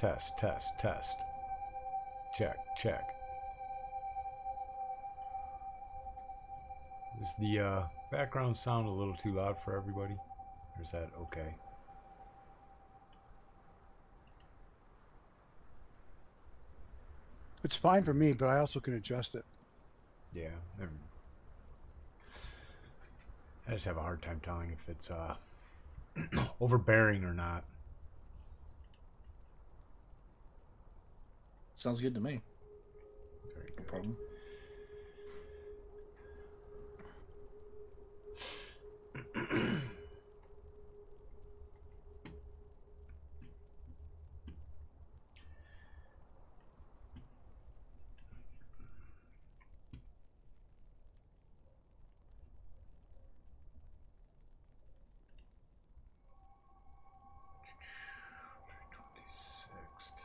Test, test, test. Check, check. Is the background sound a little too loud for everybody? Or is that okay? It's fine for me, but I also can adjust it. Yeah. I just have a hard time telling if it's overbearing or not. Sounds good to me. Very No good. problem.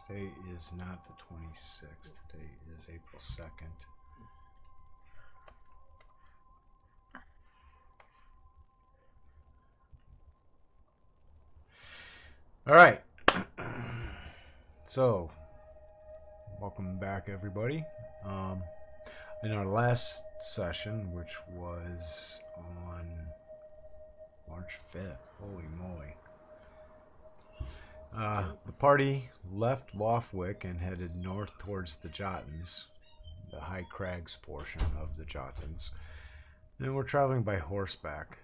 Today is not the 26th. Today is April 2nd. All right. So, welcome back, everybody. In our last session, which was on March 5th, holy moly. The party left Lothwick and headed north towards the Jotuns, the High Crags portion of the Jotuns, and we're traveling by horseback.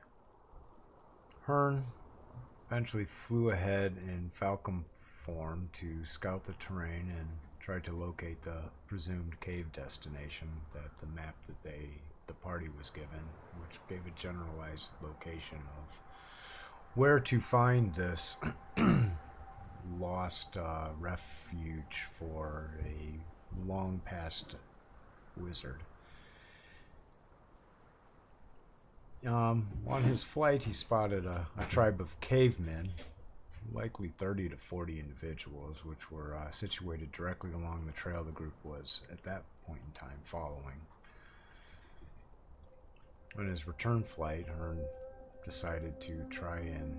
Hearn eventually flew ahead in falcon form to scout the terrain and try to locate the presumed cave destination that the map that the party was given, which gave a generalized location of where to find this lost refuge for a long past wizard. On his flight, he spotted a tribe of cavemen, likely 30 to 40 individuals, which were situated directly along the trail the group was at that point in time following. On his return flight, Hearn decided to try and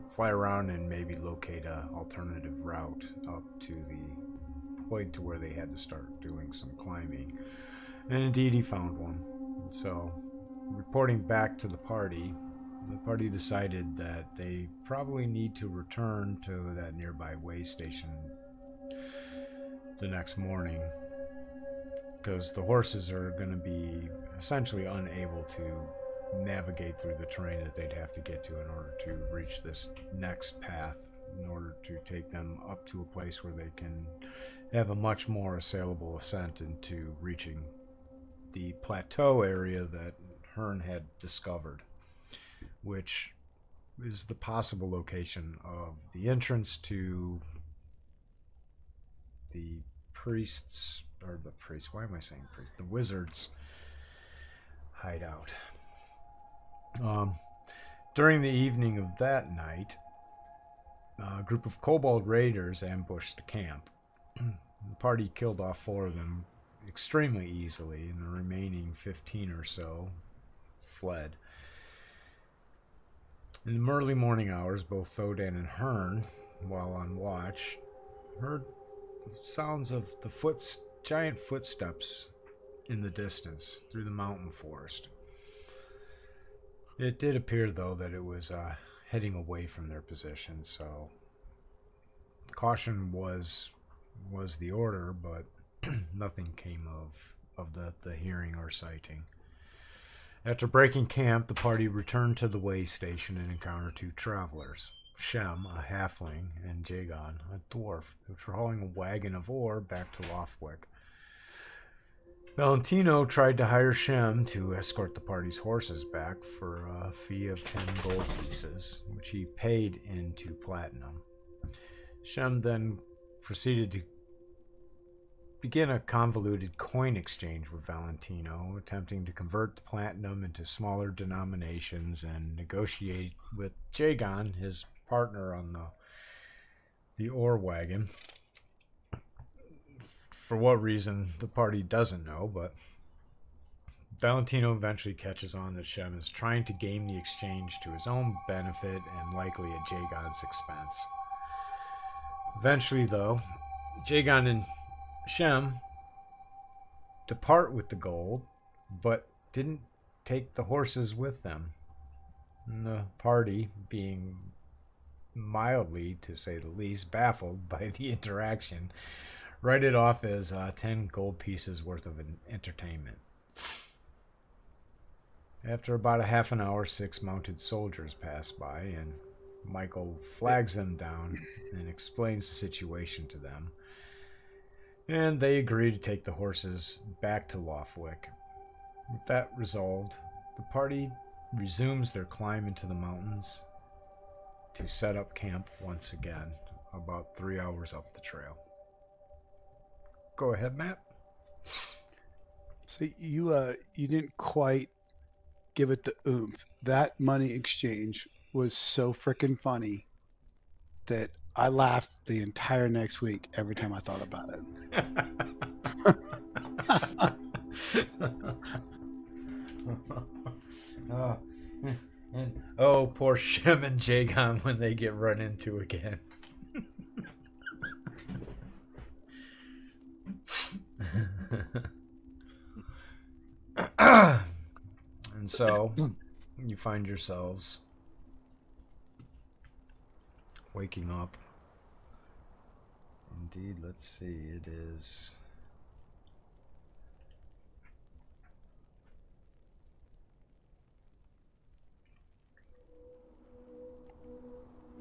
fly around and maybe locate an alternative route up to the point to where they had to start doing some climbing. And indeed, he found one. So, reporting back to the party decided that they probably need to return to that nearby way station the next morning, because the horses are going to be essentially unable to navigate through the terrain that they'd have to get to in order to reach this next path, in order to take them up to a place where they can have a much more assailable ascent into reaching the plateau area that Hearn had discovered, which is the possible location of the entrance to the the wizard's hideout. During the evening of that night, a group of kobold raiders ambushed the camp. The party killed off 4 of them extremely easily, and the remaining 15 or so fled. In the early morning hours, both Thodan and Hearn, while on watch, heard sounds of the giant footsteps in the distance through the mountain forest. It did appear, though, that it was heading away from their position, so caution was the order, but nothing came of the hearing or sighting. After breaking camp, the party returned to the way station and encountered 2 travelers, Shem, a halfling, and Jagon, a dwarf, which were hauling a wagon of ore back to Lothwick. Valentino tried to hire Shem to escort the party's horses back for a fee of 10 gold pieces, which he paid into platinum. Shem then proceeded to begin a convoluted coin exchange with Valentino, attempting to convert the platinum into smaller denominations and negotiate with Jagon, his partner on the ore wagon. For what reason, the party doesn't know, but Valentino eventually catches on that Shem is trying to game the exchange to his own benefit and likely at Jagon's expense. Eventually, though, Jagon and Shem depart with the gold, but didn't take the horses with them. And the party, being mildly, to say the least, baffled by the interaction, write it off as 10 gold pieces worth of entertainment. After about a half an hour, 6 mounted soldiers pass by, and Michael flags them down and explains the situation to them. And they agree to take the horses back to Lothwick. With that resolved, the party resumes their climb into the mountains to set up camp once again, about 3 hours up the trail. Go ahead, Matt. So you didn't quite give it the oomph. That money exchange was so freaking funny that I laughed the entire next week every time I thought about it. Oh, poor Shem and Jagon when they get run into again. And so you find yourselves waking up. Indeed, let's see, it is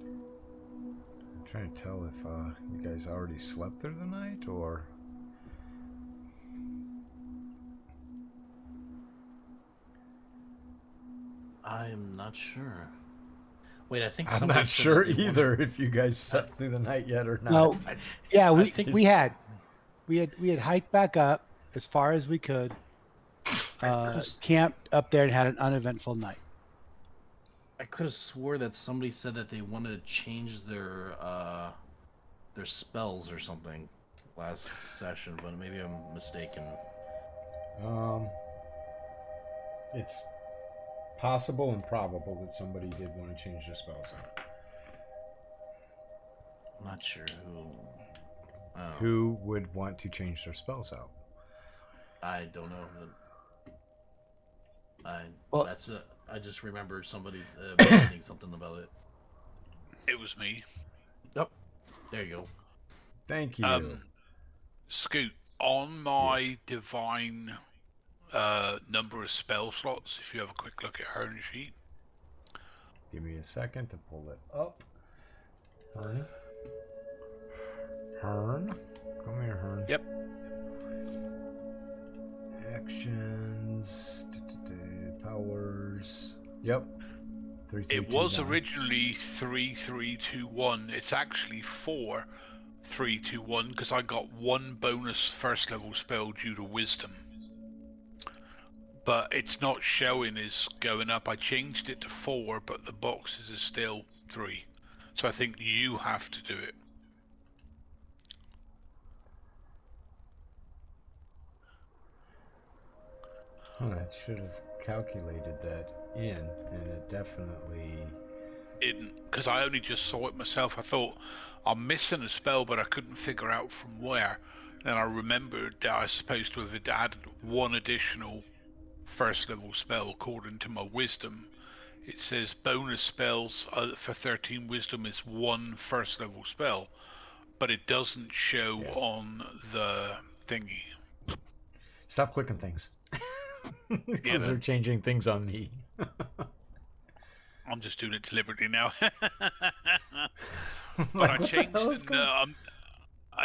I'm trying to tell if you guys already slept through the night or I'm not sure. Wait, I think I'm somebody not said sure that they either wanted- if you guys slept through the night yet or not. No, I- yeah, I we think we had hiked back up as far as we could, camped up there and had an uneventful night. I could have swore that somebody said that they wanted to change their spells or something last session, but maybe I'm mistaken. It's possible and probable that somebody did want to change their spells out. I'm not sure who. Who would want to change their spells out? I don't know. Well- That's it. I just remember somebody mentioning something about it. It was me. Yep. There you go. Thank you. Scoot, on my divine number of spell slots, if you have a quick look at Hearn sheet. Give me a second to pull it up. Hearn. Come here, Hearn. Yep. Actions. Powers. Yep. 3, 3, It 2, was 1. originally 3, 3, 2, 1. It's actually 4, 3, 2, 1 because I got one bonus first level spell due to wisdom. But it's not showing as going up. I changed it to 4, but the boxes are still 3. So I think you have to do it. I should have calculated that in, and it definitely. Because I only just saw it myself. I thought I'm missing a spell, but I couldn't figure out from where. Then I remembered that I was supposed to have added one additional first level spell according to my wisdom. It says bonus spells for 13 wisdom is one first level spell, but it doesn't show on the thingy. Stop clicking things. Because they're changing things on me. I'm just doing it deliberately now. But I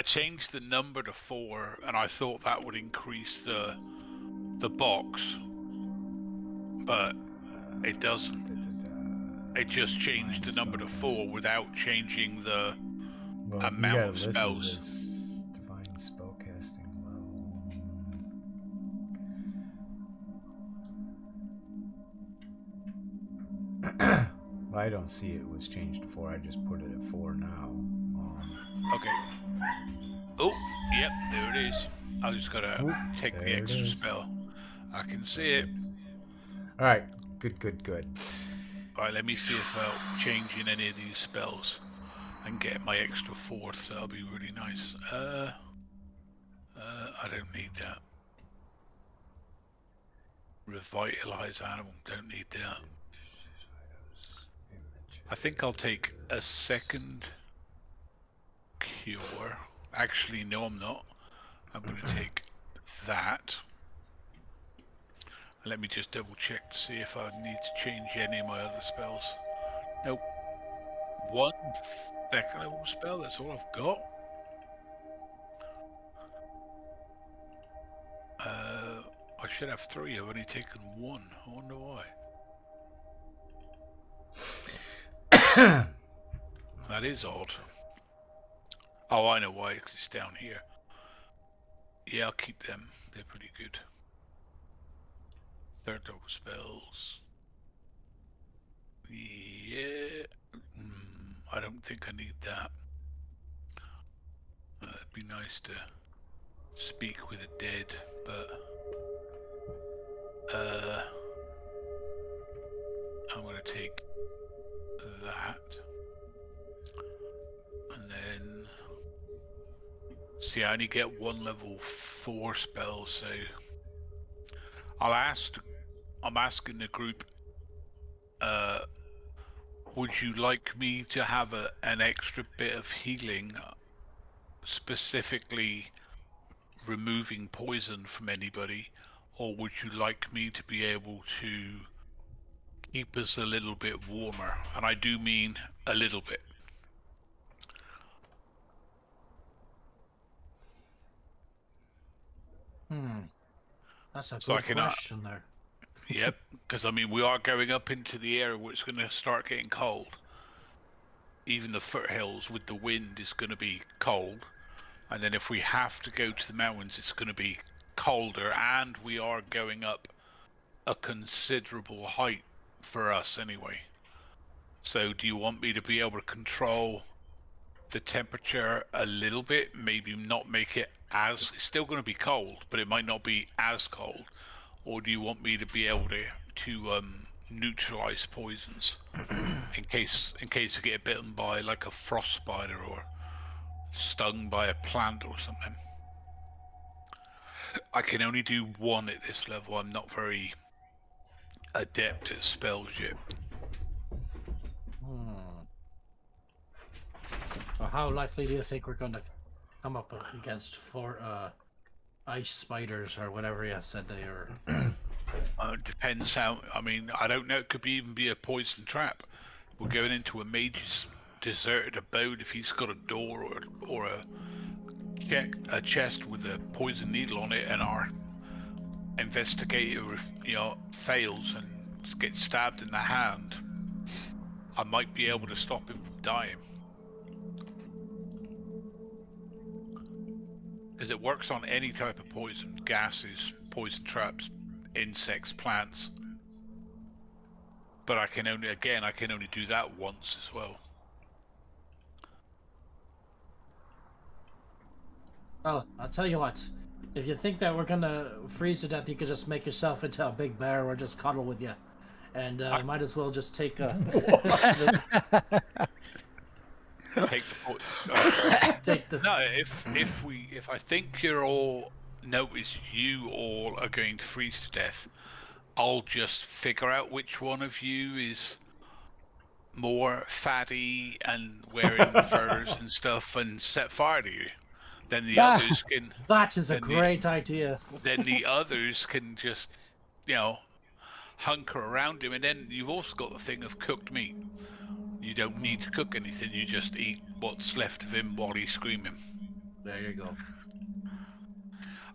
changed the number to 4, and I thought that would increase the box, but it doesn't. It just changed the number to 4 without changing the amount of spells. Divine spellcasting level. I don't see it was changed to 4. I just put it at 4 now. Okay. Oh, yep, there it is. I just gotta take the there it extra is. spell. I can see it. All right, good. Right, let me see if I'll change in any of these spells. and get my extra 4th, so that'll be really nice. I don't need that. Revitalize animal, don't need that. I think I'll take a second cure. Actually, no, I'm not. I'm going to take that. Let me just double check to see if I need to change any of my other spells. Nope. 1 second level spell, that's all I've got. I should have 3, I've only taken 1. I wonder why. That is odd. Oh, I know why, because it's down here. Yeah, I'll keep them. They're pretty good. 3rd level spells. Yeah. I don't think I need that. It'd be nice to speak with the dead, but I'm going to take that. And then see, I only get 1 level 4 spell, so I'm asking the group, would you like me to have an extra bit of healing, specifically removing poison from anybody, or would you like me to be able to keep us a little bit warmer? And I do mean a little bit. That's a So good question there. Yep, because I mean we are going up into the area where it's going to start getting cold. Even the foothills with the wind is going to be cold, and then if we have to go to the mountains, it's going to be colder, and we are going up a considerable height for us anyway. So do you want me to be able to control the temperature a little bit? Maybe not make it as, it's still going to be cold, but it might not be as cold. Or do you want me to be able to neutralize poisons in case you get bitten by like a frost spider or stung by a plant or something? I can only do 1 at this level. I'm not very adept at spells yet. Well, how likely do you think we're going to come up against ice spiders or whatever you said they are? Depends how. I mean, I don't know. It could even be a poison trap. We're going into a mage's deserted abode. If he's got a door or a chest with a poison needle on it, and our investigator, fails and gets stabbed in the hand, I might be able to stop him from dying. Because it works on any type of poison, gases, poison traps, insects, plants. But I can only do that once as well. Well, I'll tell you what. If you think that we're gonna freeze to death, you could just make yourself into a big bear or just cuddle with you. And might as well just take a... Take the... No, if I think you all are going to freeze to death, I'll just figure out which one of you is more fatty and wearing furs and stuff and set fire to you. Then the others can... That is a great idea. Then the others can just, hunker around him. And then you've also got the thing of cooked meat. You don't need to cook anything, you just eat what's left of him while he's screaming. There you go.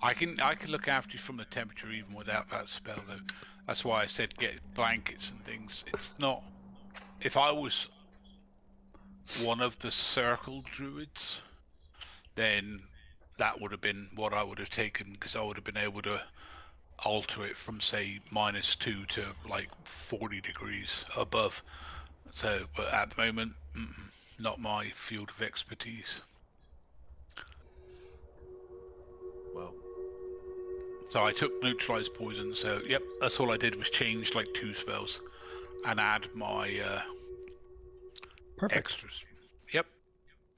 I can look after you from the temperature even without that spell though. That's why I said get blankets and things. It's not... If I was one of the circle druids, then that would have been what I would have taken, because I would have been able to alter it from say -2 to like 40 degrees above. So, but at the moment, not my field of expertise. Well, so I took neutralize poison. So, yep, that's all I did was change like 2 spells and add my Perfect. extras. Yep.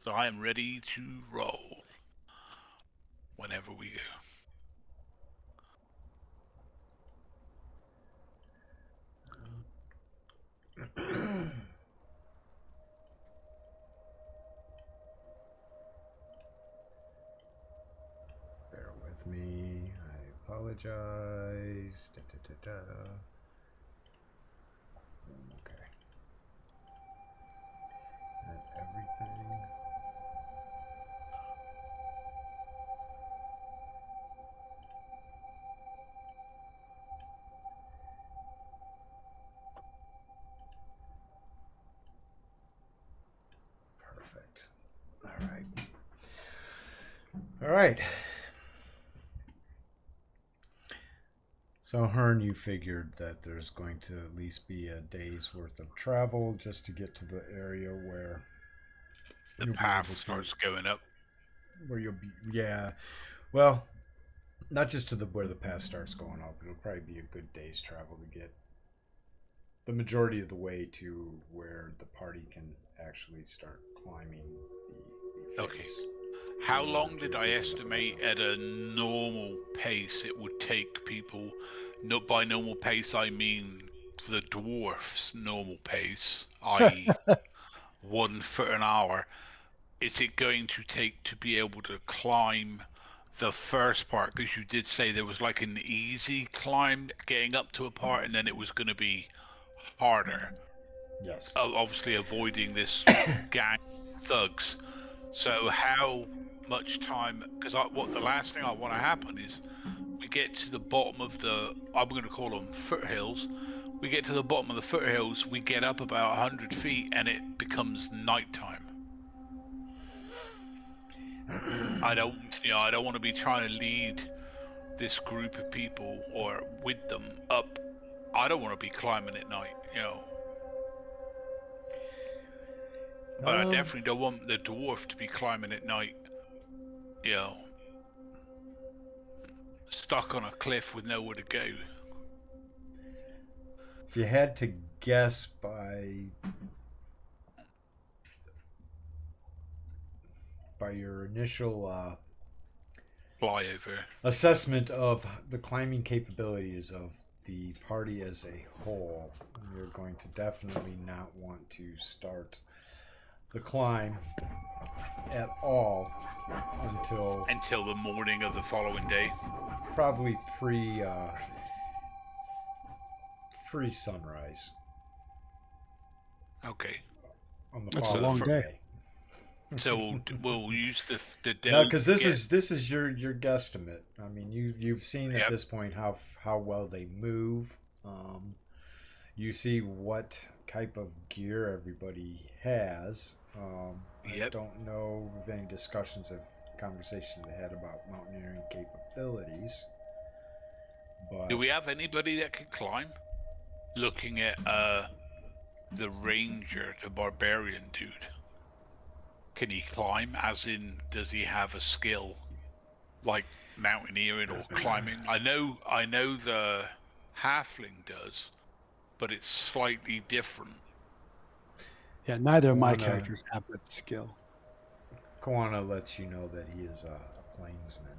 So I am ready to roll whenever we go. Bear with me. I apologize. Okay. That everything. Perfect. All right. All right. So, Hearn, you figured that there's going to at least be a day's worth of travel just to get to the area where The you'll be path able to- starts going up. where you'll be. Yeah. Well, not just to the where the path starts going up. It'll probably be a good day's travel to get the majority of the way to where the party can actually start climbing the Okay. face. How long did I estimate at a normal pace it would take people? Not by normal pace, I mean the dwarfs' normal pace, i.e., 1 foot an hour. Is it going to take to be able to climb the first part? Because you did say there was like an easy climb getting up to a part, and then it was going to be harder. Yes. Obviously, avoiding this gang of thugs. So how much time? Because what the last thing I want to happen is we get to the bottom of the, I'm going to call them foothills. We get to the bottom of the foothills, we get up about 100 feet, and it becomes nighttime. I don't want to be trying to lead this group of people or with them up. I don't want to be climbing at night, But I definitely don't want the dwarf to be climbing at night, stuck on a cliff with nowhere to go. If you had to guess by your initial Flyover. assessment of the climbing capabilities of the party as a whole, you're going to definitely not want to start the climb at all until the morning of the following day. Probably pre sunrise. Okay. On the That's a following long day. So we'll use the day. No, because this is your guesstimate. I mean, you've seen at this point how well they move. You see what type of gear everybody has. I don't know if any conversations they had about mountaineering capabilities. But do we have anybody that can climb? Looking at the ranger, the barbarian dude. Can he climb? As in, does he have a skill like mountaineering or climbing? I know the halfling does, but it's slightly different. Yeah, neither of my characters have that skill. Koana lets you know that he is a plainsman.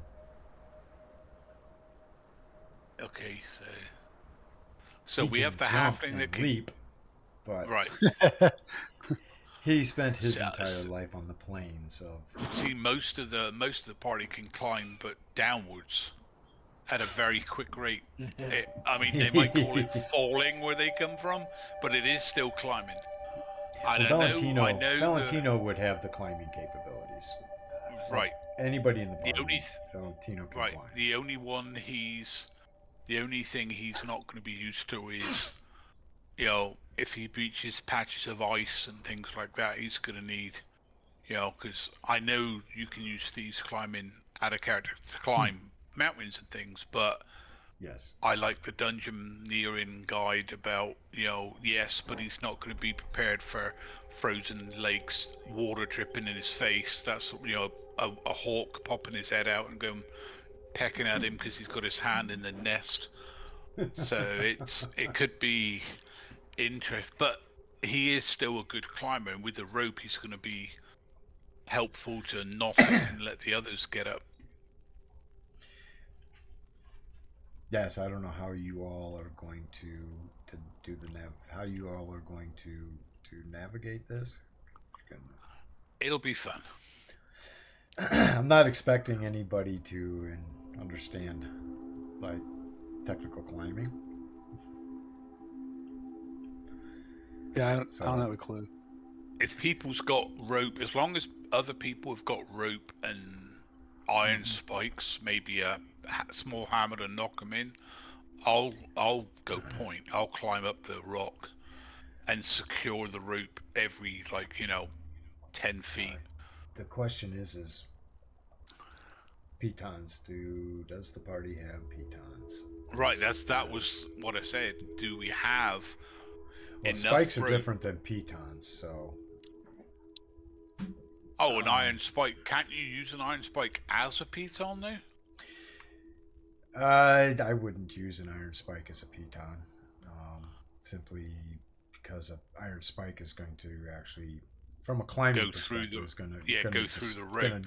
Okay, so we have the halfling that can leap, but right. He spent his entire life on the plains of. See, most of the party can climb, but downwards at a very quick rate. I mean, they might call it falling where they come from, but it is still climbing. Valentino would have the climbing capabilities. Right. Anybody in the party, Valentino can climb. The only thing he's not going to be used to is, if he reaches patches of ice and things like that, he's going to need, because I know you can use thieves climbing out of character to climb mountains and things, but yes, I like the dungeoneering guide about, yes, but he's not going to be prepared for frozen lakes, water dripping in his face. That's, a hawk popping his head out and going pecking at him because he's got his hand in the nest. So it could be interesting, but he is still a good climber, and with the rope he's going to be helpful to knot it and let the others get up. Yes, I don't know how you all are going to do how you all are going to navigate this. It'll be fun. I'm not expecting anybody to understand like technical climbing. Yeah, I don't have a clue. If people's got rope, as long as other people have got rope and iron spikes, maybe a small hammer to knock them in, I'll go point. I'll climb up the rock and secure the rope every 10 feet. The question is pitons. Does the party have pitons? Right, that was what I said. Do we have enough spikes rope? Are different than pitons, so. Oh, an iron spike. Can't you use an iron spike as a piton now? I wouldn't use an iron spike as a piton, simply because an iron spike is going to actually, from a climbing perspective, is going to go through the rope.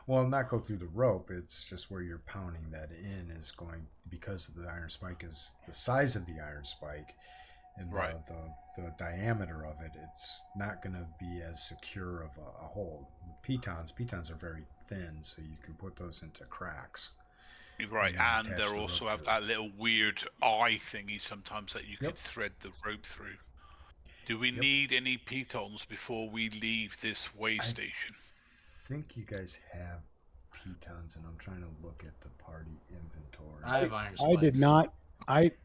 Well, not go through the rope. It's just where you're pounding that in is going, because the iron spike is the size of the iron spike and the diameter of it. It's not going to be as secure of a hold. Pitons are very thin, so you can put those into cracks. Right, and they also have that little weird eye thingy sometimes that you could thread the rope through. Do we need any pitons before we leave this way station? I think you guys have pitons, and I'm trying to look at the party inventory. I have iron spikes. I did not.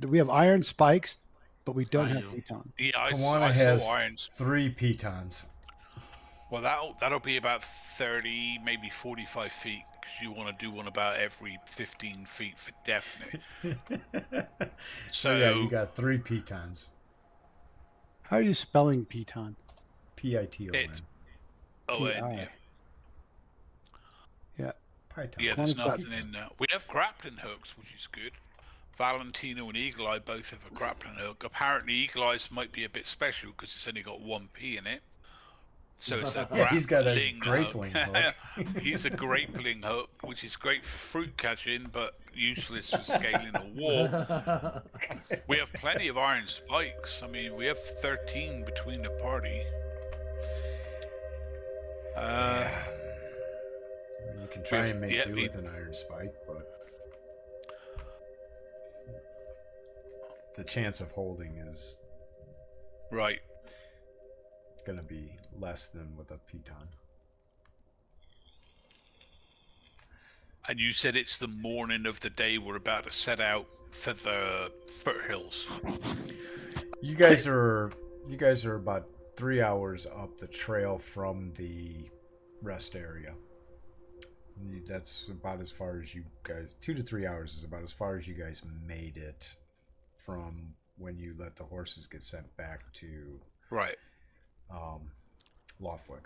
We have iron spikes, but we don't have pitons. Yeah, Kawana has 3 pitons. Well, that'll be about 30, maybe 45 feet, because you want to do one about every 15 feet for definite. So yeah, you got 3 pitons. How are you spelling piton? Piton. O-N. Yeah. Python. Yeah, there's nothing in there. We have grappling hooks, which is good. Valentino and Eagle Eye both have a grappling hook. Apparently, Eagle Eye's might be a bit special because it's only got 1 P in it. So it's a grappling he's got a grappling hook. He's a grappling hook, which is great for fruit catching, but useless for scaling a wall. We have plenty of iron spikes. I mean, we have 13 between the party. You can try and make do with an iron spike, but the chance of holding is right going to be less than with a piton. And you said it's the morning of the day we're about to set out for the foothills. You guys are about 3 hours up the trail from the rest area. That's about as far as you guys. 2 to 3 hours is about as far as you guys made it from when you let the horses get sent back to Lothwick.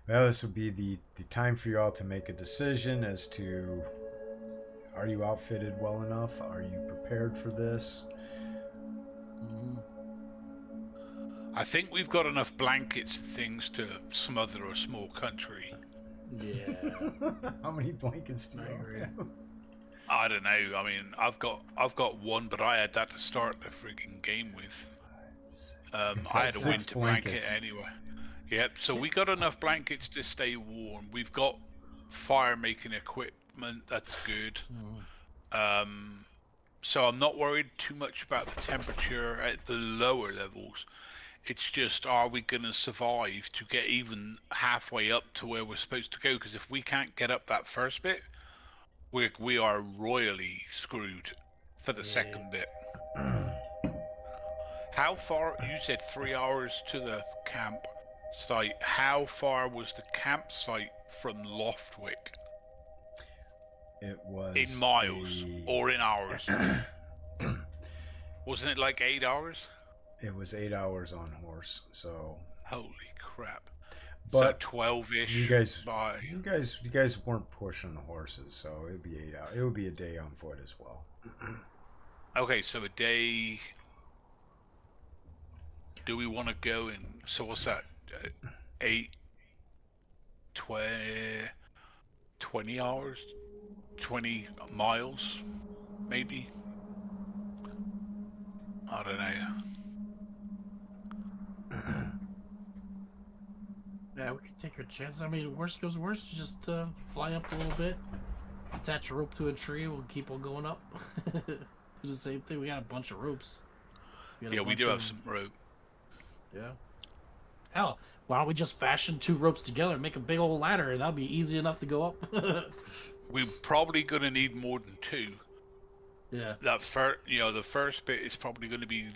Well, this would be the time for you all to make a decision as to, are you outfitted well enough? Are you prepared for this? I think we've got enough blankets and things to smother a small country. Yeah. How many blankets do you have? I don't know. I mean, I've got 1, but I had that to start the frigging game with. I had a winter blanket anyway. Yep. So we got enough blankets to stay warm. We've got fire making equipment. That's good. So I'm not worried too much about the temperature at the lower levels. It's just, are we going to survive to get even halfway up to where we're supposed to go? Because if we can't get up that first bit, we are royally screwed for the second bit. How far? You said 3 hours to the camp site. How far was the campsite from Lothwick? It was in miles or in hours. Wasn't it like 8 hours? It was 8 hours on horse. So holy crap! But so 12-ish. You guys weren't pushing the horses, so it'd be 8 hours. It would be a day on foot as well. Okay, so a day. do we want to go in? So what's that? 8, 20 hours? 20 miles, maybe? I don't know. Yeah, we can take our chances. I mean, worst goes worst, just fly up a little bit, attach a rope to a tree, we'll keep on going up. Do the same thing. We got a bunch of ropes. Yeah, we do have some rope. Yeah. Hell, why don't we just fashion 2 ropes together and make a big old ladder, and that'll be easy enough to go up. We're probably going to need more than 2. Yeah. That the first bit is probably going to be,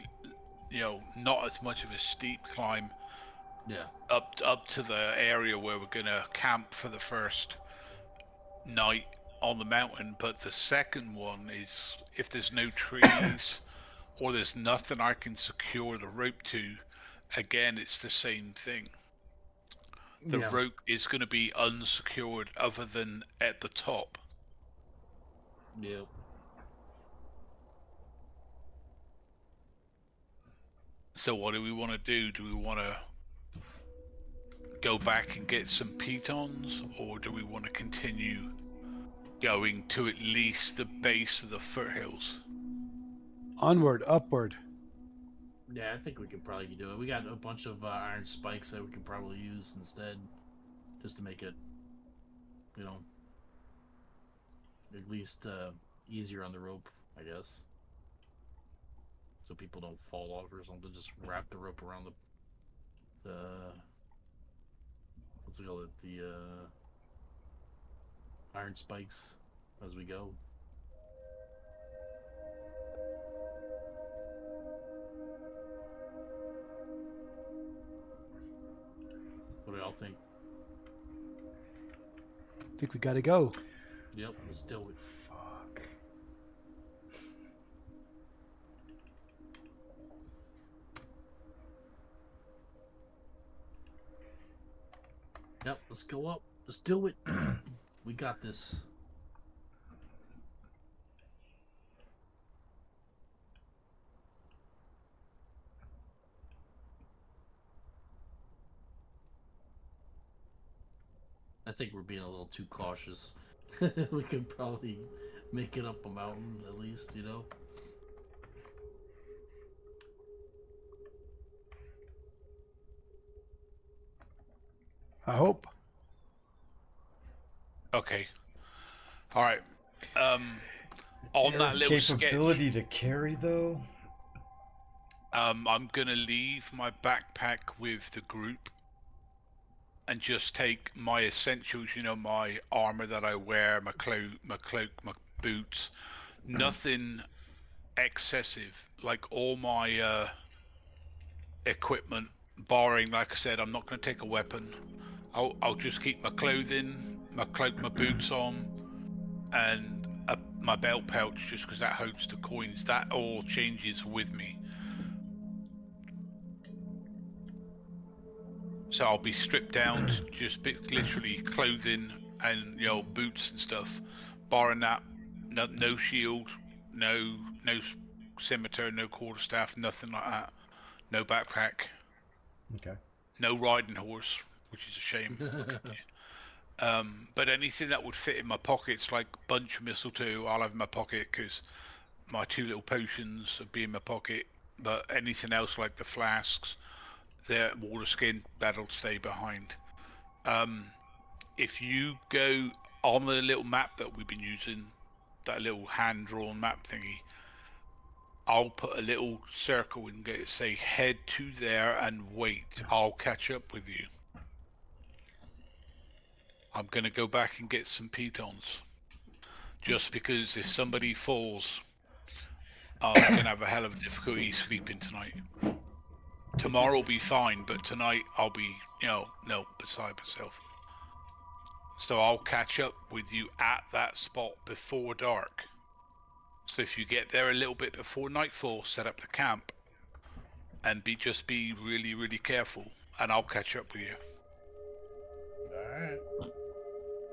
not as much of a steep climb. Yeah. Up to the area where we're gonna camp for the first night on the mountain, but the second one is if there's no trees or there's nothing I can secure the rope to, again it's the same thing. The rope is going to be unsecured other than at the top. Yep. So what do we want to do? Do we want to go back and get some pitons, or do we want to continue going to at least the base of the foothills? Onward, upward. Yeah, I think we can probably do it. We got a bunch of iron spikes that we can probably use instead, just to make it, at least easier on the rope, I guess. So people don't fall off or something. Just wrap the rope around the what's it called? The iron spikes as we go. What do y'all think? I think we gotta go. Yep, let's do it. Fuck. Yep, let's go up. Let's do it. We got this. I think we're being a little too cautious. We could probably make it up a mountain at least, I hope. Okay. All right. On that little capability sketch, to carry though. I'm gonna leave my backpack with the group and just take my essentials. My armor that I wear, my cloak, my boots. Nothing excessive. Like all my equipment, barring, like I said, I'm not going to take a weapon. I'll just keep my clothing, my cloak, my boots on, and my belt pouch, just because that holds the coins. That all changes with me. So I'll be stripped down to just literally clothing and boots and stuff. Barring that, no shield, no scimitar, no quarterstaff, nothing like that. No backpack. Okay. No riding horse, which is a shame. But anything that would fit in my pockets, like bunch of mistletoe, I'll have in my pocket because my 2 little potions would be in my pocket. But anything else, like the flasks, the water skin, that'll stay behind. If you go on the little map that we've been using, that little hand-drawn map thingy, I'll put a little circle and say head to there and wait. I'll catch up with you. I'm gonna go back and get some pitons, just because if somebody falls, I'm gonna have a hell of a difficulty sleeping tonight. Tomorrow will be fine, but tonight I'll be, beside myself. So I'll catch up with you at that spot before dark. So if you get there a little bit before nightfall, set up the camp, and just be really, really careful, and I'll catch up with you. Alright.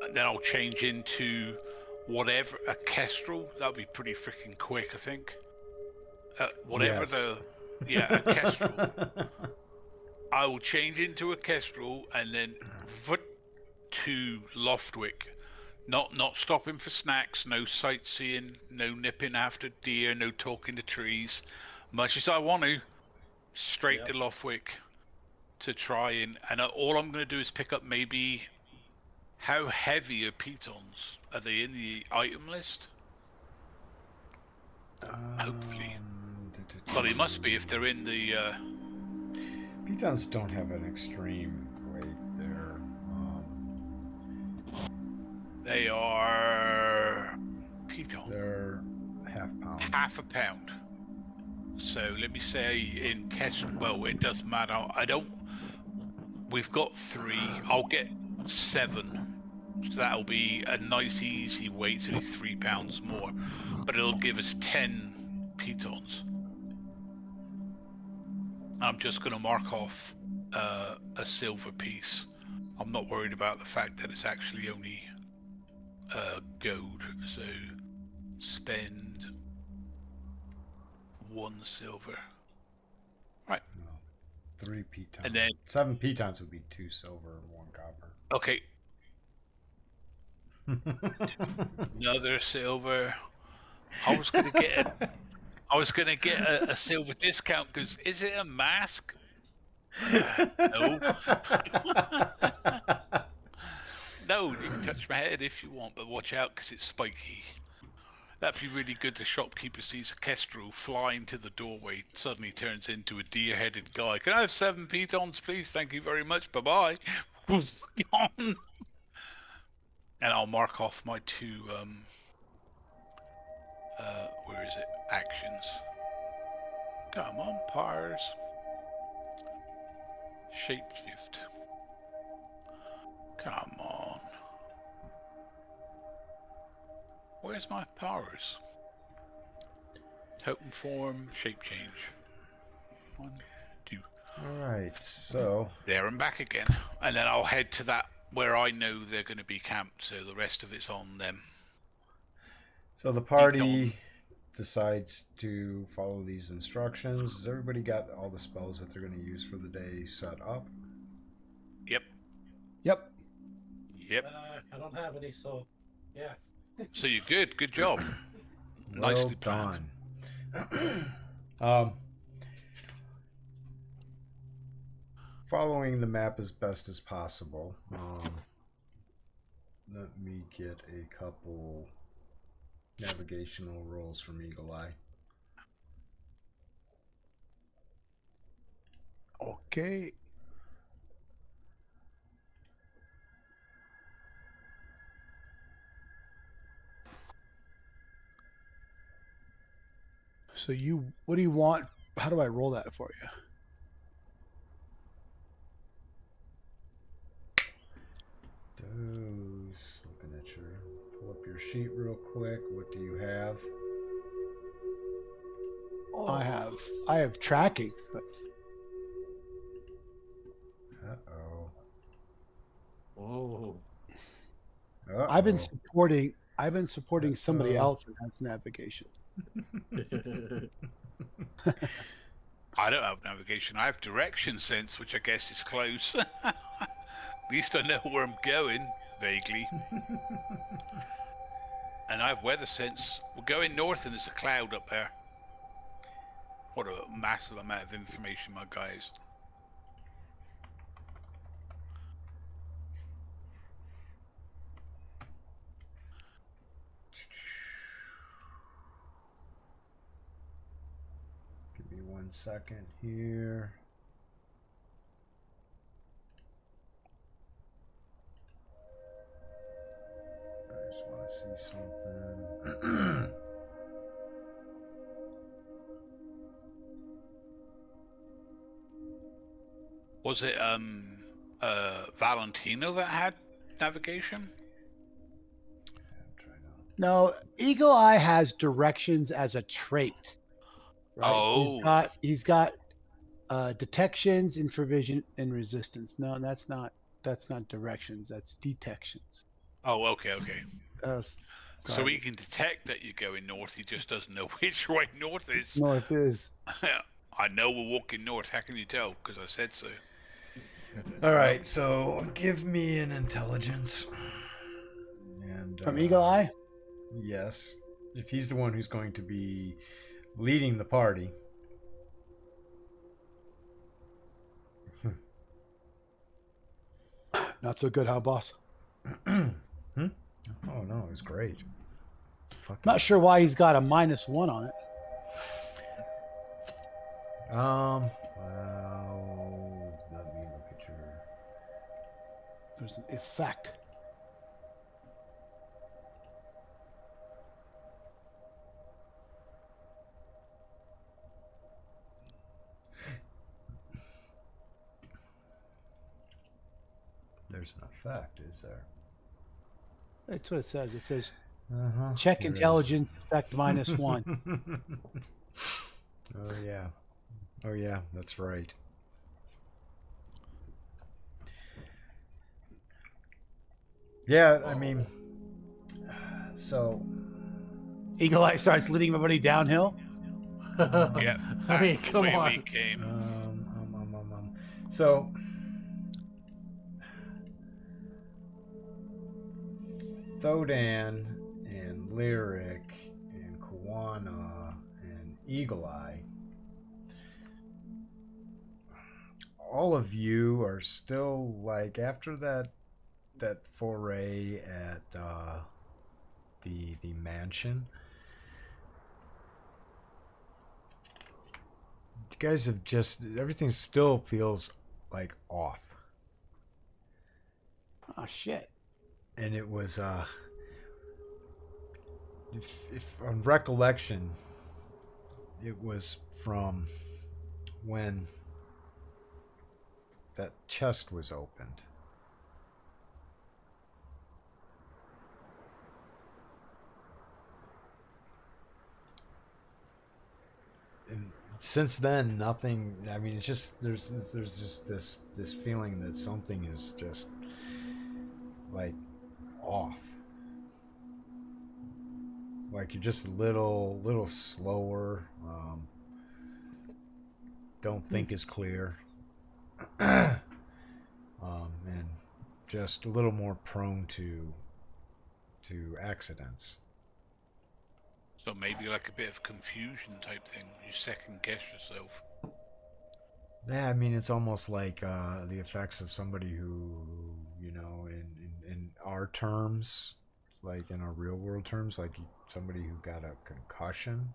And then I'll change into whatever, a kestrel. That'll be pretty freaking quick, I think. Whatever Yes. Yeah, a kestrel. I will change into a kestrel and then to Loftwick. Not stopping for snacks, no sightseeing, no nipping after deer, no talking to trees. Much as I want to, straight to Loftwick to try and all I'm going to do is pick up maybe how heavy are pitons? Are they in the item list? Hopefully. Well, they must be if they're in the. Pitons don't have an extreme weight there. They are pitons. They're half-pound. Half a pound. So let me say in kestrel. Well, it doesn't matter. I don't. We've got 3. I'll get 7. So that'll be a nice, easy weight. It's only 3 pounds more, but it'll give us 10 pitons. I'm just going to mark off a silver piece. I'm not worried about the fact that it's actually only gold. So spend 1 silver. Right. 3 pitons. And then 7 pitons would be 2 silver and 1 copper. Okay. Another silver. I was gonna get a silver discount because is it a mask? No. No, you can touch my head if you want, but watch out because it's spiky. That'd be really good. The shopkeeper sees a kestrel flying to the doorway, suddenly turns into a deer-headed guy. Can I have 7 pitons, please? Thank you very much. Bye-bye. Gone. And I'll mark off my 2, where is it? Actions. Come on, Pars. Shapeshift. Come on. Where's my powers? Totem form, shape change. 1, 2. Alright, so... There and back again. And then I'll head to that where I know they're going to be camped, so the rest of it's on them. So the party decides to follow these instructions. Has everybody got all the spells that they're going to use for the day set up? Yep. Yep. Yep. I don't have any, so yeah. So you're good. Good job. Well Nicely planned. done. Following the map as best as possible. Let me get a couple navigational rolls from Eagle Eye. Okay. So what do you want? How do I roll that for you? Looking at pull up your sheet real quick. What do you have? I have tracking, but Oh. I've been supporting somebody else that has navigation. I don't have navigation. I have direction sense, which I guess is close. At least I know where I'm going, vaguely. And I have weather sense. We're going north and there's a cloud up there. What a massive amount of information, my guys. Give me 1 second here. I just want to see something. Was it Valentino that had navigation? No, Eagle Eye has directions as a trait. Right? Oh. He's got detections, infravision, and resistance. No, that's not directions. That's detections. Oh, okay. So he he can detect that you're going north. He just doesn't know which way north is. north is. I know we're walking north. How can you tell? Because I said so. All right, so give me an intelligence. And From Eagle Eye? yes, if he's the one who's going to be leading the party. Not so good, huh, boss? Oh no, it was great. Fucking Not sure why he's got a -1 on it. Well, let me look at your. There's an effect. There's an effect, is there? That's what it says. It says Uh-huh. check There is. intelligence effect -1. Oh yeah. Oh yeah, that's right. Yeah, I mean, so Eagle Eye starts leading everybody downhill. Yeah. I mean, back the come way on. We came. So Thodan and Lyric and Kawana and Eagle Eye, all of you are still like after that foray at the mansion. You guys have just everything still feels like off. Oh shit. And it was if on recollection it was from when that chest was opened. And since then nothing, I mean, it's just there's just this feeling that something is just like off. Like you're just a little slower. Don't think as clear. And just a little more prone to accidents. So maybe like a bit of confusion type thing. You second guess yourself. Yeah, I mean, it's almost like the effects of somebody who, you know, in our terms, like in our real world terms, like somebody who got a concussion.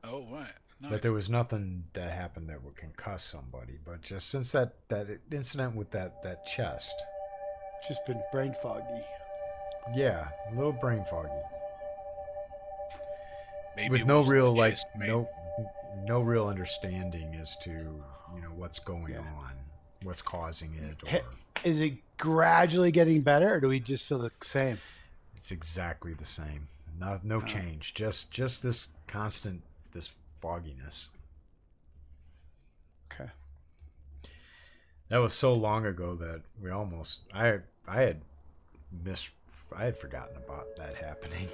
Oh, right. Nice. But there was nothing that happened that would concuss somebody. But just since that incident with that chest. Just been brain foggy. Yeah, a little brain foggy. Maybe With it no was the real chest, no real understanding as to, you know, what's going on, what's causing it, or Is it gradually getting better, or do we just feel the same? it's exactly the same. No change. Just this constant fogginess. Okay. That was so long ago that we almost I had forgotten about that happening.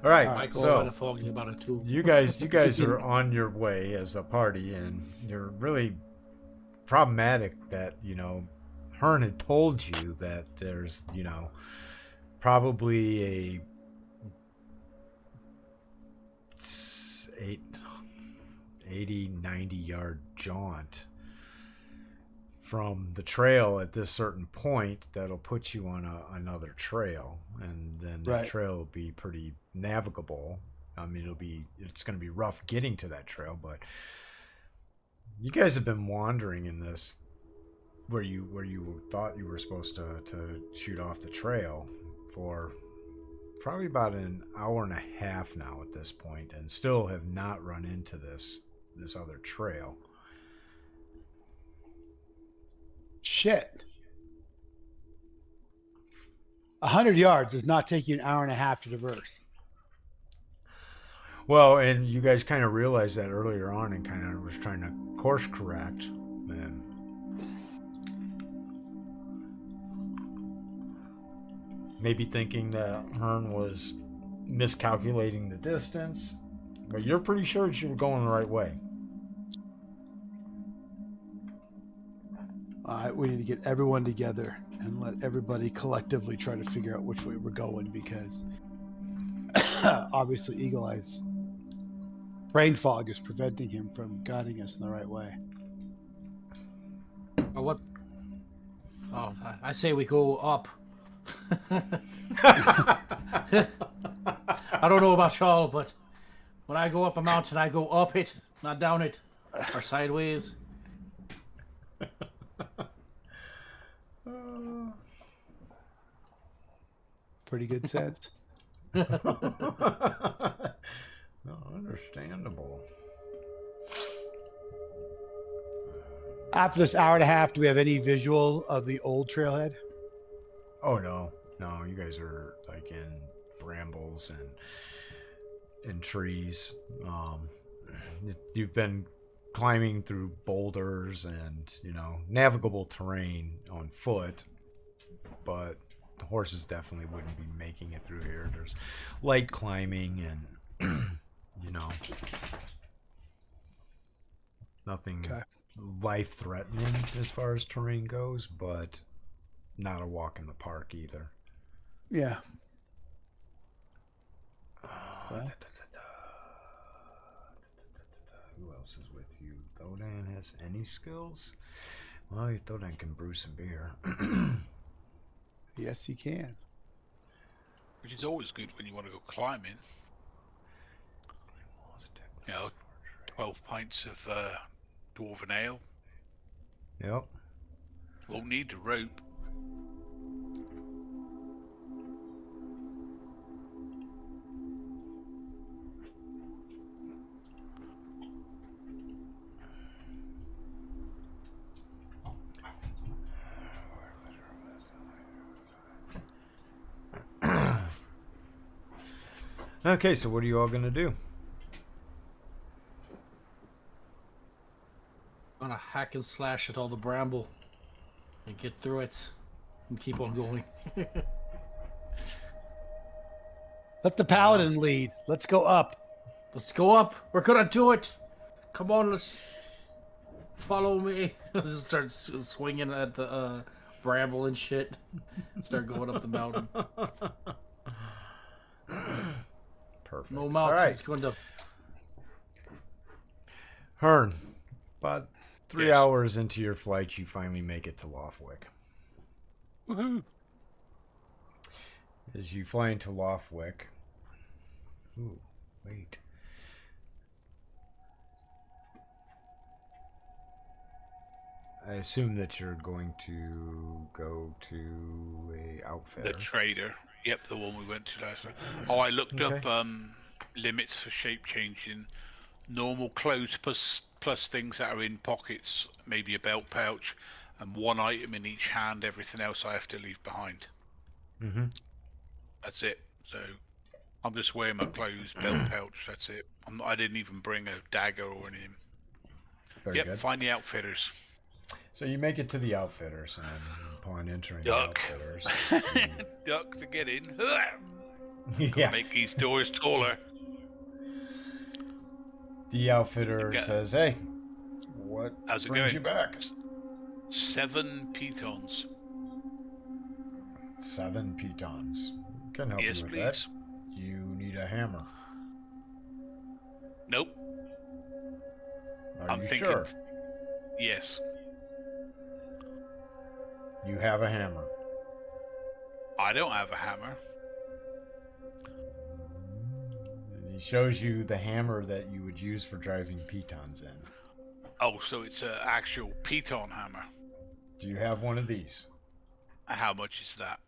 All right, Michael's so kind of foggy about it too. you guys are on your way as a party, and you're really problematic that, you know, Hearn had told you that there's, you know, probably a 80, 90 yard jaunt from the trail at this certain point that'll put you on another trail, and then that trail will be pretty navigable. I mean, it's going to be rough getting to that trail, but you guys have been wandering in this where you thought you were supposed to shoot off the trail for probably about an hour and a half now at this point, and still have not run into this other trail. Shit. 100 yards does not take you an hour and a half to traverse. Well, and you guys kind of realized that earlier on, and kind of was trying to course correct. And maybe thinking that Hearn was miscalculating the distance, but you're pretty sure you were going the right way. All right, we need to get everyone together and let everybody collectively try to figure out which way we're going, because obviously Eagle Eye's brain fog is preventing him from guiding us in the right way. Or what? Oh, I say we go up. I don't know about y'all, but when I go up a mountain, I go up it, not down it, or sideways. Pretty good sense. No, understandable. After this hour and a half, do we have any visual of the old trailhead? Oh no, you guys are like in brambles and trees. You've been climbing through boulders and navigable terrain on foot, but the horses definitely wouldn't be making it through here. There's light climbing and nothing life-threatening as far as terrain goes, but not a walk in the park either. Yeah. Who else is with you? Thodan has any skills? Well, Thodan can brew some beer. Yes, he can. Which is always good when you want to go climbing. 12 pints of dwarven ale. Yep. Won't need the rope. Okay, so what are you all gonna do? I'm gonna hack and slash at all the bramble and get through it and keep on going. Let the paladin lead. Let's go up. Let's go up. We're gonna do it. Come on, let's follow me. Just start swinging at the bramble and shit. Start going up the mountain. Perfect. No mountains. All right. Going to. Hearn, about 3 Yes. hours into your flight, you finally make it to Lothwick. Woohoo! As you fly into Lothwick... Ooh, wait. I assume that you're going to go to a outfitter. The trader. Yep, the one we went to last night. Oh, I looked Okay. up limits for shape changing. Normal clothes plus things that are in pockets, maybe a belt pouch, and one item in each hand. Everything else I have to leave behind. Mm-hmm. That's it. So I'm just wearing my clothes, belt pouch. That's it. I didn't even bring a dagger or anything. Very Yep, good. find the outfitters. So you make it to the outfitters, and upon entering Duck. the outfitters... Duck to get in. yeah. Make these doors taller. The outfitter Yeah. says, "Hey, what How's it brings going? you back?" 7 pitons. 7 pitons. Can help Yes, you with please. that. You need a hammer. Nope. Are I'm you thinking. sure? Yes. You have a hammer. I don't have a hammer. And he shows you the hammer that you would use for driving pitons in. Oh, so it's an actual piton hammer. Do you have one of these? How much is that?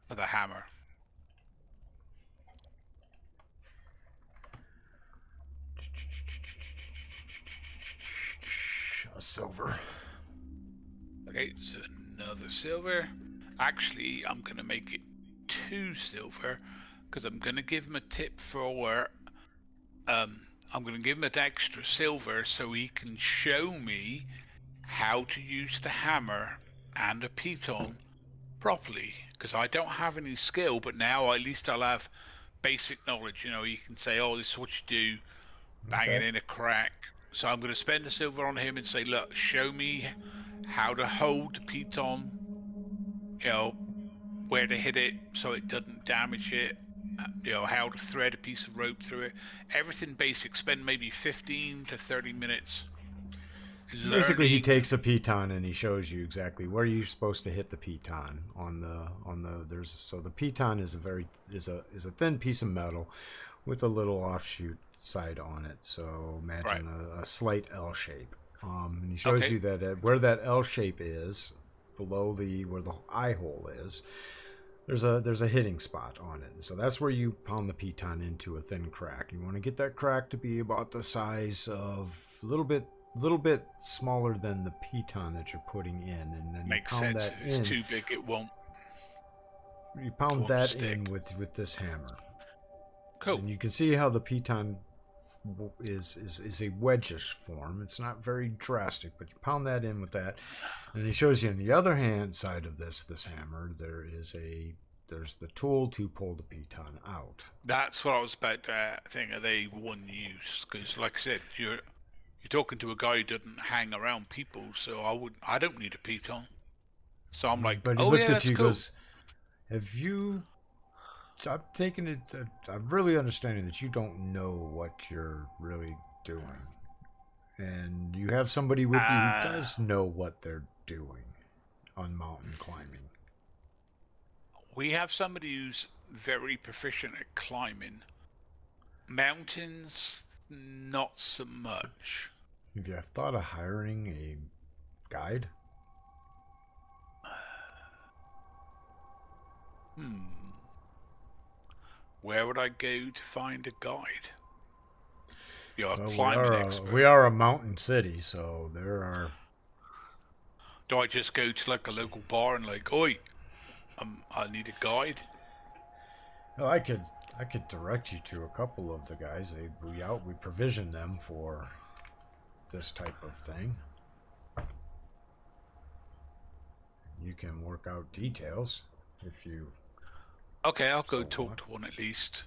For the hammer. A silver. Okay, so another silver. Actually, I'm going to make it 2 silver because I'm going to give him a tip for I'm going to give him an extra silver so he can show me how to use the hammer and a piton properly, because I don't have any skill, but now at least I'll have basic knowledge. You know, you can say, oh, this is what you do, bang it Okay. in a crack. So I'm going to spend the silver on him and say, look, show me how to hold the piton, you know, where to hit it so it doesn't damage it, you know, how to thread a piece of rope through it. Everything basic. Spend maybe 15 to 30 minutes Basically, he learning. takes a piton and he shows you exactly where you're supposed to hit the piton on the there's so the piton is a thin piece of metal with a little offshoot side on it. So imagine a slight L shape. And he shows Okay. you that where that L shape is below where the eye hole is. There's a hitting spot on it. So that's where you pound the piton into a thin crack. You want to get that crack to be about the size of a little bit smaller than the piton that you're putting in, and then Makes you pound sense. that If it's in. too big, it won't. You pound won't that stick. in with this hammer. Cool. And you can see how the piton is a wedgish form. It's not very drastic, but you pound that in with that, and he shows you on the other hand side of this hammer there's the tool to pull the piton out. That's what I was about to think. Are they one use? Because, like I said, you're talking to a guy who doesn't hang around people, so I don't need a piton. So I'm like, But he oh looks yeah, at that's you and cool. goes, "Have you?" I'm taking it. I'm really understanding that you don't know what you're really doing, and you have somebody with you who does know what they're doing on mountain climbing. We have somebody who's very proficient at climbing. Mountains, not so much. Have you thought of hiring a guide? Where would I go to find a guide? You're a Well, climbing expert. we are a mountain city, so there are. Do I just go to like a local bar and like, oi, I need a guide? Well, I could direct you to a couple of the guys. We provision them for this type of thing. You can work out details if you. Okay, I'll go So talk what? to one at least.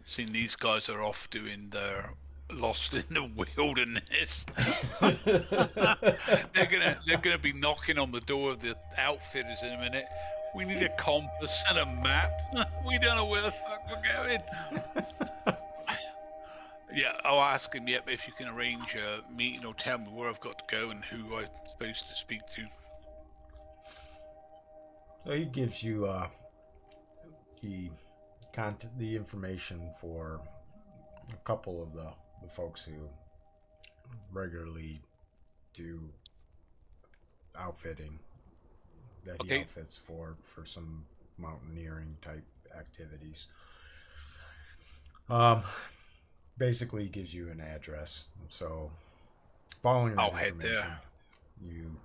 Seeing these guys are off doing their Lost in the Wilderness. they're gonna be knocking on the door of the outfitters in a minute. We need a compass and a map. We don't know where the fuck we're going. Yeah, I'll ask him. Yep, if you can arrange a meeting or tell me where I've got to go and who I'm supposed to speak to. So he gives you the information for a couple of the folks who regularly do outfitting that he Okay. outfits for some mountaineering type activities. Basically gives you an address. So following that I'll head information, there. you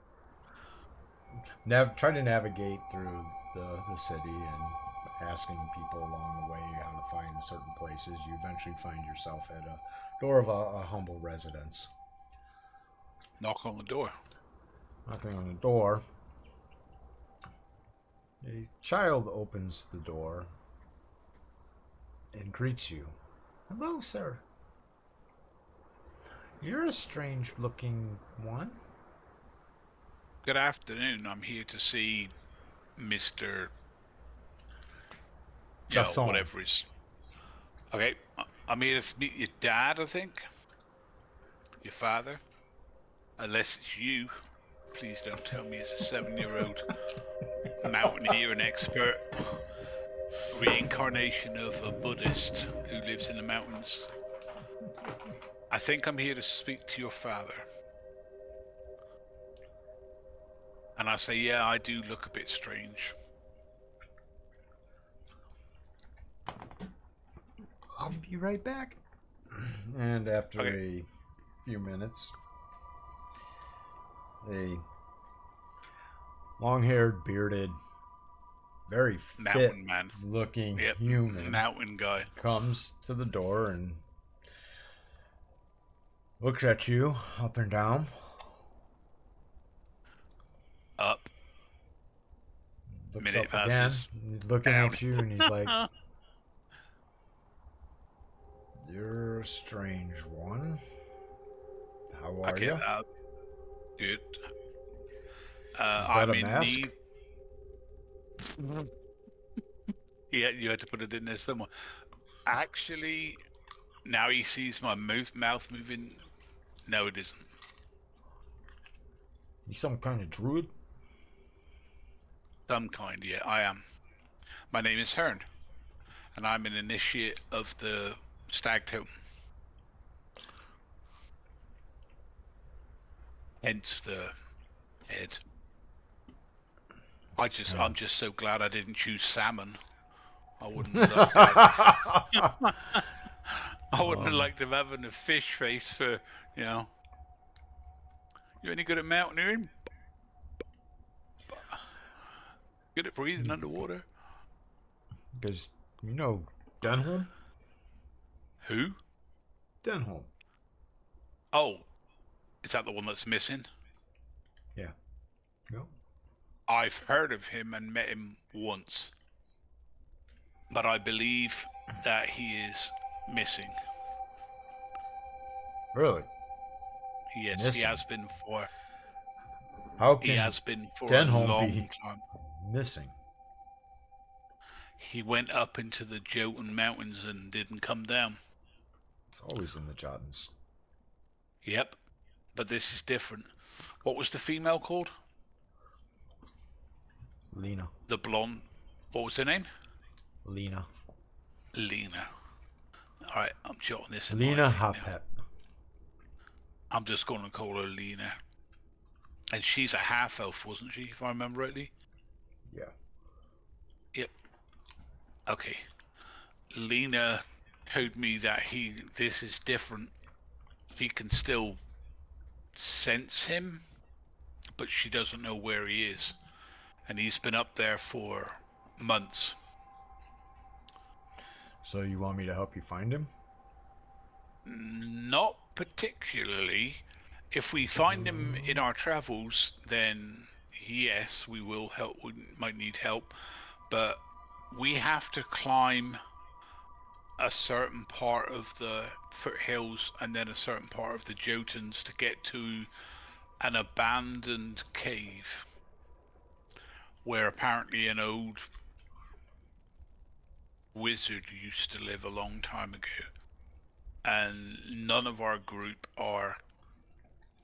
try to navigate through the city and asking people along the way how to find certain places. You eventually find yourself at a door of a humble residence. Knock on the door. Knocking on the door. A child opens the door and greets you. Hello, sir. You're a strange looking one. Good afternoon. I'm here to see Mr. Jasson. Whatever is. Okay, I'm here to meet your dad, I think. Your father. Unless it's you. Please don't tell me it's a 7-year-old mountaineer and expert. Reincarnation of a Buddhist who lives in the mountains. I think I'm here to speak to your father. And I say, yeah, I do look a bit strange. I'll be right back. And after Okay. a few minutes, a long-haired, bearded, very fit Mountain man. looking Yep. human Mountain guy. comes to the door and looks at you up and down. Up. Looks minute up again, passes. he's looking Down. at you, and he's like, "You're a strange one. How are Okay, you? good. Is that I'm a in mask?" need. Yeah, you had to put it in there somewhere. Actually, now he sees my mouth moving. No, it isn't. You some kind of druid? Some kind, yeah, I am. My name is Hearn, and I'm an initiate of the Stag Totem. Hence the head. I'm just so glad I didn't choose salmon. I wouldn't have liked I wouldn't have liked him having a fish face for, you know. You any good at mountaineering? Good at breathing underwater? Because you know Denholm. Who? Denholm. Oh, is that the one that's missing? Yeah. No. I've heard of him and met him once, but I believe that he is missing. Really? Yes, Missing? he has been for. How He can has been for Denholm a long be time. missing? He went up into the Jotun Mountains and didn't come down. It's always in the Jotens. Yep, but this is different. What was the female called? Lena. The blonde. What was her name? Lena. Lena. All right, I'm jotting this in Lena my thing now. Hopet. I'm just going to call her Lena. And she's a half elf, wasn't she, if I remember rightly? Yeah. Yep. Okay. Lena told me that this is different. She can still sense him, but she doesn't know where he is. And he's been up there for months. So you want me to help you find him? Not particularly. If we find him in our travels, then yes, we will help. We might need help, but we have to climb a certain part of the foothills and then a certain part of the Jotuns to get to an abandoned cave where apparently an old wizard used to live a long time ago, and none of our group are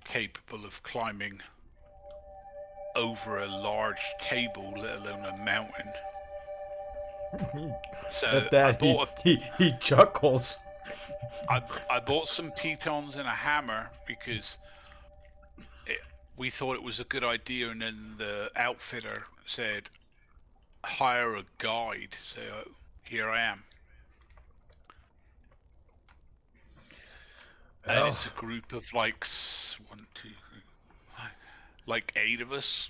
capable of climbing over a large table, let alone a mountain. So At that, he chuckles. I bought some pitons and a hammer because we thought it was a good idea, and then the outfitter said hire a guide, so here I am. And it's a group of like 1, 2, 3, 5, like 8 of us.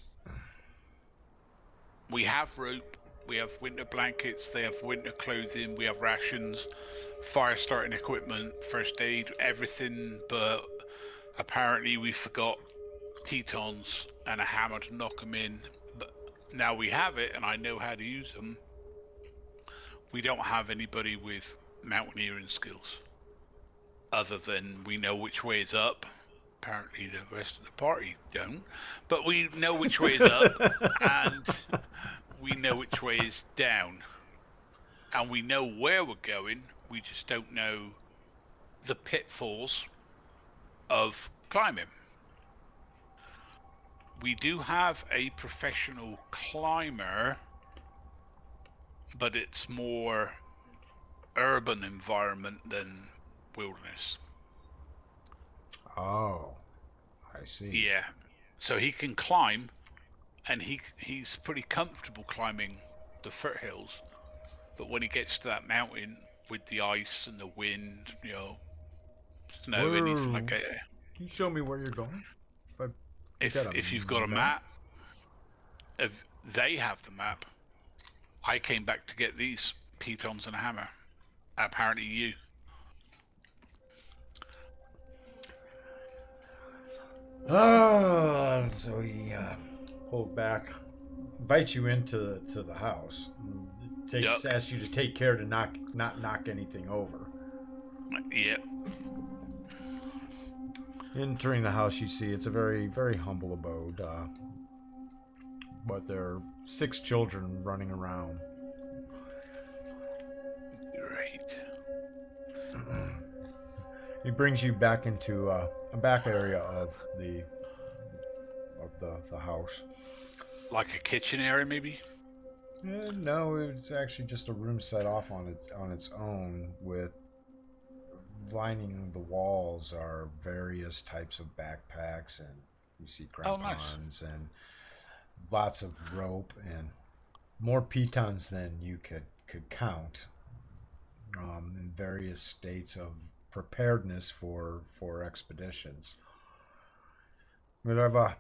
We have rope, we have winter blankets, they have winter clothing, we have rations, fire starting equipment, first aid, everything, but apparently we forgot pitons and a hammer to knock them in. But now we have it and I know how to use them. We don't have anybody with mountaineering skills other than we know which way is up. Apparently the rest of the party don't, but we know which way is up and we know which way is down, and we know where we're going. We just don't know the pitfalls of climbing. We do have a professional climber, but it's more urban environment than wilderness. Oh, I see. Yeah, so he can climb, and he's pretty comfortable climbing the foothills. But when he gets to that mountain with the ice and the wind, you know, snow, anything like that. Can you show me where you're going? If you've got a map, if they have the map, I came back to get these pitons and a hammer. Apparently you. So he pulled back invites you into the house. Asks you to take care to not knock anything over. Yep. Entering the house, you see it's a very, very humble abode. But there are 6 children running around. Great. He brings you back into a back area of the house. Like a kitchen area, maybe? No, it's actually just a room set off on its own, with lining the walls are various types of backpacks, and you see crampons and lots of rope and more pitons than you could count, in various states of preparedness for expeditions. But I've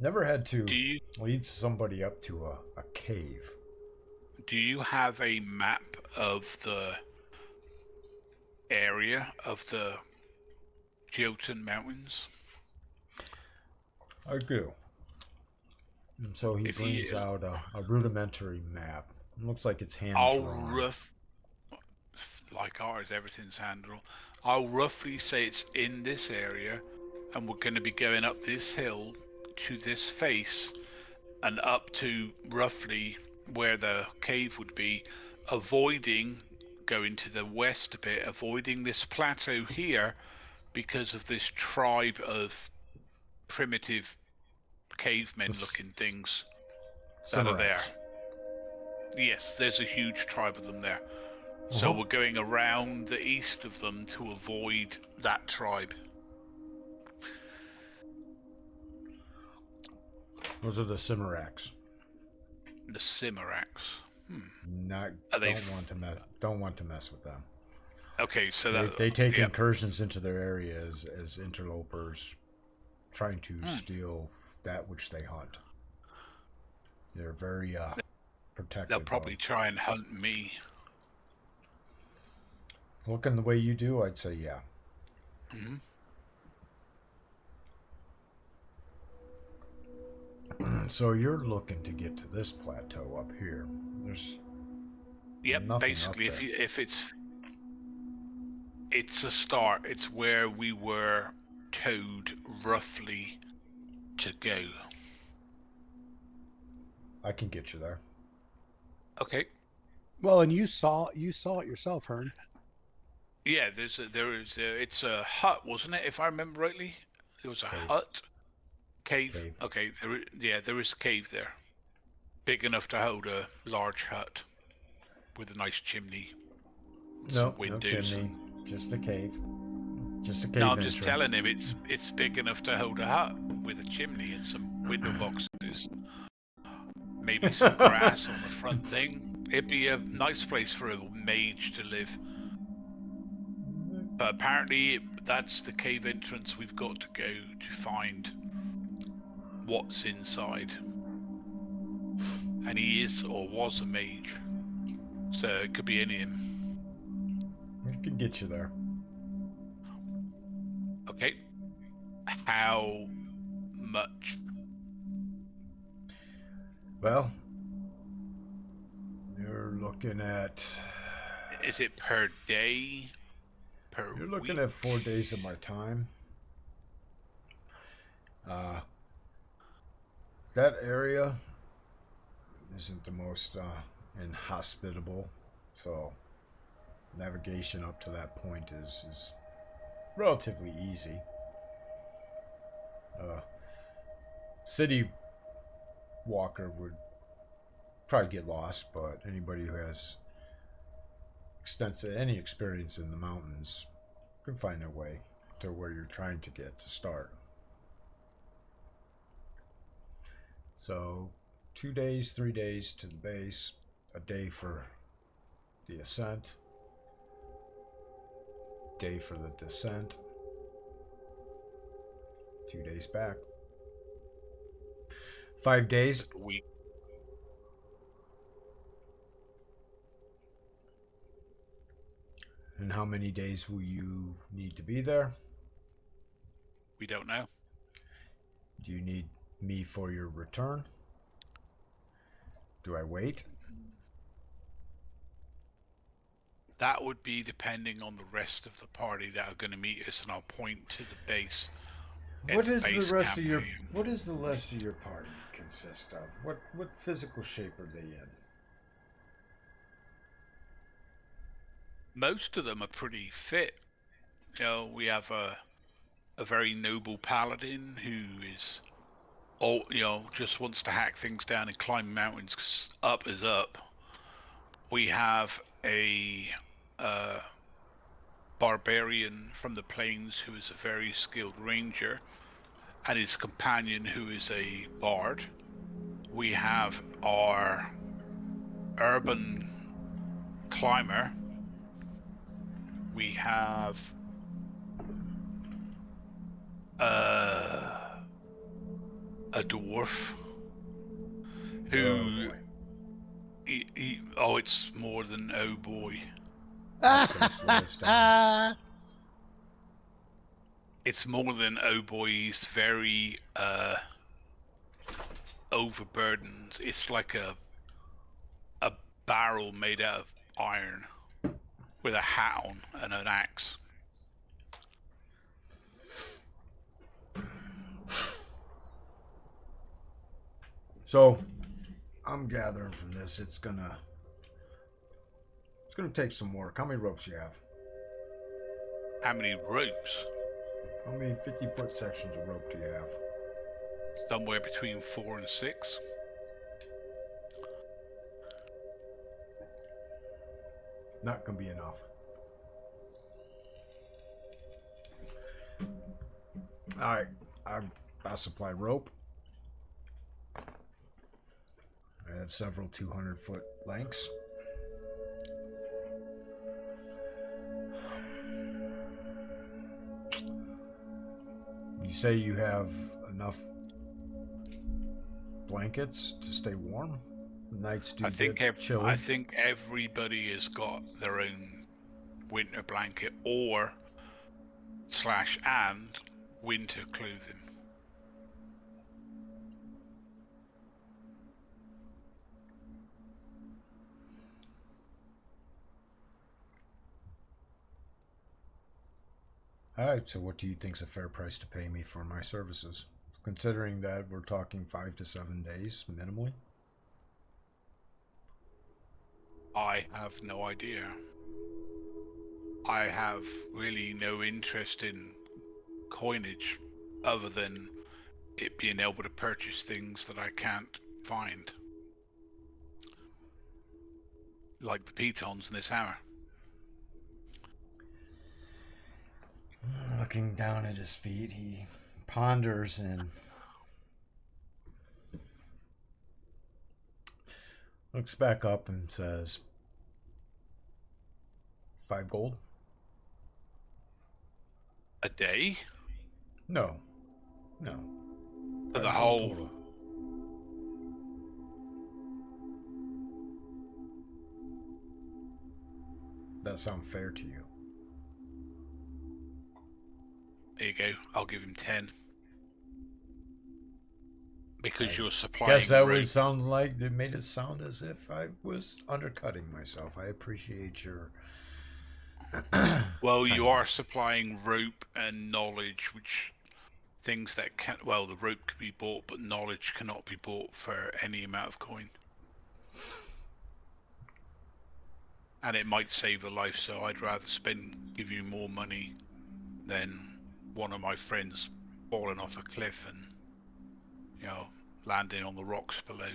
never had to lead somebody up to a cave. Do you have a map of the area of the Jotun Mountains? I do. And so he brings out a rudimentary map. It looks like it's hand-drawn. Like ours, everything's hand-drawn. I'll roughly say it's in this area, and we're going to be going up this hill to this face and up to roughly where the cave would be, avoiding going to the west a bit, avoiding this plateau here because of this tribe of primitive cavemen-looking things that are there. Yes, there's a huge tribe of them there. So we're going around the east of them to avoid that tribe. Those are the Cimmerax. The Cimmerax. Don't want to mess with them. Okay, so they take incursions into their area as interlopers, trying to steal that which they hunt. They're very protective. They'll probably try and hunt me. Looking the way you do, I'd say yeah. Mm-hmm. So you're looking to get to this plateau up here. There's basically, if it's a start. It's where we were told roughly to go. I can get you there. Okay. Well, and you saw it yourself, Hearn. Yeah, it's a hut, wasn't it? If I remember rightly, there was a hut. Cave. Okay, there is a cave there. Big enough to hold a large hut with a nice chimney. No chimney, just a cave. Just a cave. No, I'm just telling him it's big enough to hold a hut with a chimney and some window boxes. Maybe some grass on the front thing. It'd be a nice place for a mage to live. But apparently that's the cave entrance we've got to go to find what's inside. And he is or was a mage. So it could be any of him. We can get you there. Okay. How much? Well, you're looking at... Is it per day? Per You're looking week? at 4 days of my time. That area isn't the most inhospitable, so navigation up to that point is relatively easy. City walker would probably get lost, but anybody who has any experience in the mountains can find their way to where you're trying to get to start. So 2 days, 3 days to the base, a day for the ascent, day for the descent, 2 days back, 5 days. A week. And how many days will you need to be there? We don't know. Do you need me for your return? Do I wait? That would be depending on the rest of the party that are going to meet us, and I'll point to the base. What The is the base rest camp of your area. What does the rest of your party consist of? What physical shape are they in? Most of them are pretty fit. You know, we have a very noble paladin who is, all just wants to hack things down and climb mountains 'cause up is up. We have a barbarian from the plains who is a very skilled ranger, and his companion who is a bard. We have our urban climber. We have a dwarf who it's more than oh boy. That's gonna slow us down. It's more than oh boy. He's very overburdened. It's like a barrel made out of iron with a hat on and an axe. So, I'm gathering from this, it's gonna take some work. How many ropes you have? How many ropes? How many 50-foot sections of rope do you have? Somewhere between 4 and 6. Not gonna be enough. Alright, I'll supply rope. I have several 200-foot lengths. You say you have enough blankets to stay warm? Nights do get chilly. I think everybody has got their own winter blanket or and winter clothing. Alright, so what do you think's a fair price to pay me for my services? Considering that we're talking 5 to 7 days minimally? I have no idea. I have really no interest in coinage other than it being able to purchase things that I can't find. Like the pitons in this hammer. Looking down at his feet, he ponders and looks back up and says, 5 gold? A day? No. For the 5 gold whole... total. That sound fair to you? There you go. I'll give him 10. Because you're supplying Guess that rope. would sound like it made it sound as if I was undercutting myself. I appreciate your Well, you are supplying rope and knowledge, which things that can the rope can be bought, but knowledge cannot be bought for any amount of coin. And it might save a life, so I'd rather give you more money than one of my friends falling off a cliff and landing on the rocks below.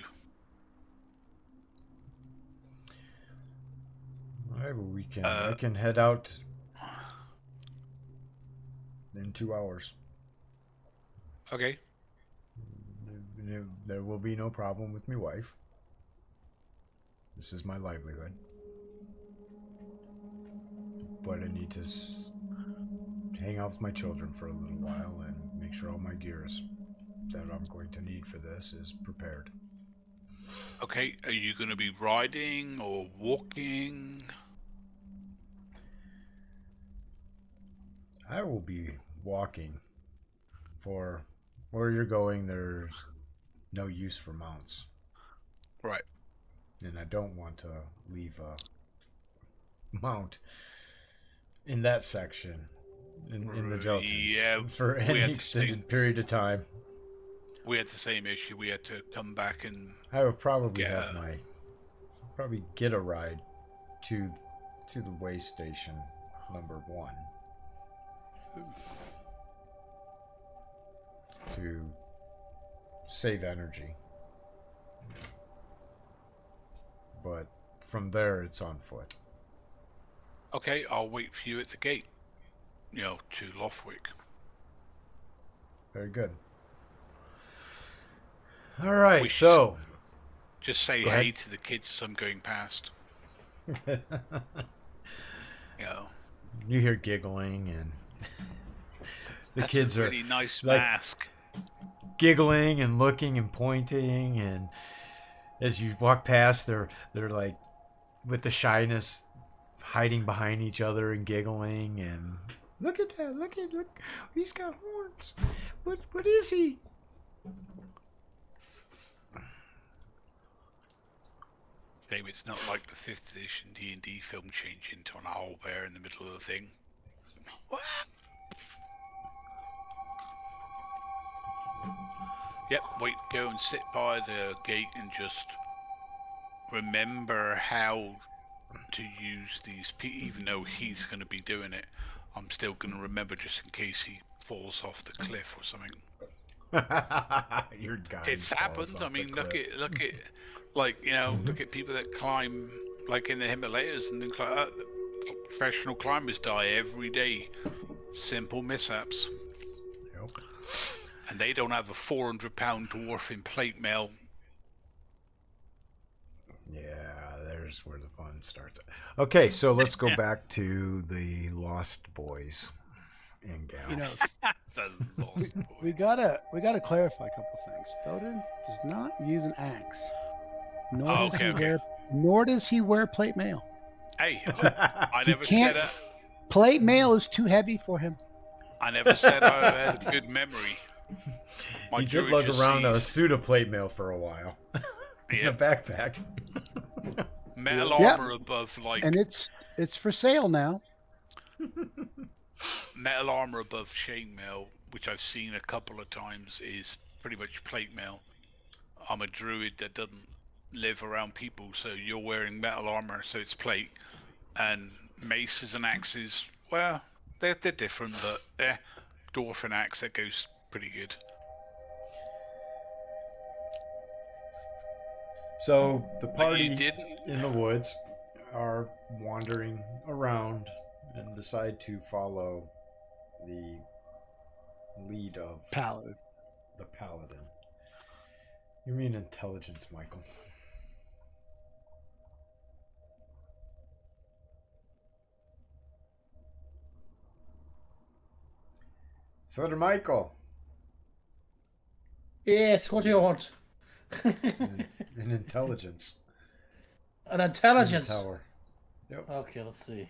Alright, well I can head out in 2 hours. Okay. There will be no problem with my wife. This is my livelihood. But I need to hang out with my children for a little while and make sure all my gear that I'm going to need for this is prepared. Okay, are you going to be riding or walking? I will be walking. For where you're going, there's no use for mounts. Right. And I don't want to leave a mount in that section in the gelatins Yeah, for we any had the extended period of time. We had the same issue. We had to come back and I would probably Yeah. have probably get a ride to the way station number 1 to save energy. But from there, it's on foot. okay, I'll wait for you at the gate. To Lothwick. Very good. All right, We should- so Just say Go hey ahead. to the kids as I'm going past. you hear giggling, and the That's kids a are really nice like- mask. giggling and looking and pointing, and as you walk past, they're like with the shyness hiding behind each other and giggling and look at that, look, he's got horns. What is he? Maybe it's not like the 5th edition D&D film changing to an owl bear in the middle of the thing. What? Yep, wait, go and sit by the gate and just remember how to use these, even though he's going to be doing it. I'm still going to remember just in case he falls off the cliff or something. Your guy. It's happened. I mean, look at, like, look at people that climb, like in the Himalayas and things like that. Professional climbers die every day. Simple mishaps. Yep. And they don't have a 400-pound dwarf in plate mail. Yeah, there's where the fun starts. Okay, so let's go back to the Lost Boys and Gal. You know, The lost we boys. gotta clarify a couple things. Thoden does not use an axe, nor does he wear plate mail. Hey, I He never can't- said Plate mail is too heavy for him. I never said I had a good memory. My He did druid lug just around a sees suit of plate mail for a while in a Yep. backpack. metal Yep. armor above, like And it's for sale now. metal armor above chainmail, which I've seen a couple of times, is pretty much plate mail. I'm a druid that doesn't live around people, so you're wearing metal armor, so it's plate. And maces and axes, well, they're different, but dwarf and axe, that goes pretty good. So the But party you didn't. in the woods are wandering around and decide to follow the lead of Paladin. the paladin. You mean intelligence, Michael? Senator Michael. Yes, what do you want? In intelligence. An In intelligence. the tower. Yep. Okay, let's see.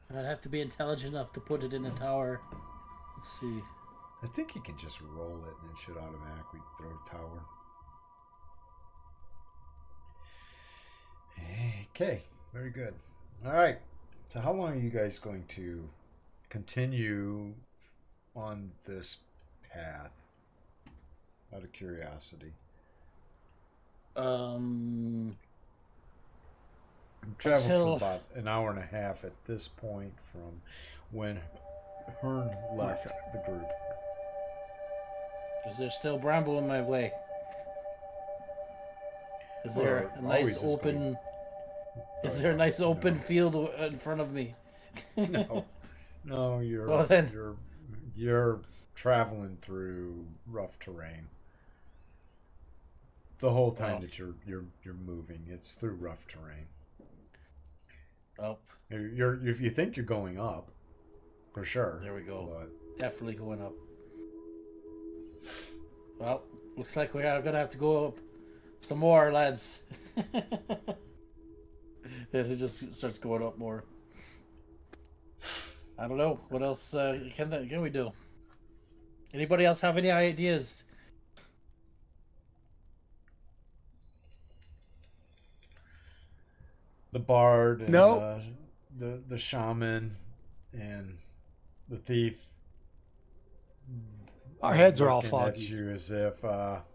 And I'd have to be intelligent enough to put it in the tower. Let's see. I think you can just roll it and it should automatically throw tower. Okay, very good. All right. So how long are you guys going to continue on this path? Out of curiosity. You traveled Until- for about an hour and a half at this point from when Hearn left the group. Is there still bramble in my way? Is there Well, a nice always is open? going- Is there a nice open No. field in front of me? No, no, you're Well, then- you're traveling through rough terrain. The whole time Oh. that you're moving, it's through rough terrain. Oh, You're if you think you're going up, for sure. There we go. But definitely going up. Well, looks like we are gonna have to go up some more, lads. It just starts going up more. I don't know what else can we do. Anybody else have any ideas? the bard and Nope. the shaman and the thief. Our heads are all looking at foggy. you as if, well,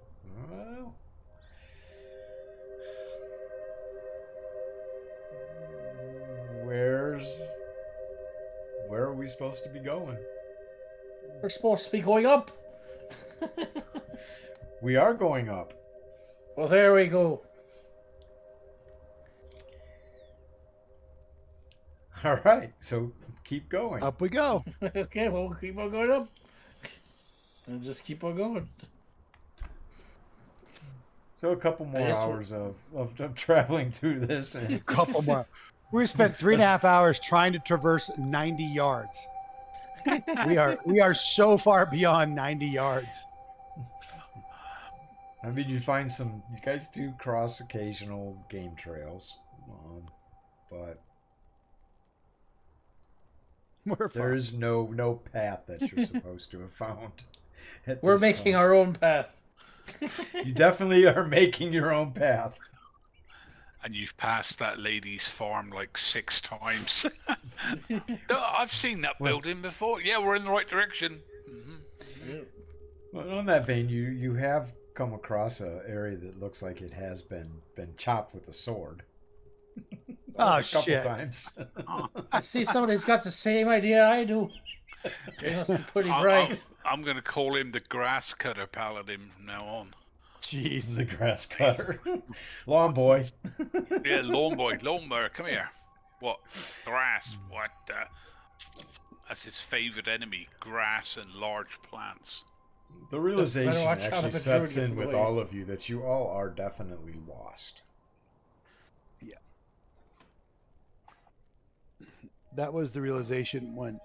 where are we supposed to be going? We're supposed to be going up. We are going up. Well, there we go. All right, so keep going. Up we go. Okay, well, we'll keep on going up. And just keep on going. So a couple more hours of traveling through this, A and couple more. We spent 3.5 hours trying to traverse 90 yards. We are so far beyond 90 yards. I mean, you guys do cross occasional game trails, but there is no path that you're supposed to have found. We're making our own path. You definitely are making your own path. And you've passed that lady's farm like 6 times. No, I've seen that building before. Yeah, we're in the right direction. Mm-hmm. Yeah. Well, on that vein, you have come across an area that looks like it has been chopped with a sword. Oh, a couple shit. times. I see somebody's got the same idea I do. They must be pretty bright. I'm going to call him the grass cutter paladin from now on. Jeez. The grass cutter. Lawn boy. Yeah, lawnmower, come here. What? Grass, what? That's his favorite enemy, grass and large plants. The realization watch out actually if it's sets ruined in for with the way. all of you that you all are definitely lost. Yeah. That was the realization when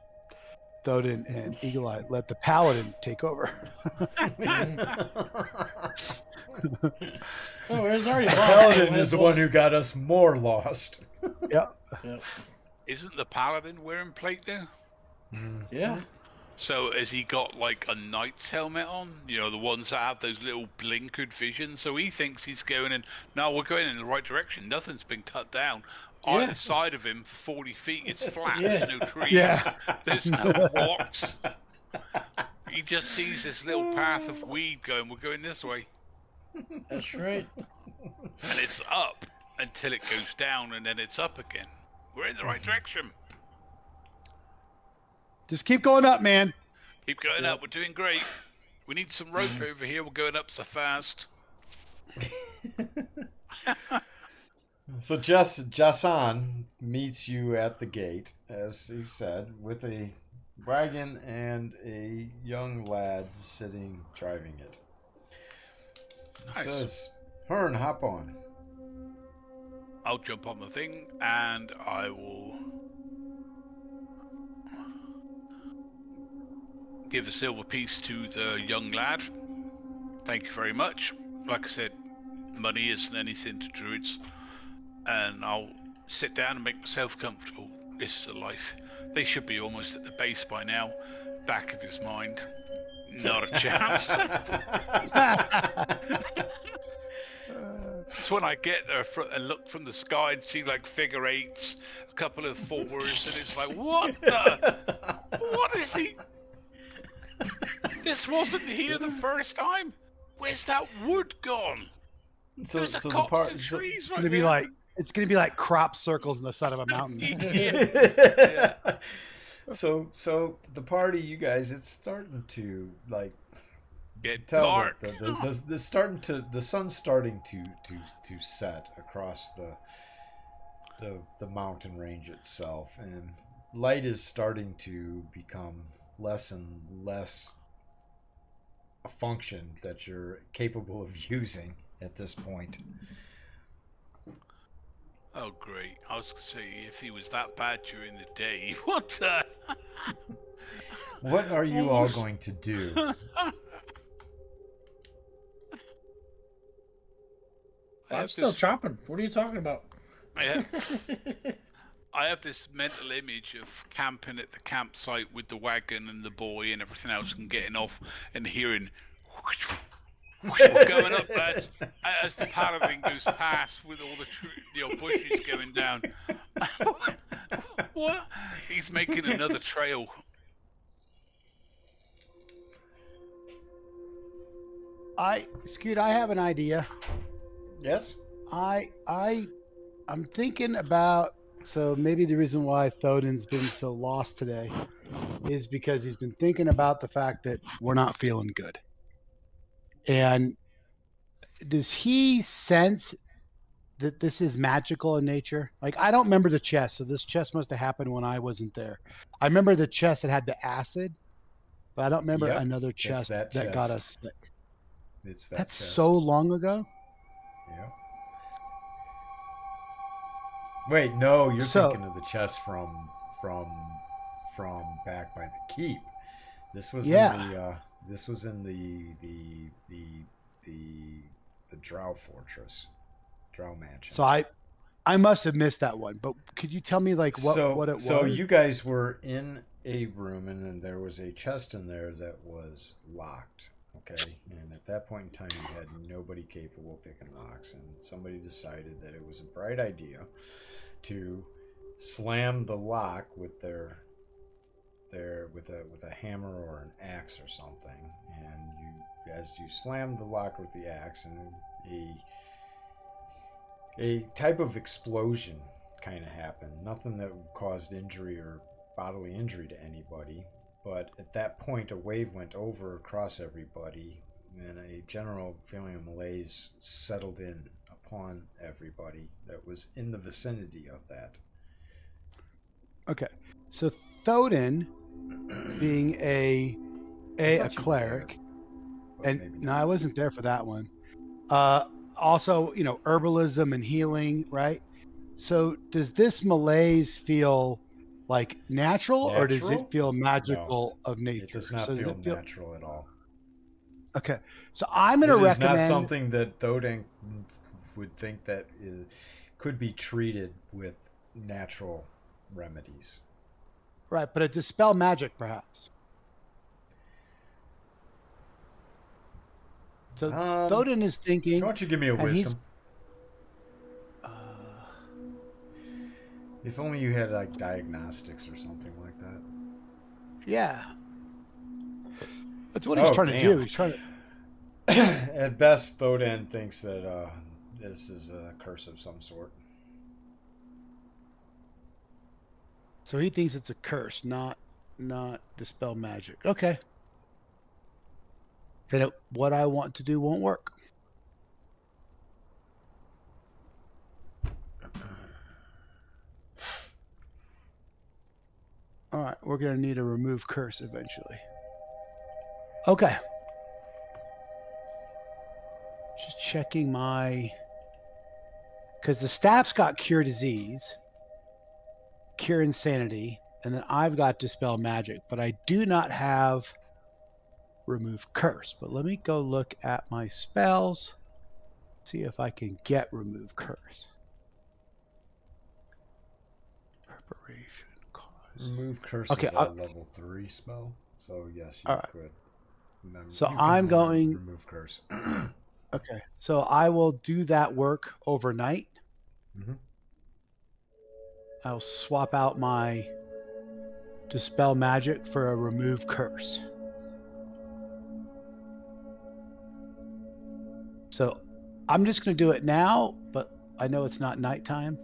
Thodin and Eagle Eye let the paladin take over. Oh, there's already lost. Paladin is the one who got us more lost. Yeah. Isn't the paladin wearing plate now? Yeah. So has he got like a knight's helmet on? You know, the ones that have those little blinkered visions. So he thinks he's going in. No, we're going in the right direction. Nothing's been cut down. Yeah. Either side of him for 40 feet, it's flat. Yeah. There's no trees. Yeah. There's no rocks. He just sees this little path of weed going, we're going this way. That's right. And it's up until it goes down and then it's up again. We're in the right direction. Just keep going up, man. Keep going up. We're doing great. We need some rope over here. We're going up so fast. So Jason meets you at the gate, as he said, with a wagon and a young lad driving it. Nice. Says, Hearn, hop on. I'll jump on the thing and I will give a silver piece to the young lad. Thank you very much. Like I said, money isn't anything to druids. And I'll sit down and make myself comfortable. This is the life. They should be almost at the base by now. Back of his mind. Not a chance. It's when I get there and look from the sky and see like figure eights, a couple of fours, and it's like, what the? What is he? This wasn't here the first time. Where's that wood gone? There's a copse of trees right there. It's gonna be like crop circles on the side of a mountain. Yeah. So the party, you guys, it's starting to like Get tell dark. that the sun's starting to set across the mountain range itself, and light is starting to become less and less a function that you're capable of using at this point. Oh, great. I was going to say, if he was that bad during the day, what the? What are you all going to do? I'm still chopping. What are you talking about? I have this mental image of camping at the campsite with the wagon and the boy and everything else and getting off and hearing We're going up, lads. As the paladin goes past with all the bushes going down. What? He's making another trail. Scoot, I have an idea. Yes. I'm thinking about, so maybe the reason why Thodin's been so lost today is because he's been thinking about the fact that we're not feeling good. And does he sense that this is magical in nature? Like, I don't remember the chest, so this chest must have happened when I wasn't there. I remember the chest that had the acid, but I don't remember Yep, another chest that got chest. us sick. It's that That's chest. so long ago. Yeah. Wait, no, you're So- thinking of the chest from back by the keep. This was Yeah. in the this was in the Drow fortress, Drow mansion. So I must have missed that one, but could you tell me like what it was? So you guys were in a room, and then there was a chest in there that was locked. Okay, and at that point in time, you had nobody capable of picking locks, and somebody decided that it was a bright idea to slam the lock with with a hammer or an axe or something. And as you slammed the lock with the axe, and a type of explosion kind of happened. Nothing that caused injury or bodily injury to anybody. But at that point, a wave went over across everybody, and a general feeling of malaise settled in upon everybody that was in the vicinity of that. Okay, so Thodin, being a I thought you were cleric, there, but maybe and no, not. I wasn't there for that one. Also, herbalism and healing, right? So does this malaise feel like natural, or does it Natural? feel magical of nature? It does not So feel natural at all. Okay, so I'm going to It is recommend not something that Thodin would think that could be treated with natural remedies. right, but a dispel magic, perhaps. So Thodin is thinking. Why don't you give me a and he's- wisdom? If only you had like diagnostics or something like that. Yeah, that's what he's trying to do. He's trying to. At best, Thodin thinks that this is a curse of some sort. So he thinks it's a curse, not dispel magic. Okay. Then what I want to do won't work. All right, we're going to need to remove curse eventually. Okay. Just checking because the staff's got cure disease, cure insanity, and then I've got dispel magic, but I do not have remove curse. But let me go look at my spells, see if I can get remove curse. Preparation cause. Remove curse Okay, is a level 3 spell, so yes, you All right. could. So you can I'm going- remove curse. Okay, so I will do that work overnight. Mhm. I'll swap out my dispel magic for a remove curse. So I'm just going to do it now, but I know it's not nighttime.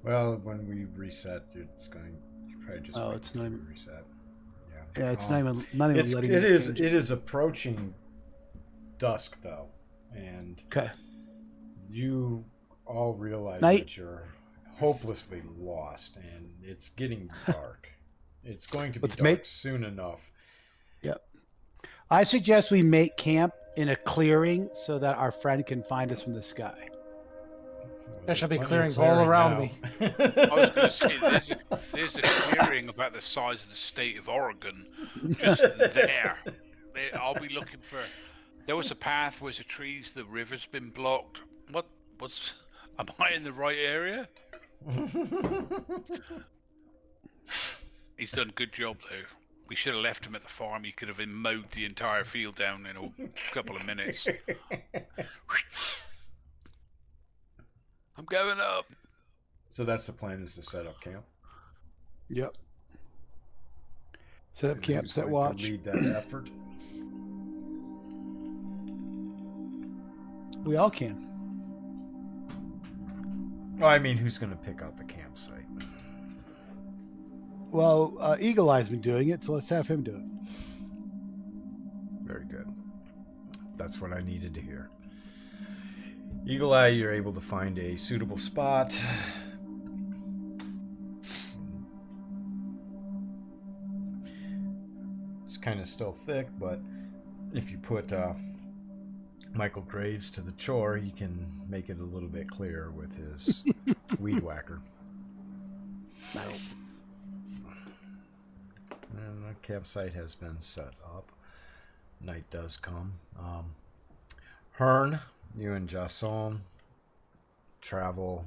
Well, when we reset, it's going. You probably just. Oh, wait it's till not we even- reset. Yeah. Yeah, it's not even letting It me is. change It is approaching dusk though, and Okay. you all realize Night. that you're hopelessly lost, and it's getting dark. It's going to be Let's dark make- soon enough. Yep. I suggest we make camp in a clearing so that our friend can find us from the sky. There should be There's clearings plenty of all around me. I was going to say, there's a clearing about the size of the state of Oregon, just there. I'll be looking for. There was a path, where's the trees, the river's been blocked. What's? Am I in the right area? He's done a good job though. We should have left him at the farm. He could have mowed the entire field down in a couple of minutes. I'm going up. So that's the plan, is to set up camp. Yep. Set up And camp, who's set going watch. to lead that effort? We all can. Oh, I mean, who's going to pick out the campsite? Well, Eagle Eye's been doing it, so let's have him do it. Very good. That's what I needed to hear. Eagle Eye, you're able to find a suitable spot. It's kind of still thick, but if you put Michael Graves to the chore, he can make it a little bit clearer with his weed whacker. Nice. And the campsite has been set up. Night does come. Hearn, you and Jason travel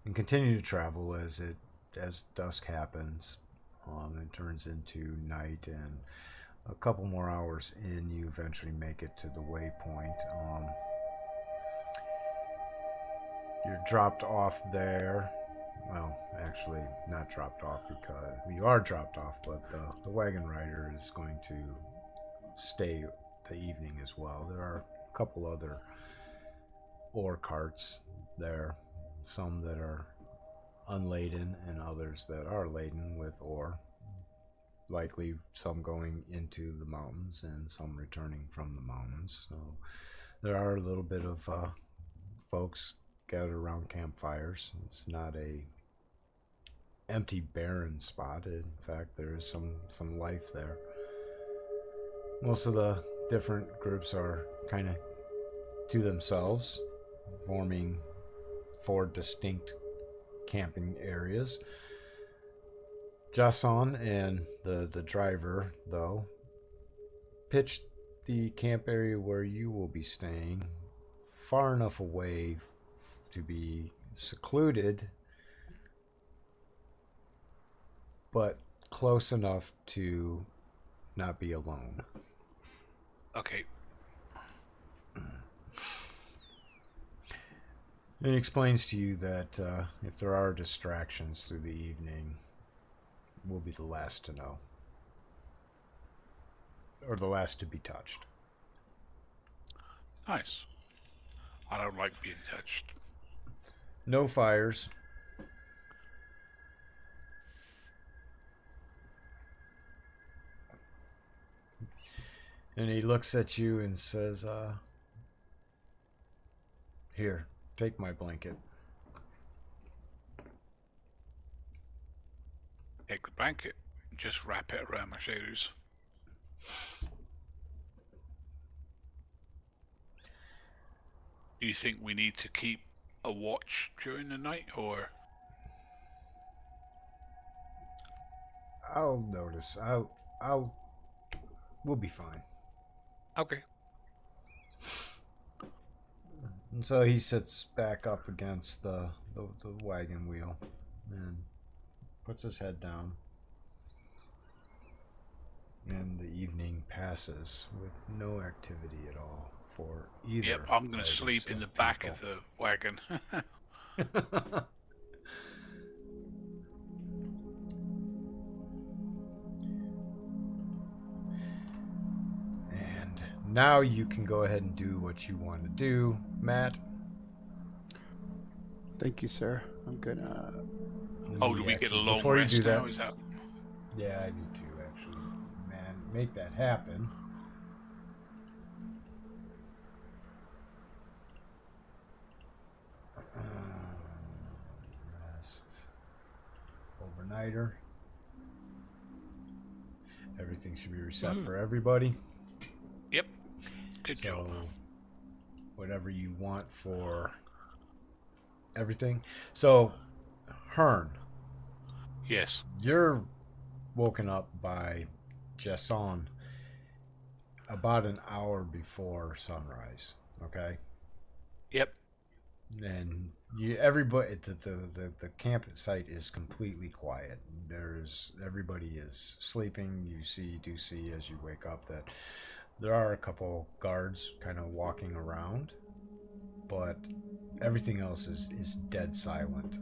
and continue to travel as dusk happens. It turns into night, and a couple more hours in, you eventually make it to the waypoint. You're dropped off there. Well, actually, not dropped off, because you are dropped off, but the wagon rider is going to stay the evening as well. There are a couple other ore carts there, some that are unladen and others that are laden with ore. Likely some going into the mountains and some returning from the mountains. So there are a little bit of folks gathered around campfires. It's not a empty, barren spot. In fact, there is some life there. Most of the different groups are kind of to themselves, forming 4 distinct camping areas. Jason and the driver, though, pitched the camp area where you will be staying far enough away to be secluded, but close enough to not be alone. Okay. It explains to you that if there are distractions through the evening, we'll be the last to know. Or the last to be touched. Nice. I don't like being touched. No fires. And he looks at you and says, here, take my blanket. Take the blanket. Just wrap it around my shoulders. Do you think we need to keep a watch during the night, or? I'll notice. We'll be fine. Okay. And so he sits back up against the wagon wheel and puts his head down. And the evening passes with no activity at all for either. Yep, I'm going to sleep in the back of the wagon. And now you can go ahead and do what you want to do, Matt. Thank you, sir. I'm gonna. Oh, do we get a long Before rest you do now? that, Is that... yeah, I do too, actually. Man, make that happen. Rest. Overnighter. Everything should be reset for everybody. Yep. Good job. Whatever you want for everything. So, Hearn. Yes. You're woken up by Jason about an hour before sunrise, okay? Yep. and everybody the campsite is completely quiet. Everybody is sleeping. You do see as you wake up that there are a couple guards kind of walking around, but everything else is dead silent.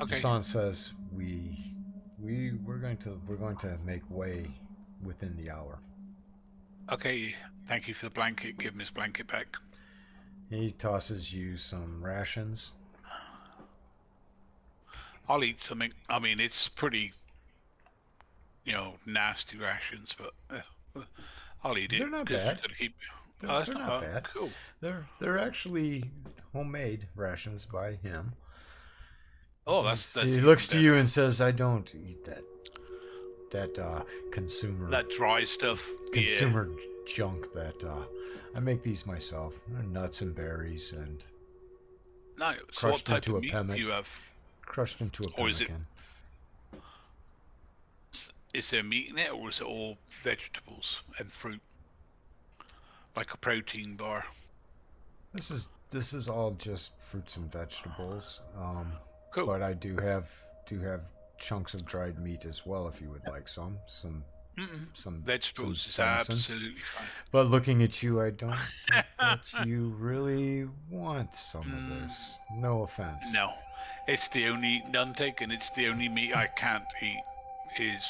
Okay. Jason says we're going to make way within the hour. Okay. Thank you for the blanket. Give him his blanket back. He tosses you some rations. I'll eat something. I mean, it's pretty, nasty rations, but I'll eat it. They're not 'cause bad. gotta keep... They're not bad. Cool. They're actually homemade rations by him. Oh, that's He looks to you and says, "I don't eat that consumer that dry stuff. consumer junk that I make these myself. They're nuts and berries and No. So what crushed type into of a meat pemmican. do you have? crushed into a Or is it- pemmican." Is there meat in it, or is it all vegetables and fruit, like a protein bar? This is all just fruits and vegetables. Cool. But I do have chunks of dried meat as well if you would like some Vegetables is venison. absolutely fine. But looking at you, I don't think that you really want some of this. No offense. No, it's the only none taken. It's the only meat I can't eat is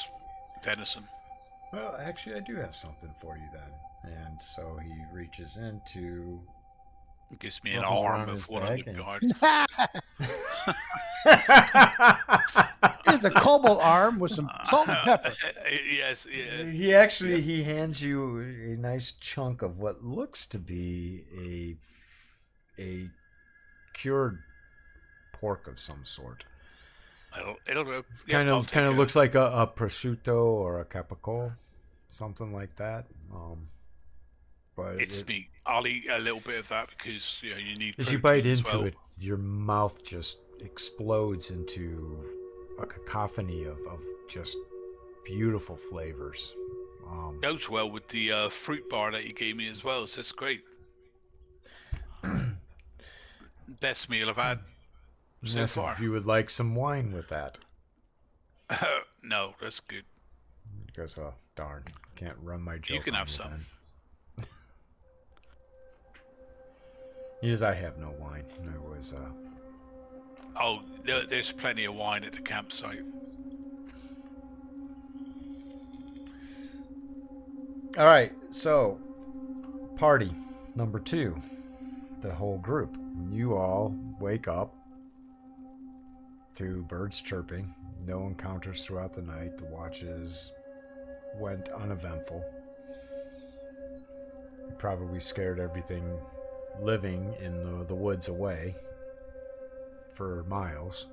venison. Well, actually, I do have something for you then. And so he reaches into. It gives me an Ruffles arm around of his one of back the and- guards. Here's a cobalt arm with some salt and pepper. Yes, yeah. He hands you a nice chunk of what looks to be a cured pork of some sort. It'll go. Kind I'll take of it. looks like a prosciutto or a capicola, something like that. But It's meat. I'll eat a little bit of that because you need. as you bite protein as into well. it, your mouth just explodes into a cacophony of just beautiful flavors. Goes well with the fruit bar that you gave me as well. So that's great. Best meal I've had so Yes, far. if you would like some wine with that. No, that's good. He goes, "Oh, darn. Can't run my joke. You can on have some. then." He says, "I have no wine. There was Oh, there's plenty of wine at the campsite. All right, so party number 2, the whole group. You all wake up to birds chirping. No encounters throughout the night. The watches went uneventful. You probably scared everything living in the woods away for miles.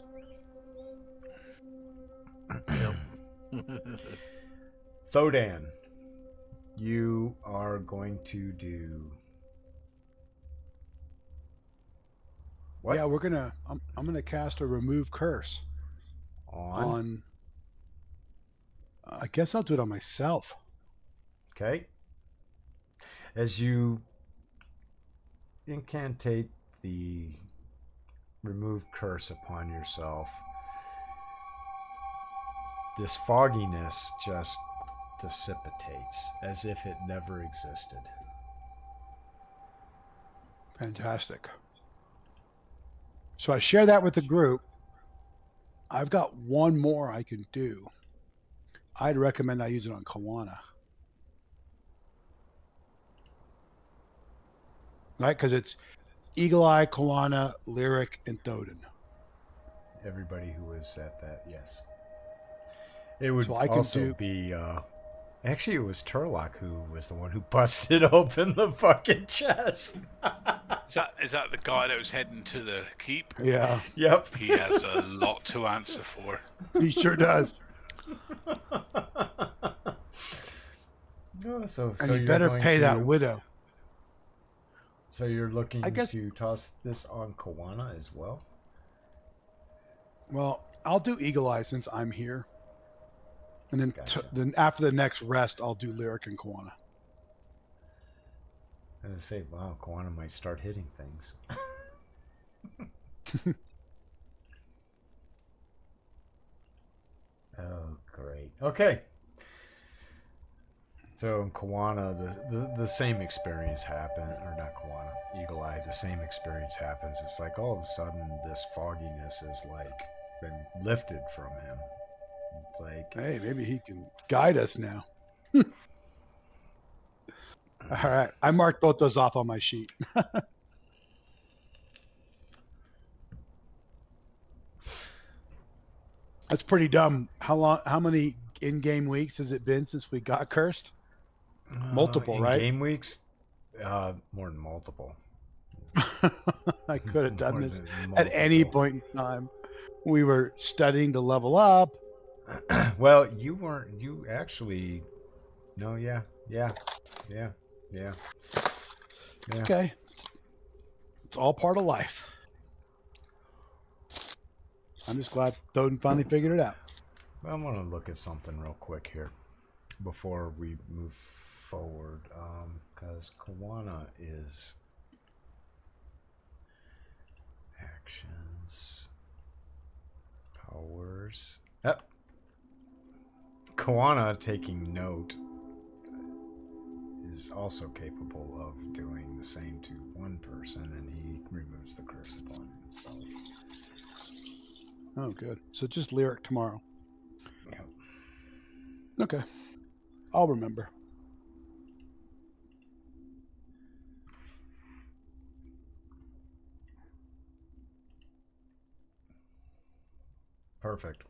Thodan, you are going to do what? Yeah, we're gonna. I'm gonna cast a remove curse on. I guess I'll do it on myself. Okay. As you incantate the remove curse upon yourself, this fogginess just dissipates as if it never existed. Fantastic. So I share that with the group. I've got one more I can do. I'd recommend I use it on Kawana. Right? Because it's Eagle Eye, Kawana, Lyric, and Thoden. Everybody who was at that, yes. It would So I can also do- be actually it was Turlock who was the one who busted open the fucking chest. Is that the guy that was heading to the keep? Yeah, Yep. He has a lot to answer for. he sure does. Oh, so And you're you better going pay to- that widow. So you're looking I guess- to toss this on Kawana as well? Well, I'll do Eagle Eye since I'm here. And then, Gotcha. then after the next rest, I'll do Lyric and Kawana. I was say, wow, Kawana might start hitting things. Oh, great. Okay. So in Kawana, the same experience happened, or not Kawana, Eagle Eye, the same experience happens. It's like all of a sudden this fogginess is like been lifted from him. It's like, Hey, maybe he can guide us now. All right. I marked both those off on my sheet. That's pretty dumb. How many in-game weeks has it been since we got cursed? Multiple, in right? game weeks, more than multiple. I could have done More this than at any multiple. point in time. We were studying to level up. Well, you weren't. You actually. No, yeah. Okay. It's all part of life. I'm just glad Thoden finally figured it out. I'm gonna look at something real quick here before we move forward, because Kawana is actions, powers. Yep. Kawana, taking note, is also capable of doing the same to one person, and he removes the curse upon himself. Oh, good. So just lyric tomorrow. Yep. Okay. I'll remember. Perfect.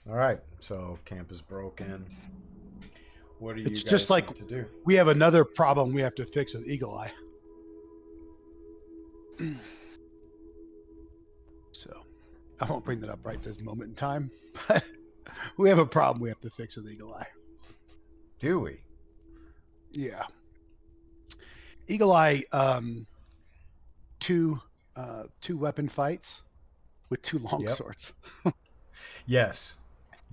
All right. So camp is broken. What do you It's guys just like want to do? we have another problem we have to fix with Eagle Eye. So I won't bring that up right this moment in time, but we have a problem we have to fix with Eagle Eye. Do we? Yeah. Eagle Eye, two weapon fights with two long Yep. swords. Yes,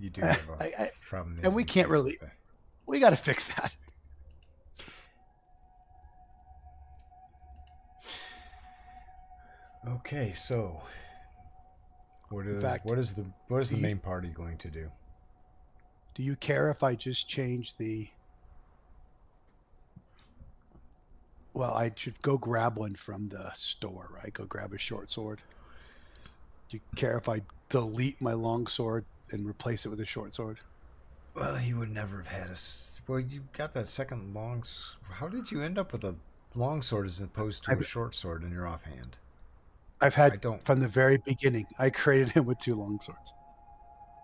you do have a I- problem. and we can't really- We got to fix that. Okay, so what is fact, what is the you- main party going to do? Do you care if I just change the... Well, I should go grab one from the store, right? Go grab a short sword. Do you care if I delete my long sword and replace it with a short sword? Well, you would never have had Well, you got that second How did you end up with a long sword as opposed to a short sword in your offhand? I've I had don't. from the very beginning. I created him with two long swords.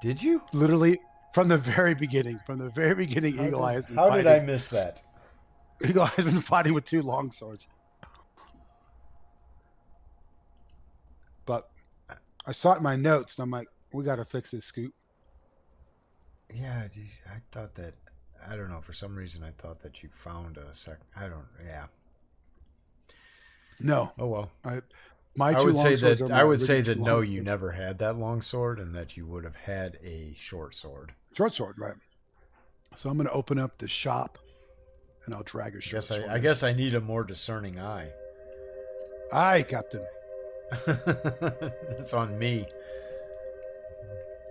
Did you? Literally from the very beginning. From the very beginning, Eagle Eye has been How fighting. did I miss that? Eagle Eye has been fighting with two long swords. But I saw it in my notes, and I'm like, we got to fix this, Scoop. Yeah, I thought that. I don't know. For some reason, I thought that you found a second. I don't. Yeah. No, Oh well. my I two would long say swords that are my I would say original that two no, long you swords. never had that long sword, and that you would have had a short sword. Short sword, right? So I'm going to open up the shop, and I'll drag a short sword. I guess I need a more discerning eye. Aye, Captain. It's on me.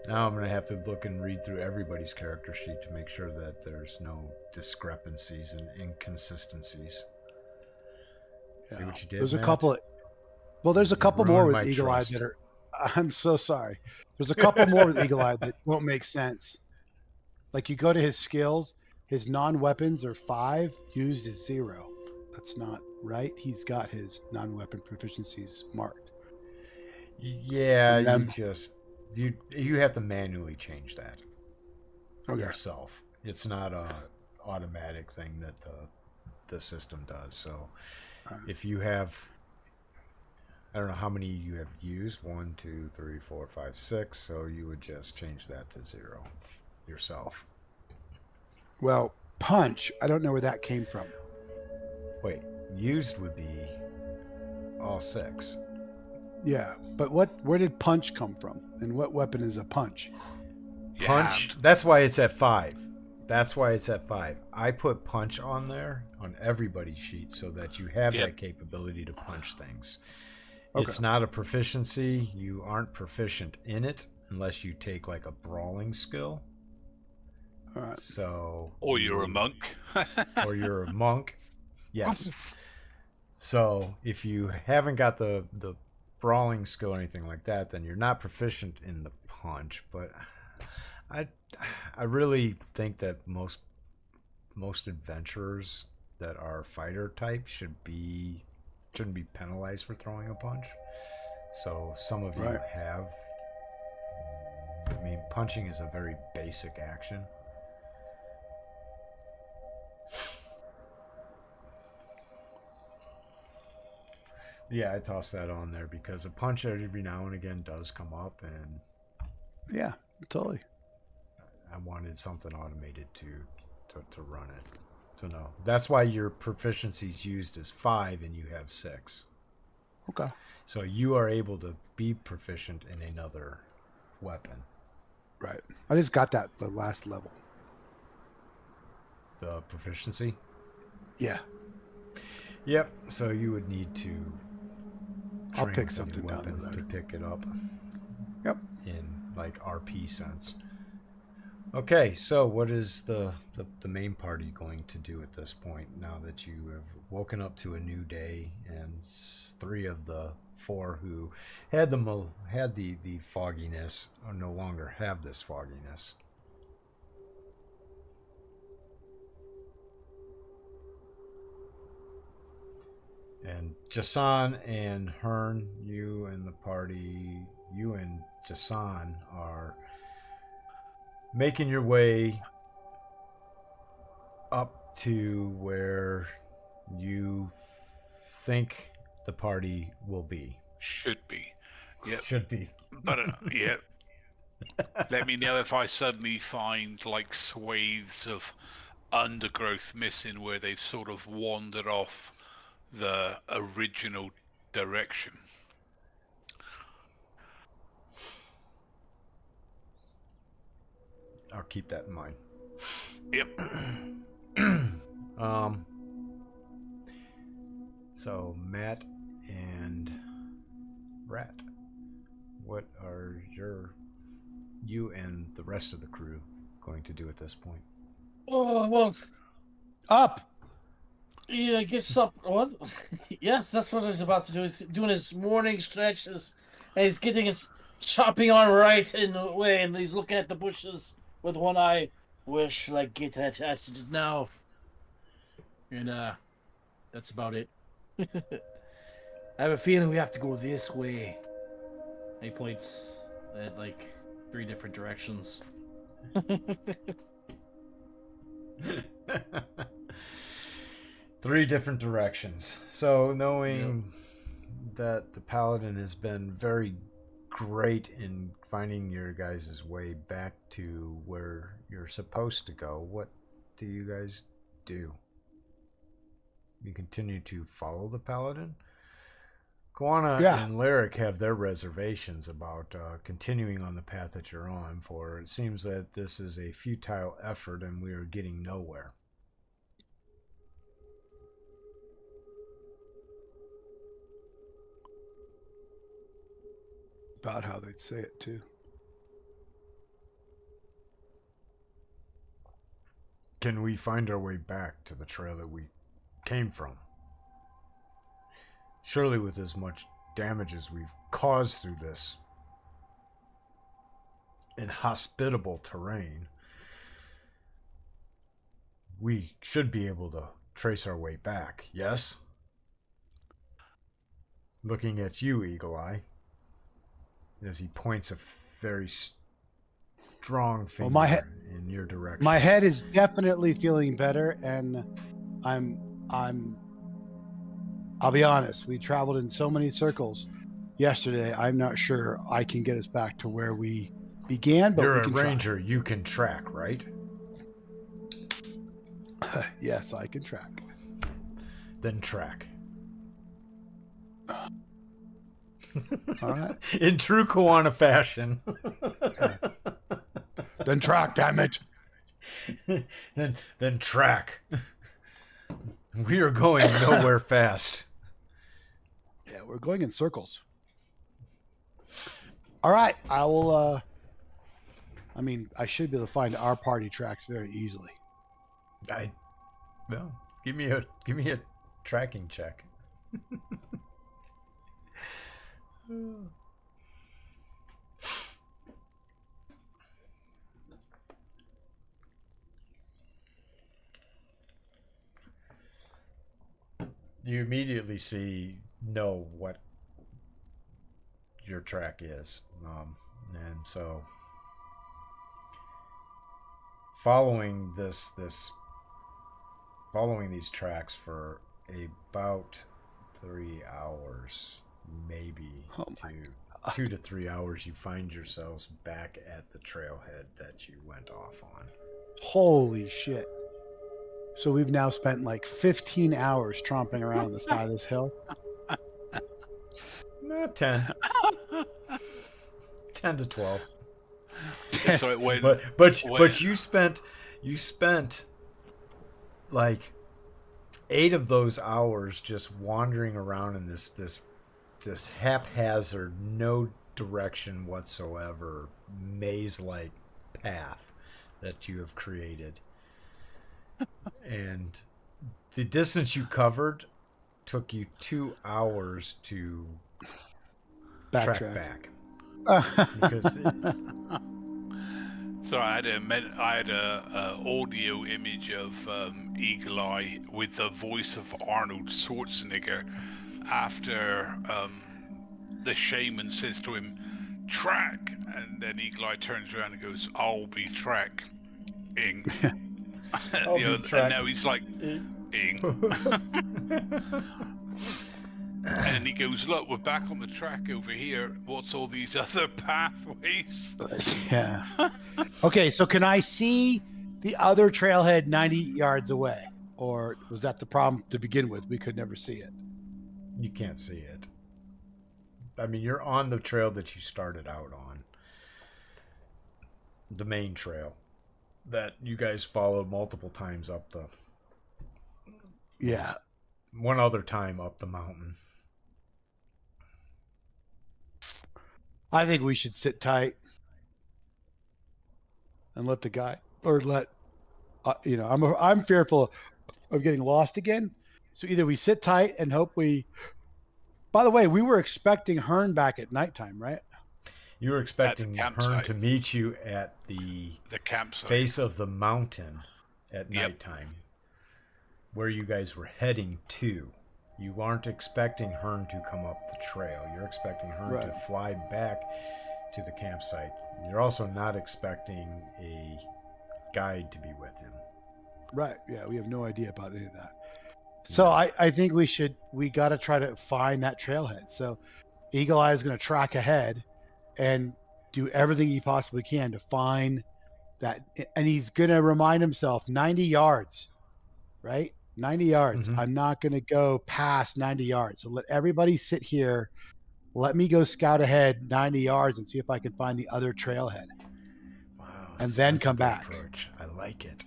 Now I'm going to have to look and read through everybody's character sheet to make sure that there's no discrepancies and inconsistencies. See Yeah. what you did, There's a Matt? couple. Well, there's a You couple more ruined with my Eagle Eye trust. that are. I'm so sorry. There's a couple more with Eagle Eye that won't make sense. Like you go to his skills, his non-weapons are 5, used is 0. That's not right. He's got his non-weapon proficiencies marked. Yeah, And then- you have to manually change that Okay. yourself. It's not a automatic thing that the system does. So if you have, I don't know how many you have used, 1, 2, 3, 4, 5, 6. So you would just change that to 0 yourself. Well, punch. I don't know where that came from. Wait, used would be all 6. Yeah, but where did punch come from? And what weapon is a punch? Your Punch. hand. That's why it's at 5. That's why it's at 5. I put punch on there on everybody's sheet so that you have Yep. that capability to punch things. It's not a proficiency. You aren't proficient in it unless you take like a brawling skill. All right. So. Or you're a monk. Or you're a monk. Yes. So if you haven't got the brawling skill or anything like that, then you're not proficient in the punch. But I really think that most adventurers that are fighter type shouldn't be penalized for throwing a punch. So some of you have. I mean, punching is a very basic action. Yeah, I tossed that on there because a punch every now and again does come up, and Yeah, totally. I wanted something automated to run it. So no, that's why your proficiency is used as 5 and you have 6. Okay. So you are able to be proficient in another weapon. Right. I just got that the last level. The proficiency? Yeah. Yep. So you would need to I'll train pick with a something new down the weapon road. to pick it up. Yep. In like RP sense. Okay, so what is the main party going to do at this point now that you have woken up to a new day and 3 of the 4 who had the fogginess or no longer have this fogginess? And Jason and Hearn, you and the party, you and Jason are making your way up to where you think the party will be. Should be. Yep. Should be. But, yeah. Let me know if I suddenly find, like, swathes of undergrowth missing where they've sort of wandered off the original direction. I'll keep that in mind. Yep. So Matt and Rat, what are you and the rest of the crew going to do at this point? Oh, well, Up. yeah, I guess up. What? Yes, that's what he's about to do. He's doing his morning stretches, and he's getting his chopping on right in the way, and he's looking at the bushes with one eye. Where should I get at it now? And that's about it. I have a feeling we have to go this way. And he points at like 3 different directions. 3 different directions. So knowing that the paladin has been very great in finding your guys' way back to where you're supposed to go, what do you guys do? You continue to follow the paladin? Guana and Lyric have their reservations about continuing on the path that you're on, for it seems that this is a futile effort and we are getting nowhere. About how they'd say it too. Can we find our way back to the trail that we came from? Surely with as much damage as we've caused through this inhospitable terrain, we should be able to trace our way back, yes? Looking at you, Eagle Eye, as he points a very strong finger in your direction. My head is definitely feeling better, and I'll be honest, we traveled in so many circles yesterday. I'm not sure I can get us back to where we began, but you're we can a ranger. Try. You can track, right? Yes, I can track. Then track. All right. In true Koana fashion. Then track, damn it. Then track. We are going nowhere fast. Yeah, we're going in circles. All right, I will. I mean, I should be able to find our party tracks very easily. Well, give me a tracking check. You immediately know what your track is, and so following these tracks for about 3 hours, maybe 2 to 3 hours, you find yourselves back at the trailhead that you went off on. Holy shit. So we've now spent like 15 hours tromping around on the side of this hill. 10 to 12. So it went, but you spent like 8 of those hours just wandering around in this haphazard, no direction whatsoever, maze-like path that you have created. And the distance you covered took you 2 hours to track back. Because so I had a audio image of Eagle Eye with the voice of Arnold Schwarzenegger after the shaman says to him, "Track," and then Eagle Eye turns around and goes, "I'll be tracking." And now he's like, "Ing." And then he goes, "Look, we're back on the track over here. What's all these other pathways?" Yeah. Okay, so can I see the other trailhead 90 yards away? Or was that the problem to begin with? We could never see it. You can't see it. I mean, you're on the trail that you started out on. The main trail that you guys followed multiple times up the... Yeah. One other time up the mountain. I think we should sit tight and let the guy, or let, I'm fearful of getting lost again. So either we sit tight and hope we, by the way, we were expecting Hearn back at nighttime, right? You were expecting Hearn to meet you at the campsite, face of the mountain at nighttime, where you guys were heading to. You aren't expecting Hearn to come up the trail. You're expecting Hearn to fly back to the campsite. You're also not expecting a guide to be with him. Right. Yeah, we have no idea about any of that. So I think we got to try to find that trailhead. So Eagle Eye is going to track ahead and do everything he possibly can to find that. And he's going to remind himself 90 yards, right? 90 yards. Mm-hmm. I'm not going to go past 90 yards. So let everybody sit here. Let me go scout ahead 90 yards and see if I can find the other trailhead. Wow. And then come back. Approach. I like it.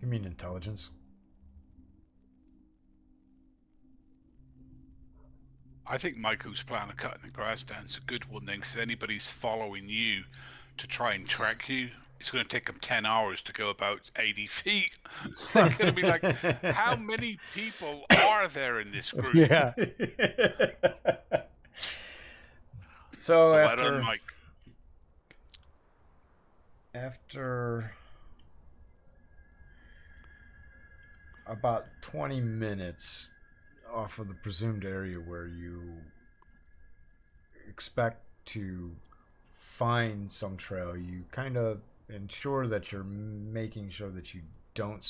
You mean intelligence? I think Michael's plan of cutting the grass down is a good one then, because if anybody's following you to try and track you, it's going to take them 10 hours to go about 80 feet. They're going to be like, how many people are there in this group? Yeah. So after about 20 minutes off of the presumed area where you expect to find some trail, you kind of ensure that you're making sure that you don't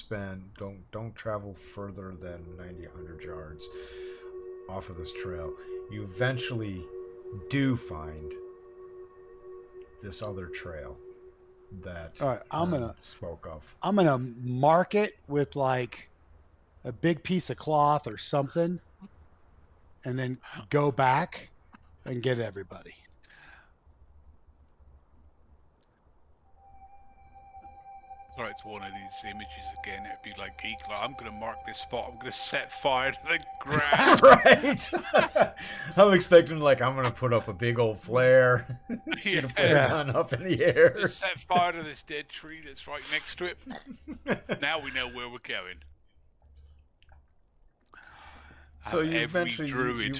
travel further than 90-100 yards off of this trail. You eventually do find this other trail that spoke of. I'm gonna mark it with like a big piece of cloth or something, and then go back and get everybody. Sorry, it's one of these images again. It'd be like Eagle. I'm going to mark this spot. I'm going to set fire to the ground. Right. I'm expecting I'm gonna put up a big old flare, shoot a flare Yeah. gun up in the air. Just set fire to this dead tree that's right next to it. Now we know where we're going. So Have you every eventually druid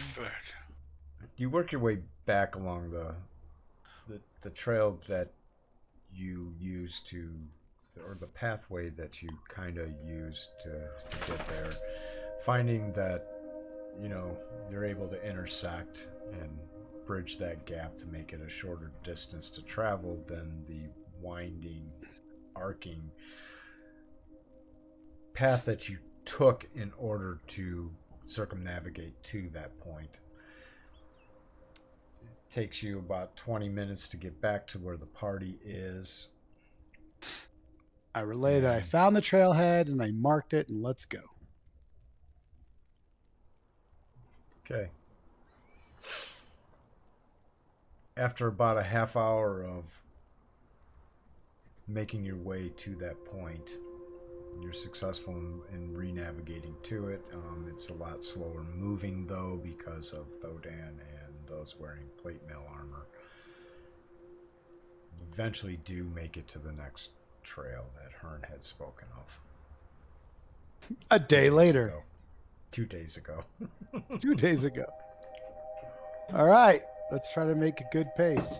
you work your way back along the trail that you used to, or the pathway that you kind of used to get there, finding that you're able to intersect and bridge that gap to make it a shorter distance to travel than the winding, arcing path that you took in order to circumnavigate to that point. It takes you about 20 minutes to get back to where the party is. I relay that I found the trailhead and I marked it, and let's go. Okay. After about a half hour of making your way to that point, you're successful in re-navigating to it. It's a lot slower moving, though, because of Thodan and those wearing plate mail armor. You eventually do make it to the next trail that Hearn had spoken of. A day later. 2 days ago. 2 days ago. All right. Let's try to make a good pace.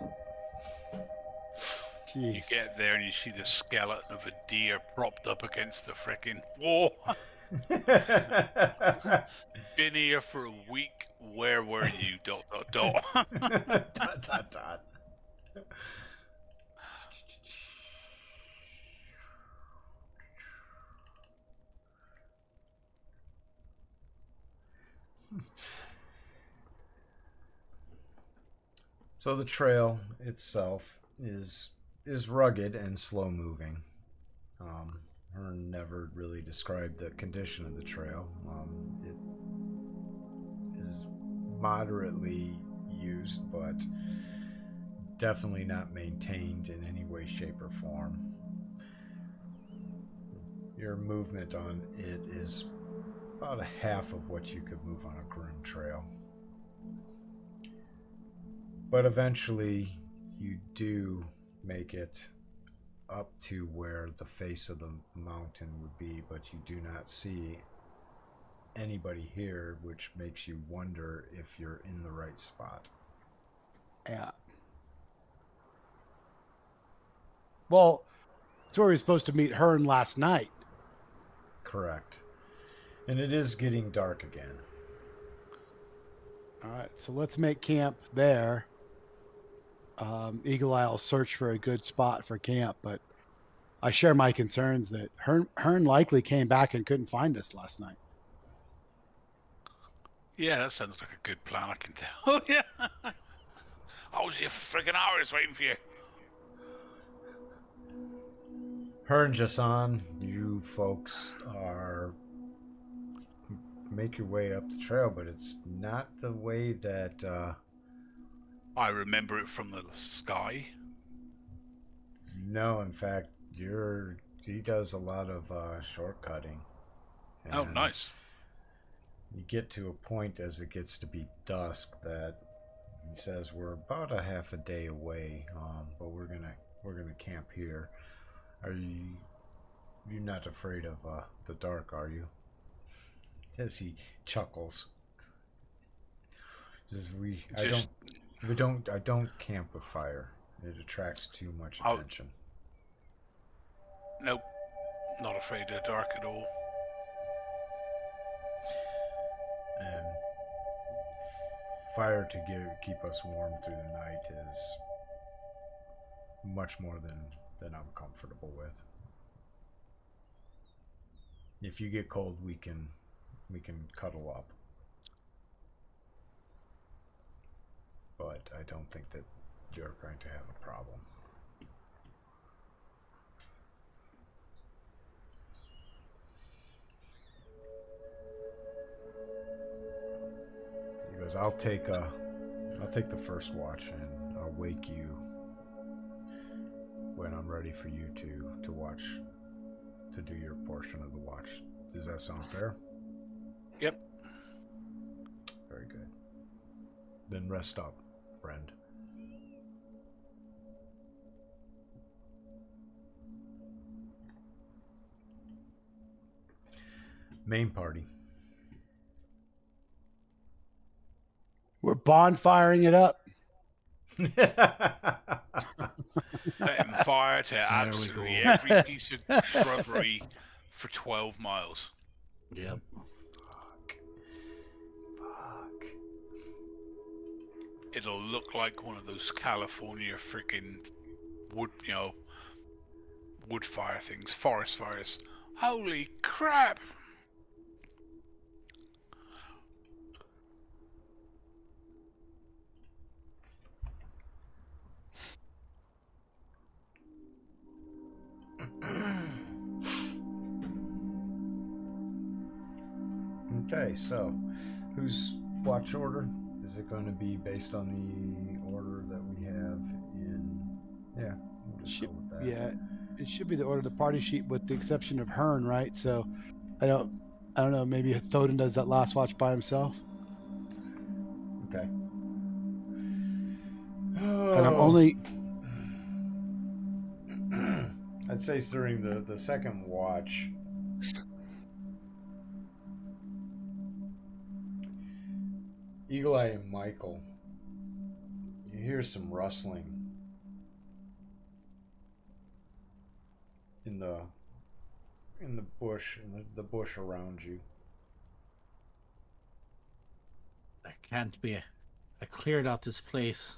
Jeez. You get there and you see the skeleton of a deer propped up against the frickin' wall. Been here for a week. Where were you? ... dot, dot, dot. So the trail itself is rugged and slow moving. Hearn never really described the condition of the trail. It is moderately used, but definitely not maintained in any way, shape, or form. Your movement on it is about a half of what you could move on a groomed trail. But eventually, you do make it up to where the face of the mountain would be, but you do not see anybody here, which makes you wonder if you're in the right spot. Yeah. Well, it's where we were supposed to meet Hearn last night. Correct. And it is getting dark again. All right, so let's make camp there. Eagle Eye will search for a good spot for camp, but I share my concerns that Hearn likely came back and couldn't find us last night. Yeah, that sounds like a good plan, I can tell. Yeah. I was here for friggin' hours waiting for you. Hearn, Jason, you folks make your way up the trail, but it's not the way that I remember it from the sky. No, in fact, he does a lot of shortcutting. Oh, nice. You get to a point as it gets to be dusk that he says we're about a half a day away, but we're gonna camp here. You're not afraid of the dark, are you? As he chuckles. I don't camp with fire. It attracts too much attention. Nope. Not afraid of the dark at all. And fire to keep us warm through the night is much more than I'm comfortable with. If you get cold, we can cuddle up. But I don't think that you're going to have a problem. He goes, I'll take the first watch and I'll wake you when I'm ready for you to watch to do your portion of the watch. Does that sound fair? Yep. Very good. Then rest up, friend. Main party. We're bonfiring it up. Setting fire to absolutely every piece of shrubbery for 12 miles. Yep. Fuck. It'll look like one of those California freaking wood, wood fire things, forest fires. Holy crap! Okay, so whose watch order? Is it going to be based on the order that we have in? Yeah, we'll just go with that. Yeah, it should be the order of the party sheet, with the exception of Hearn, right? So, I don't know. Maybe Thoden does that last watch by himself. Okay. And I'm only. I'd say it's during the second watch. Eagle Eye and Michael, you hear some rustling in the bush, in the bush around you. That can't be. I cleared out this place.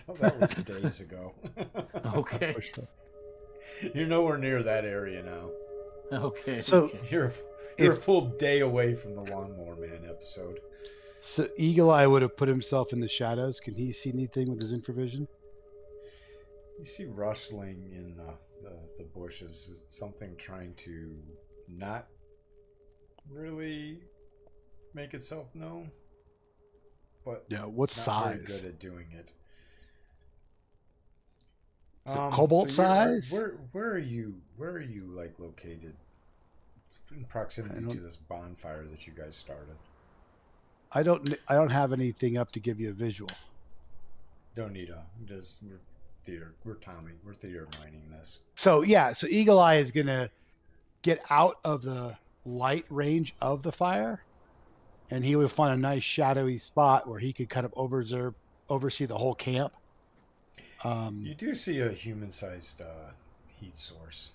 That was days ago. Okay. You're nowhere near that area now. Okay. So- okay. You're a full day away from the Lawnmower Man episode. So Eagle Eye would have put himself in the shadows. Can he see anything with his infravision? You see rustling in the bushes. Is something trying to not really make itself known, but Yeah. What not very size? good at doing it. Is it cobalt so size? Where are you like located in proximity to this bonfire that you guys started? I don't have anything up to give you a visual. Don't need we're theater mining this. So yeah, so Eagle Eye is gonna get out of the light range of the fire, and he would find a nice shadowy spot where he could kind of oversee the whole camp. You do see a human-sized heat source,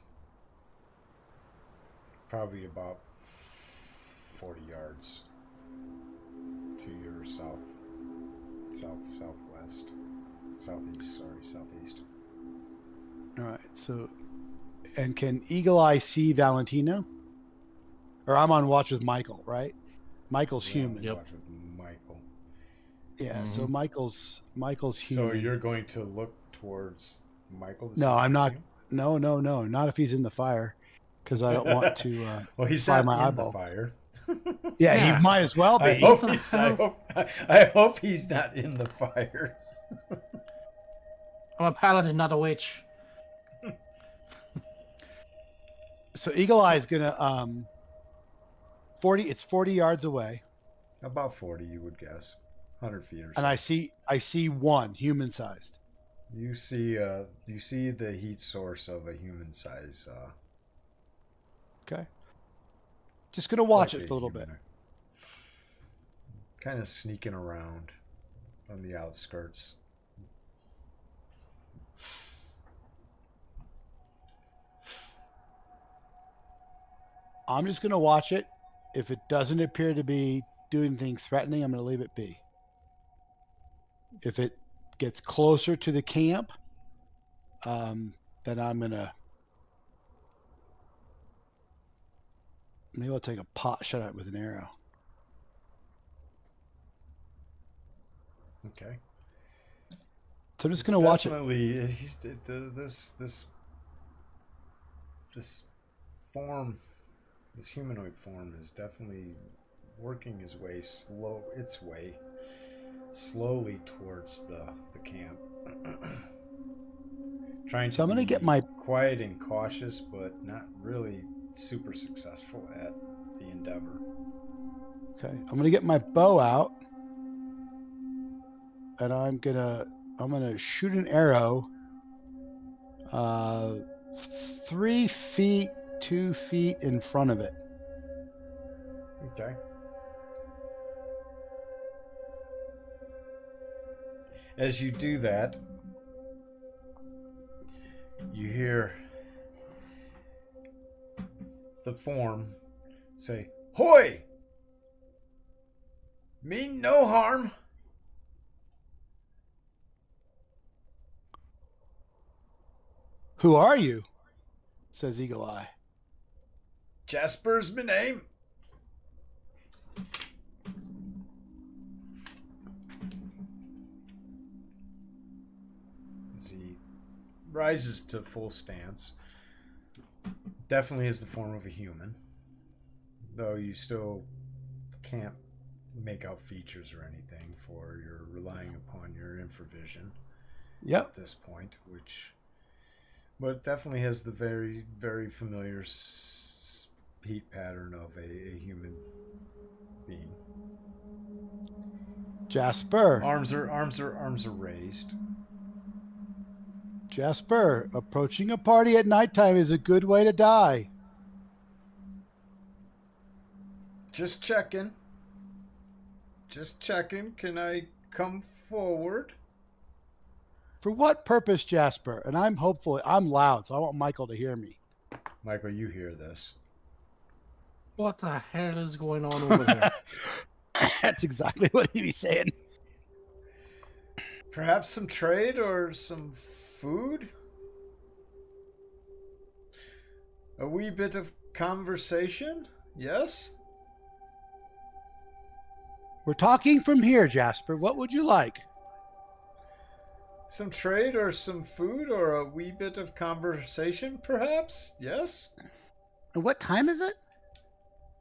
probably about 40 yards to your southeast. All right. So, and can Eagle Eye see Valentino? Or I'm on watch with Michael, right? Michael's human. Yep. Watch with Michael. Yeah. So Michael's human. So you're going to look towards Michael? To see No, if I'm you not. see him? No, not if he's in the fire, because I don't want to. Well, he's fire not my in eyeball. the fire. Yeah, Yeah. he might as well be. I hope he's not in the fire. I'm a paladin, not a witch. So Eagle Eye is gonna 40. It's 40 yards away, About 40, you would guess. 100 feet or so. and I see one human sized. You see the heat source of a human size. Okay. Just gonna watch it for a little bit. Kind of sneaking around on the outskirts. I'm just gonna watch it. If it doesn't appear to be doing anything threatening, I'm gonna leave it be. If it gets closer to the camp, then I'm gonna maybe I'll take a pot shot at it with an arrow. Okay. So I'm just gonna watch it. Definitely, this form, this humanoid form, is definitely working its way slowly towards the camp, Trying to So I'm gonna be get my quiet and cautious, but not really super successful at the endeavor. Okay, I'm gonna get my bow out, and I'm gonna shoot an arrow. 3 feet, 2 feet in front of it. Okay. As you do that, you hear the form say, "Hoy! Mean no harm." Who are you? Says Eagle Eye. Jasper's my name. As he rises to full stance, definitely is the form of a human, though you still can't make out features or anything, for you're relying upon your infravision Yep. at this point, but definitely has the very, very familiar heat pattern of a human being. Jasper. Arms are raised. Jasper, approaching a party at nighttime is a good way to die. Just checking. Can I come forward? For what purpose, Jasper? And I'm loud, so I want Michael to hear me. Michael, you hear this. What the hell is going on over there? That's exactly what he'd be saying. Perhaps some trade or some food? A wee bit of conversation? Yes? We're talking from here, Jasper. What would you like? Some trade or some food or a wee bit of conversation, perhaps? Yes? And what time is it?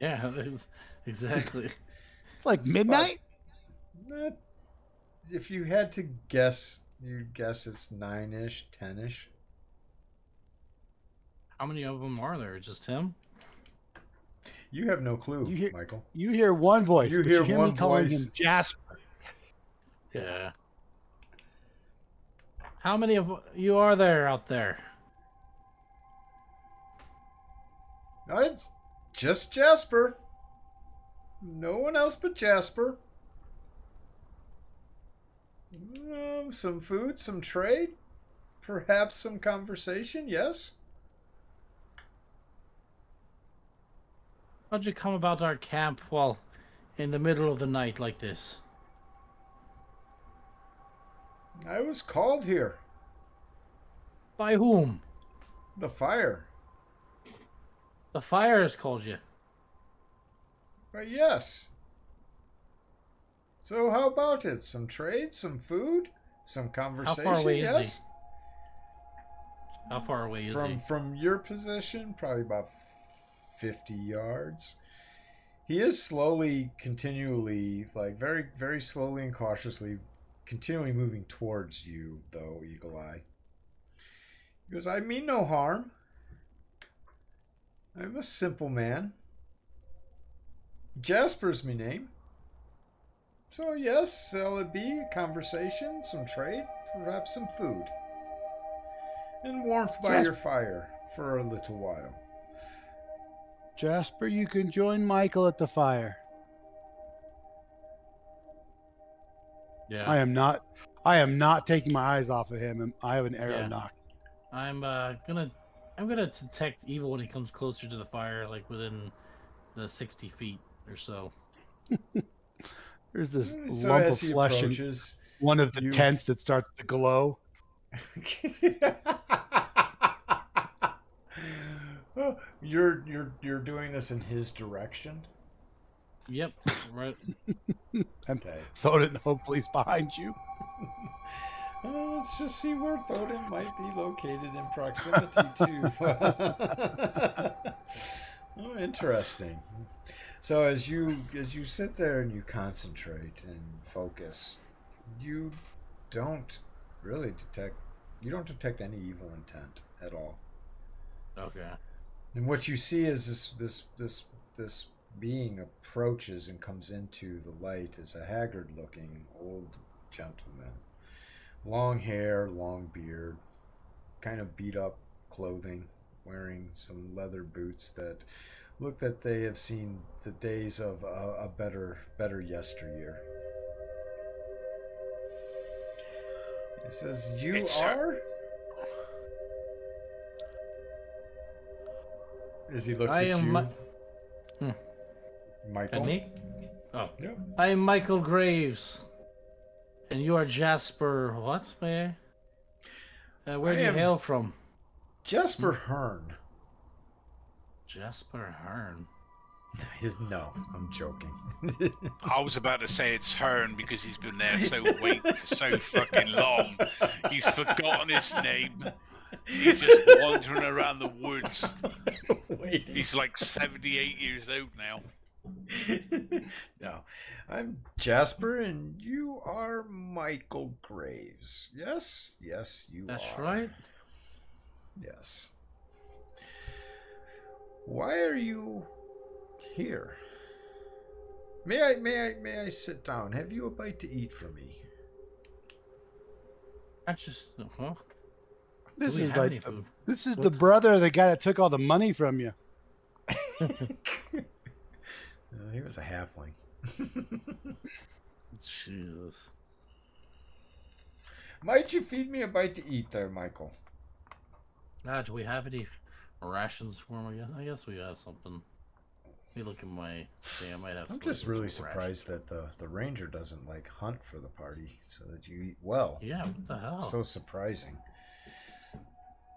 Yeah, exactly. It's like midnight? If you had to guess, you'd guess it's 9-ish, 10-ish. How many of them are there? Just him? You have no clue, Michael. You hear one voice. You but hear you hear one me calling voice. him Jasper. Yeah. How many of you are there out there? No, it's just Jasper. No one else but Jasper. Some food, some trade, perhaps some conversation, yes? How'd you come about our camp while in the middle of the night like this? I was called here. By whom? The fire. The fire has called you. But yes. So how about it? Some trade, some food, some conversation, How far away is yes? he? How far away is he? From your position, probably about 50 yards. He is slowly, continually, like very, very slowly and cautiously, continually moving towards you, though, Eagle Eye. He goes, I mean no harm. I'm a simple man. Jasper's my name. So yes, shall it be a conversation, some trade, perhaps some food. And warmth by your fire for a little while. Jasper, you can join Michael at the fire. Yeah. I am not taking my eyes off of him, and I have an arrow knocked. I'm gonna detect evil when he comes closer to the fire, like within the 60 feet or so. There's this So lump as of he flesh in approaches, one of the tents that starts to glow. You're doing this in his direction. Yep. Right. Okay. Thoden hopefully is behind you. Let's just see where Thoden might be located in proximity to. Oh, interesting. So as you sit there and you concentrate and focus, you don't really detect You don't detect any evil intent at all. Okay. And what you see is this being approaches and comes into the light is a haggard-looking old gentleman, long hair, long beard, kind of beat-up clothing, wearing some leather boots that look that they have seen the days of a better yesteryear. He says, "You It's, are." As he looks I at am you, Michael. And me? Oh. Yep. I am Michael Graves. And you are Jasper. What, may I? Where I do you am- hail from? Jasper Hearn. Jasper Hearn. No, I'm joking. I was about to say it's Hearn because he's been there for so fucking long. He's forgotten his name. He's just wandering around the woods. Wait. He's like 78 years old now. No, I'm Jasper, and you are Michael Graves. Yes, you That's are. right. Yes. Why are you here? May I sit down? Have you a bite to eat for me? I just. Huh? This Do we is have like any food? this is the brother of the guy that took all the money from you. He was a halfling. Jesus. Might you feed me a bite to eat there, Michael? Do we have any rations for him? I guess we have something. Let me look at my thing. I might have. I'm some just really rations. surprised that the ranger doesn't like hunt for the party so that you eat well. Yeah, what the hell? So surprising.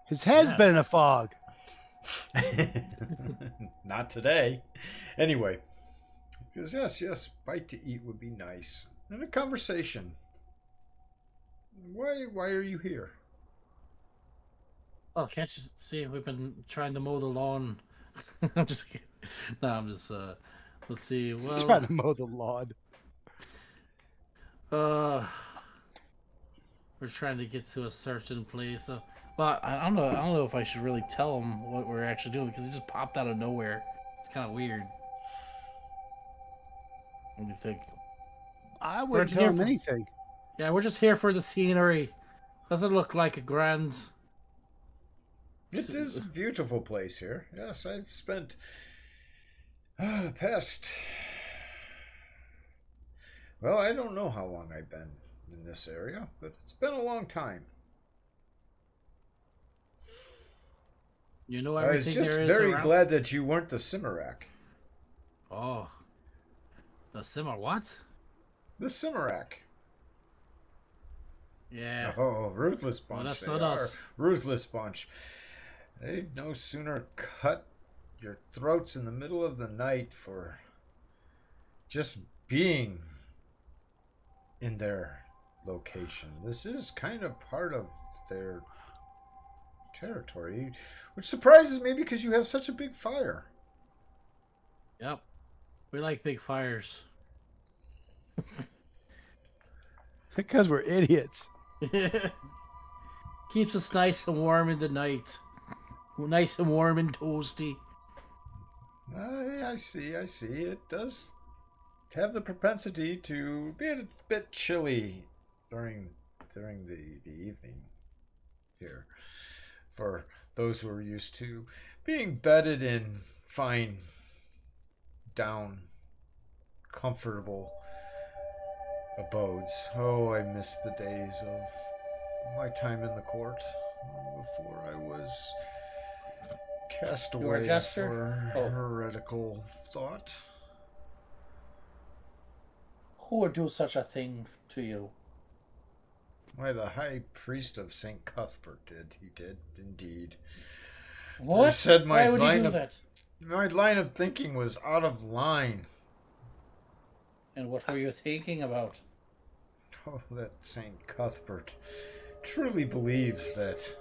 His head's Yeah. been in a fog. Not today. Anyway, because yes, bite to eat would be nice. And a conversation. Why are you here? Oh, can't you see? We've been trying to mow the lawn. I'm just kidding. No, I'm just. Let's see. Well, Trying to mow the lawn. we're trying to get to a certain place. Well, I don't know. I don't know if I should really tell him what we're actually doing because he just popped out of nowhere. It's kind of weird. What do you think? I Where'd wouldn't you tell hear him from- anything. Yeah, we're just here for the scenery. Doesn't look like a grand. It is a beautiful place here. Yes, I've spent the past. Well, I don't know how long I've been in this area, but it's been a long time. You know I was everything just there is very around? glad that you weren't the Cimmerack. Oh, the simmer what? The Cimmerack. Yeah. Oh, ruthless bunch. Well, that's they not are. us. Ruthless bunch. They'd no sooner cut your throats in the middle of the night for just being in their location. This is kind of part of their territory, which surprises me because you have such a big fire. Yep. We like big fires. Because we're idiots. Keeps us nice and warm in the night. Nice and warm and toasty. I see. It does have the propensity to be a bit chilly during the evening here for those who are used to being bedded in fine, down, comfortable abodes. Oh, I miss the days of my time in the court before I was cast You were a away jester? for Oh. heretical thought. Who would do such a thing to you? Why, the high priest of St. Cuthbert did. He did, indeed. What? said my Why would he line do of- that? My line of thinking was out of line. And what were you thinking about? Oh, that St. Cuthbert truly believes that...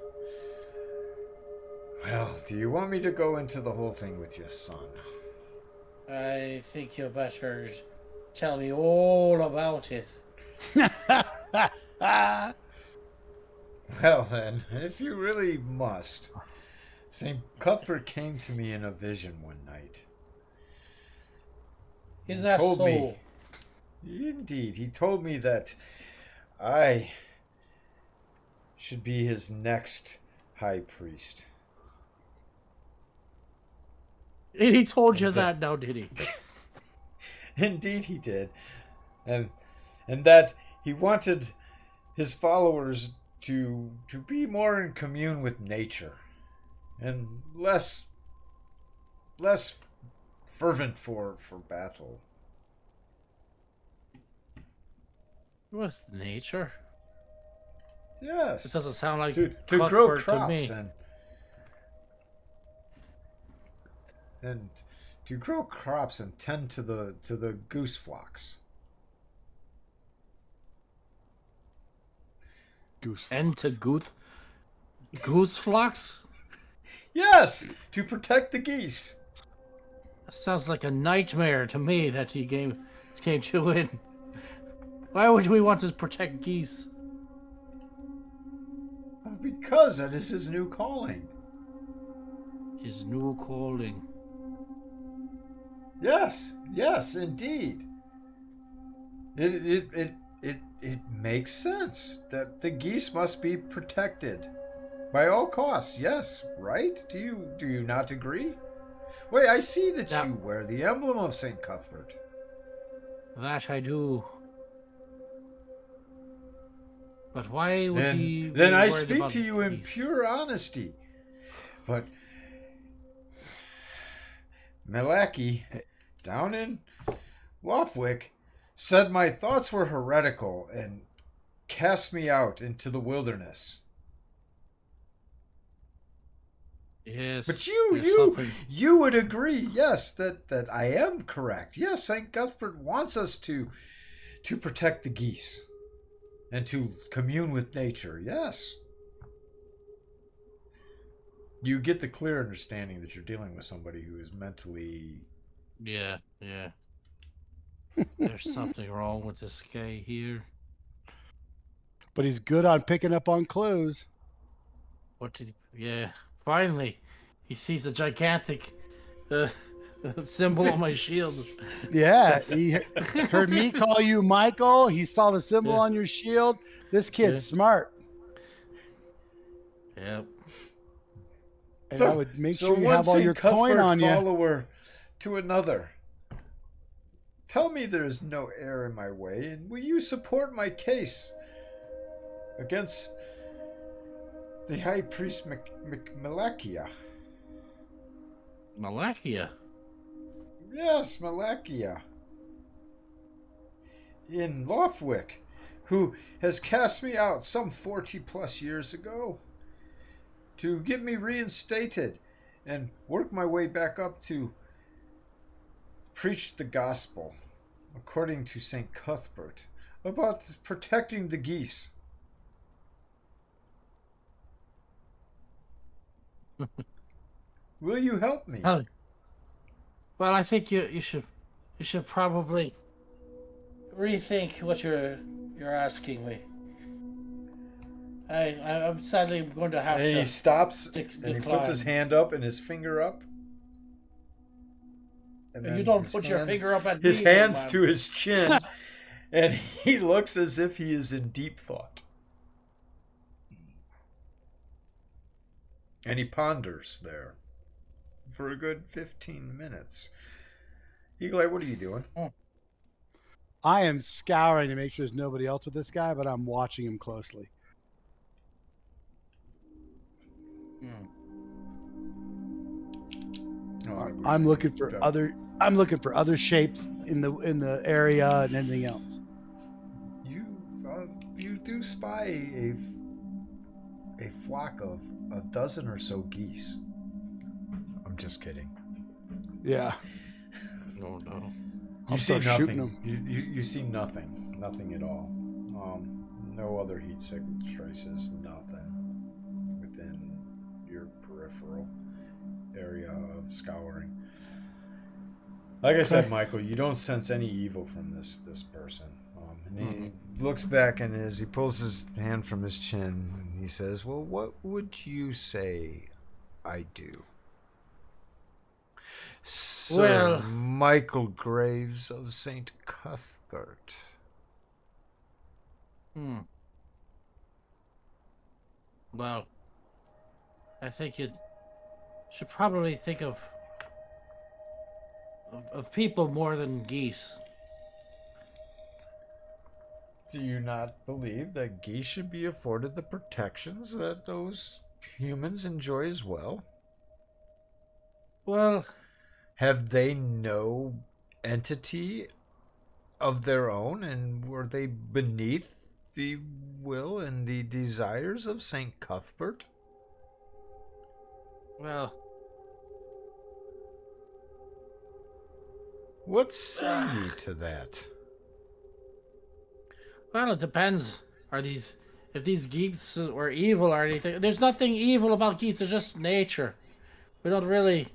Well, do you want me to go into the whole thing with you, son? I think you better tell me all about it. Well, then, if you really must, St. Cuthbert came to me in a vision one night. Is He that told so? me, indeed, he told me that I should be his next high priest. And he told you And that now, did he? Indeed, he did, and that he wanted his followers to be more in commune with nature, and less fervent for battle. With nature? Yes, It doesn't sound like to grow Cuthbert to crops me. and to grow crops and tend to the goose flocks. Goose. And to goose flocks? Yes, to protect the geese. That sounds like a nightmare to me that he came to in. Why would we want to protect geese? Because that is his new calling. His new calling. Yes, indeed. It makes sense that the geese must be protected by all costs. Yes, right? Do you not agree? Wait, I see that Yeah. you wear the emblem of St. Cuthbert. That I do. But why would he? And then be I worried speak about to you in geese? pure honesty. But Malaki, down in Lofwick, said my thoughts were heretical and cast me out into the wilderness. Yes. But there's something- you would agree, yes, that I am correct. Yes, St. Cuthbert wants us to protect the geese and to commune with nature. Yes. You get the clear understanding that you're dealing with somebody who is mentally... Yeah. There's something wrong with this guy here. But he's good on picking up on clues. What did? Yeah. Finally, he sees a gigantic symbol on my shield. Yeah, he heard me call you Michael. He saw the symbol Yeah. on your shield. This kid's Yeah. smart. Yep. And I would make so sure you one have all St. your Cuthbert coin on you. follower to another. Tell me there is no error in my way, and will you support my case against the High Priest Malakia? Malakia. Yes, Malakia. In Lofwick, who has cast me out some 40 plus years ago to get me reinstated and work my way back up to preach the gospel according to St. Cuthbert about protecting the geese. Will you help me? Well, I think you should probably rethink what you're asking me. I'm sadly going to have And to. he stops and he decline. puts his hand up and his finger up. And You then don't his put your hands- finger up at his me, hands man. to his chin, and he looks as if he is in deep thought. And he ponders there for a good 15 minutes. Eagle-Eye, what are you doing? I am scouring to make sure there's nobody else with this guy, but I'm watching him closely. I'm looking for other shapes in the area and anything else. You do spy a flock of a dozen or so geese. I'm just kidding. Yeah. Oh no. You see start shooting nothing. You see nothing. Nothing at all. No other heat signal traces. Nothing within your peripheral area of scouring. Like I said, Michael, you don't sense any evil from this person. And he looks back, and as he pulls his hand from his chin, he says, "Well, what would you say I do?" Sir Well- Michael Graves of St. Cuthbert. Well, I think you should probably think of people more than geese. Do you not believe that geese should be afforded the protections that those humans enjoy as well? Well, Have they no entity of their own, and were they beneath the will and the desires of St. Cuthbert? well, What say ye to that? well, it depends. If these geese were evil or anything? There's nothing evil about geese. They're just nature. We don't really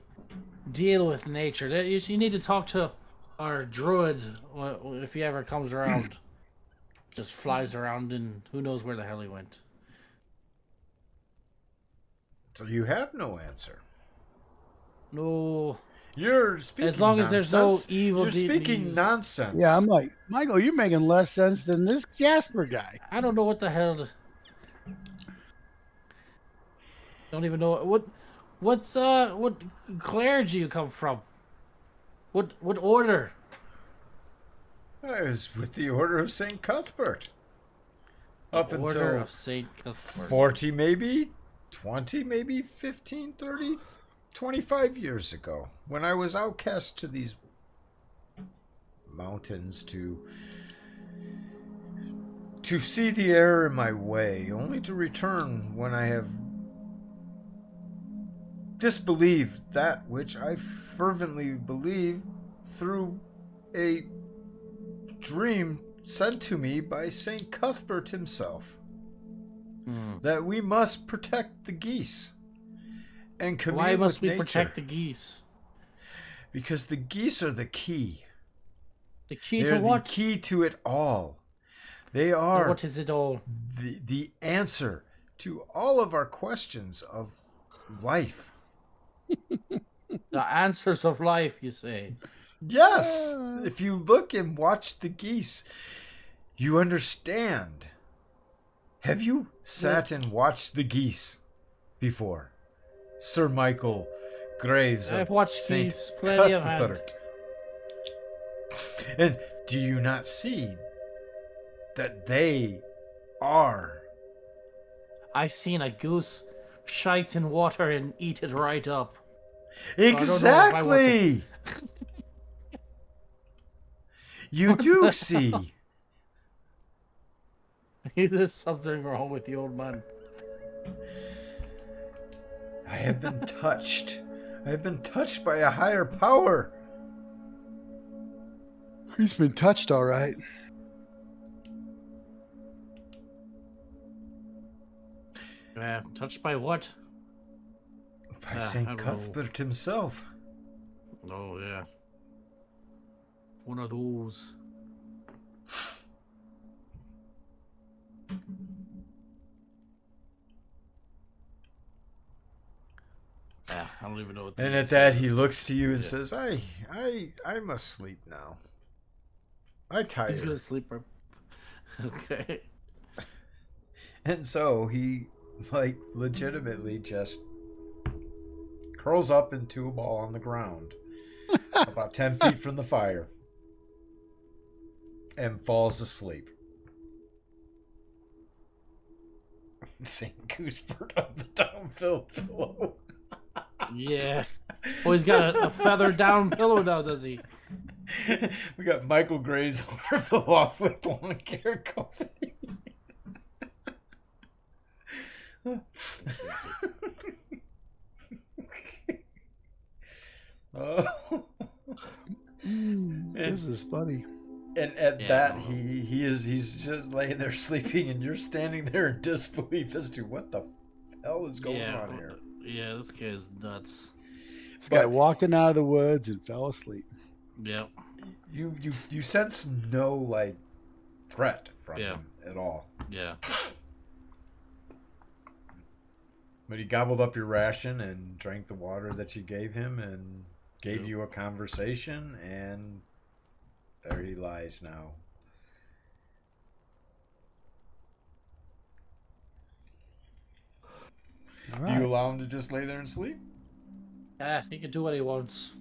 deal with nature. You need to talk to our druid if he ever comes around. Just flies around and who knows where the hell he went. So you have no answer. No. You're speaking As long as there's no nonsense. evil You're speaking deities. nonsense. Yeah, I'm like, Michael, you're making less sense than this Jasper guy. I don't know what the hell. Don't even know what clergy you come from. What order? I was with the Order of St. Cuthbert. Up Order until of Saint Cuthbert. 40, maybe 20, maybe 15, 30, 25 years ago, when I was outcast to these mountains to see the error in my way, only to return when I have disbelieved that which I fervently believed through a dream sent to me by St. Cuthbert himself. That we must protect the geese and commune Why must with we nature. protect the geese? Because the geese are the key. The key They're to what? the key to it all. They Or are what is it all? the answer to all of our questions of life. The answers of life, you say. Yes, if you look and watch the geese, you understand. Have you sat and watched the geese before? Sir Michael Graves I've of watched St. geese plenty of times. Cuthbert. And do you not see that they are? I've seen a goose shite in water and eat it right up. don't know if I want Exactly! You do see. There's something wrong with the old man. I have been touched. I have been touched by a higher power. He's been touched, all right. Touched by what? By I St. don't know. Cuthbert himself. Oh, yeah. One of those. Yeah, I don't even know what And that at that, he is. looks to you and Yeah. says, I must sleep now. I'm tired. He's gonna sleep. Okay. And so he, like, legitimately just curls up into a ball on the ground about 10 feet from the fire and falls asleep. St. Goosebird on the downfield pillow. Yeah. Oh, he's got a feather down pillow now, does he? We got Michael Graves on off with lawn care company. Oh. This is funny. And at Yeah, that, I don't he's just laying there sleeping, and you're standing there in disbelief as to what the hell is going on here. Yeah, this guy's nuts. This guy But- walked in out of the woods and fell asleep. Yep. You sense no like threat from Yeah. him at all. Yeah. But he gobbled up your ration and drank the water that you gave him and gave Yep. you a conversation, and there he lies now. All Do right. you allow him to just lay there and sleep? Ah, he can do what he wants.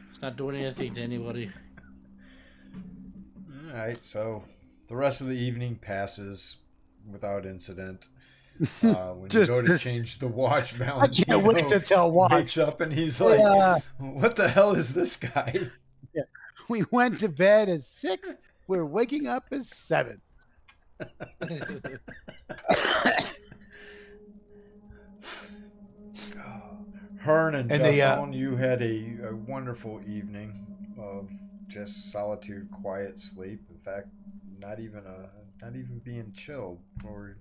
He's not doing anything to anybody. All right, so the rest of the evening passes without incident. When Just you go to this- change the watch, I Valentino can't wait to tell Watch. wakes up and he's like, Yeah. "What the hell is this guy?" We went to bed at 6. We're waking up at 7. Hearn and And they, Jason, you had a wonderful evening of just solitude, quiet sleep. In fact, not even being chilled. Or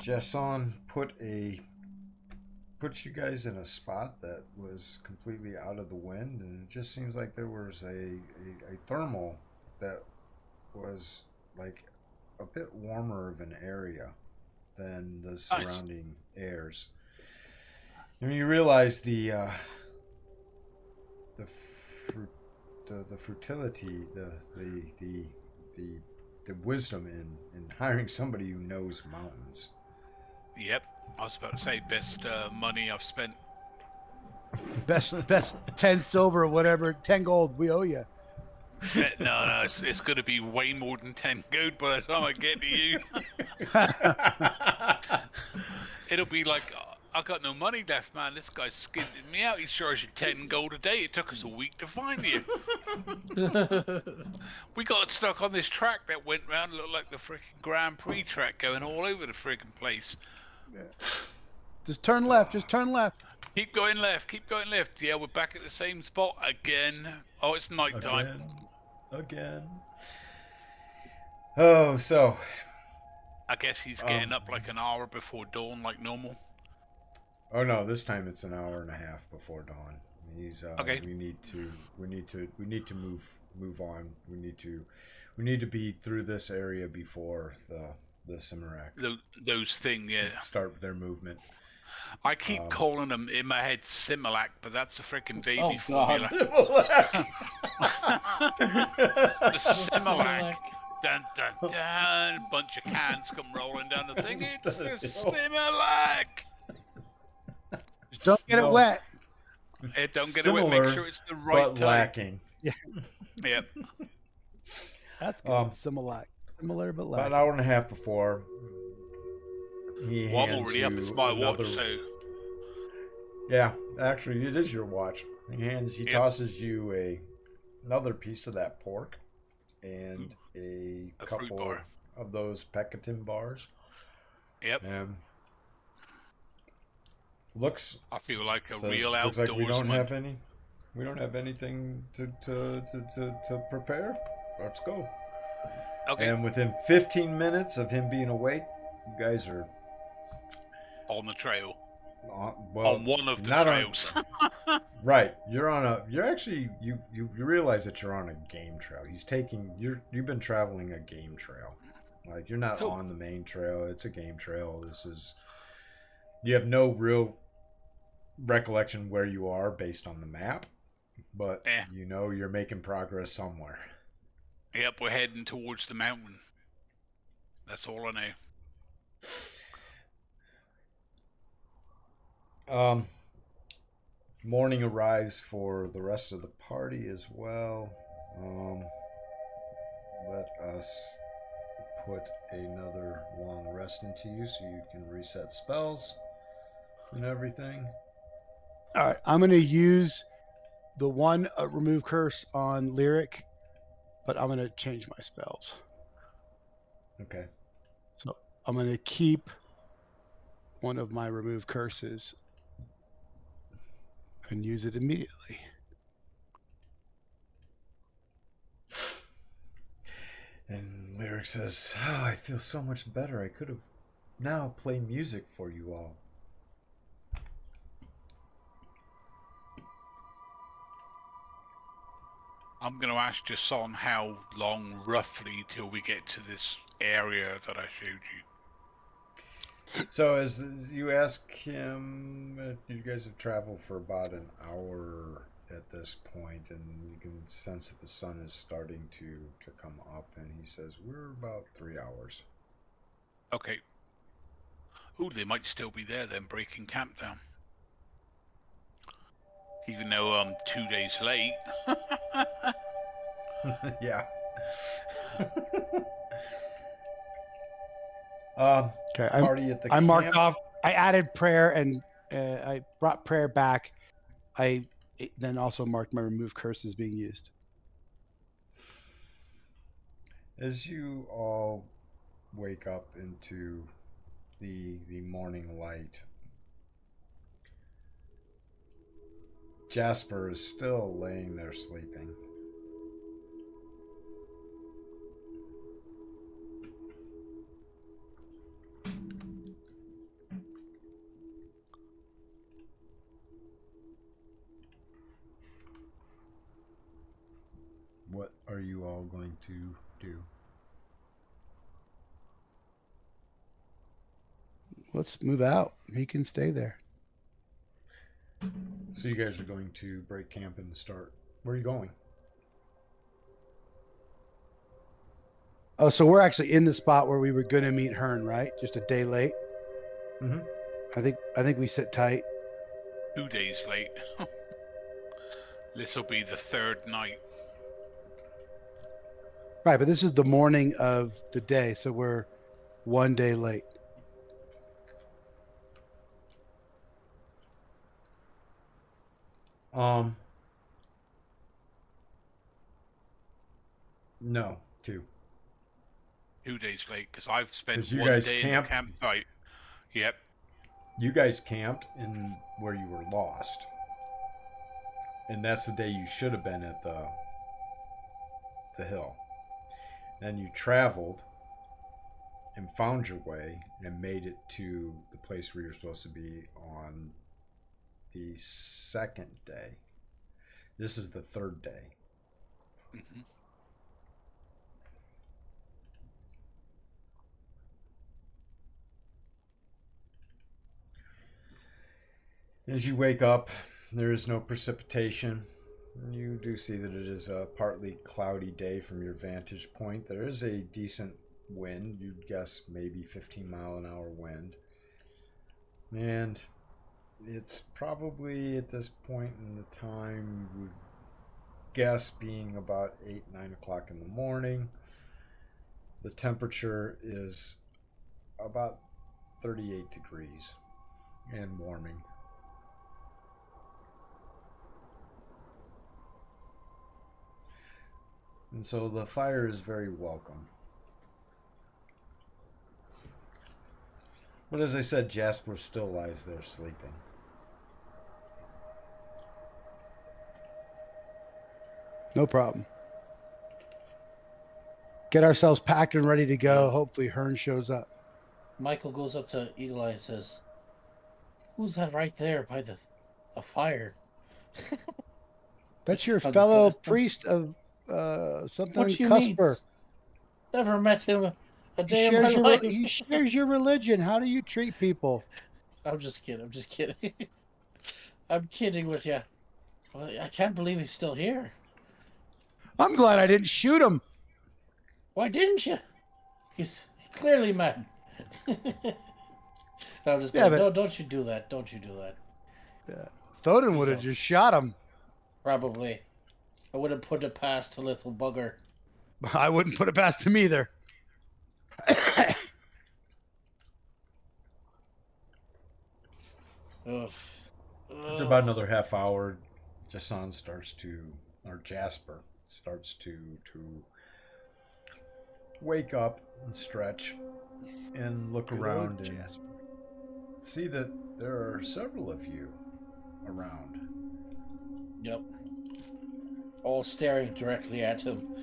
Jason put you guys in a spot that was completely out of the wind, and it just seems like there was a thermal that was like a bit warmer of an area than the surrounding airs. And you realize the fertility, the wisdom in hiring somebody who knows mountains. Yep. I was about to say best money I've spent. Best 10 silver or whatever, 10 gold. We owe you. No, it's going to be way more than 10 gold by the time I get to you. It'll be like, I got no money left, man. This guy's skinned me out. He's charging 10 gold a day. It took us a week to find you. We got stuck on this track that went round, looked like the freaking Grand Prix track going all over the freaking place. Just turn left. Just turn left. Keep going left. Keep going left. Yeah, we're back at the same spot again. Oh, it's night time. Again. Oh, so I guess he's getting up like an hour before dawn, like normal. oh no, this time it's an hour and a half before dawn. He's Okay. We need to move on. We need to be through this area before the Cimmerac Those things, yeah. start their movement. I keep calling them in my head Similac, but that's a freaking baby Oh, God. formula. The Similac. Dun, dun, dun. Bunch of cans come rolling down the thing. It's the Similac. Just don't get No. it wet. Hey, don't get it wet. Make sure it's the right but time. lacking. Yep. That's good. Similar but About lacking. an hour and a half before, he Well, I'm hands already up. you It's my another- watch, so Yeah, actually, it is your watch. He tosses you another piece of that pork and a A fruit couple bar. of those pectin bars. yep. And looks I feel like a says, real looks like we don't outdoorsman. have anything to prepare. Let's go. Okay, And within 15 minutes of him being awake, you guys are on the trail. well, On one of the not trails. right. You're actually you realize that you're on a game trail. You've been traveling a game trail. Like you're not Cool. on the main trail. It's a game trail. You have no real recollection where you are based on the map, but Eh. you know you're making progress somewhere. Yep, we're heading towards the mountain. That's all I know. Morning arrives for the rest of the party as well. Let us put another long rest into you so you can reset spells and everything. All right. I'm going to use the one remove curse on Lyric, but I'm going to change my spells. Okay. So I'm going to keep one of my remove curses and use it immediately. And Lyric says, "Oh, I feel so much better. I could have now played music for you all." I'm going to ask just on how long, roughly, till we get to this area that I showed you. So as you ask him, you guys have traveled for about an hour at this point, and you can sense that the sun is starting to come up, and he says, we're about 3 hours. Okay. Ooh, they might still be there then, breaking camp down. Even though I'm 2 days late. Yeah. Okay, Party at the I marked camp. off. I added prayer and I brought prayer back. I then also marked my remove curses being used. As you all wake up into the morning light, Jasper is still laying there sleeping. What are you all going to do? Let's move out. He can stay there. So you guys are going to break camp and start. Where are you going? Oh, so we're actually in the spot where we were going to meet Hearn, right? Just a day late. Mm-hmm. I think we sit tight. 2 days late. This will be the third night. Right, but this is the morning of the day, so we're 1 day late. No, 2. 2 days late, because I've spent 'Cause you 1 guys day camped? in the campsite. Yep. You guys camped in where you were lost. And that's the day you should have been at the hill. Then you traveled and found your way and made it to the place where you're supposed to be on the second day. This is the third day. Mm-hmm. As you wake up, there is no precipitation. You do see that it is a partly cloudy day from your vantage point. There is a decent wind. You'd guess maybe 15-mile-an-hour wind. And it's probably at this point in the time, you would guess being about 8, 9 o'clock in the morning. The temperature is about 38 degrees and warming. And so the fire is very welcome. But as I said, Jasper still lies there sleeping. No problem. Get ourselves packed and ready to go. Hopefully Hearn shows up. Michael goes up to Eagle Eye and says, "Who's that right there by the fire?" That's your I'll just fellow go- priest of something What do you mean? Cusper. Never met him a He day in my shares, your, life. he shares your religion. How do you treat people? I'm just kidding. I'm just kidding. I'm kidding with you. Well, I can't believe he's still here. I'm glad I didn't shoot him. Why didn't you? He's clearly mad. No, just Yeah, but- no, don't you do that. Don't you do that. Thoden would have So- just shot him. Probably. I wouldn't put it past the little bugger. I wouldn't put it past him either. Ugh. After about another half hour, Jasper starts to wake up and stretch and look Good around old and Jasper. see see that there are several of you around. Yep. All staring directly at him.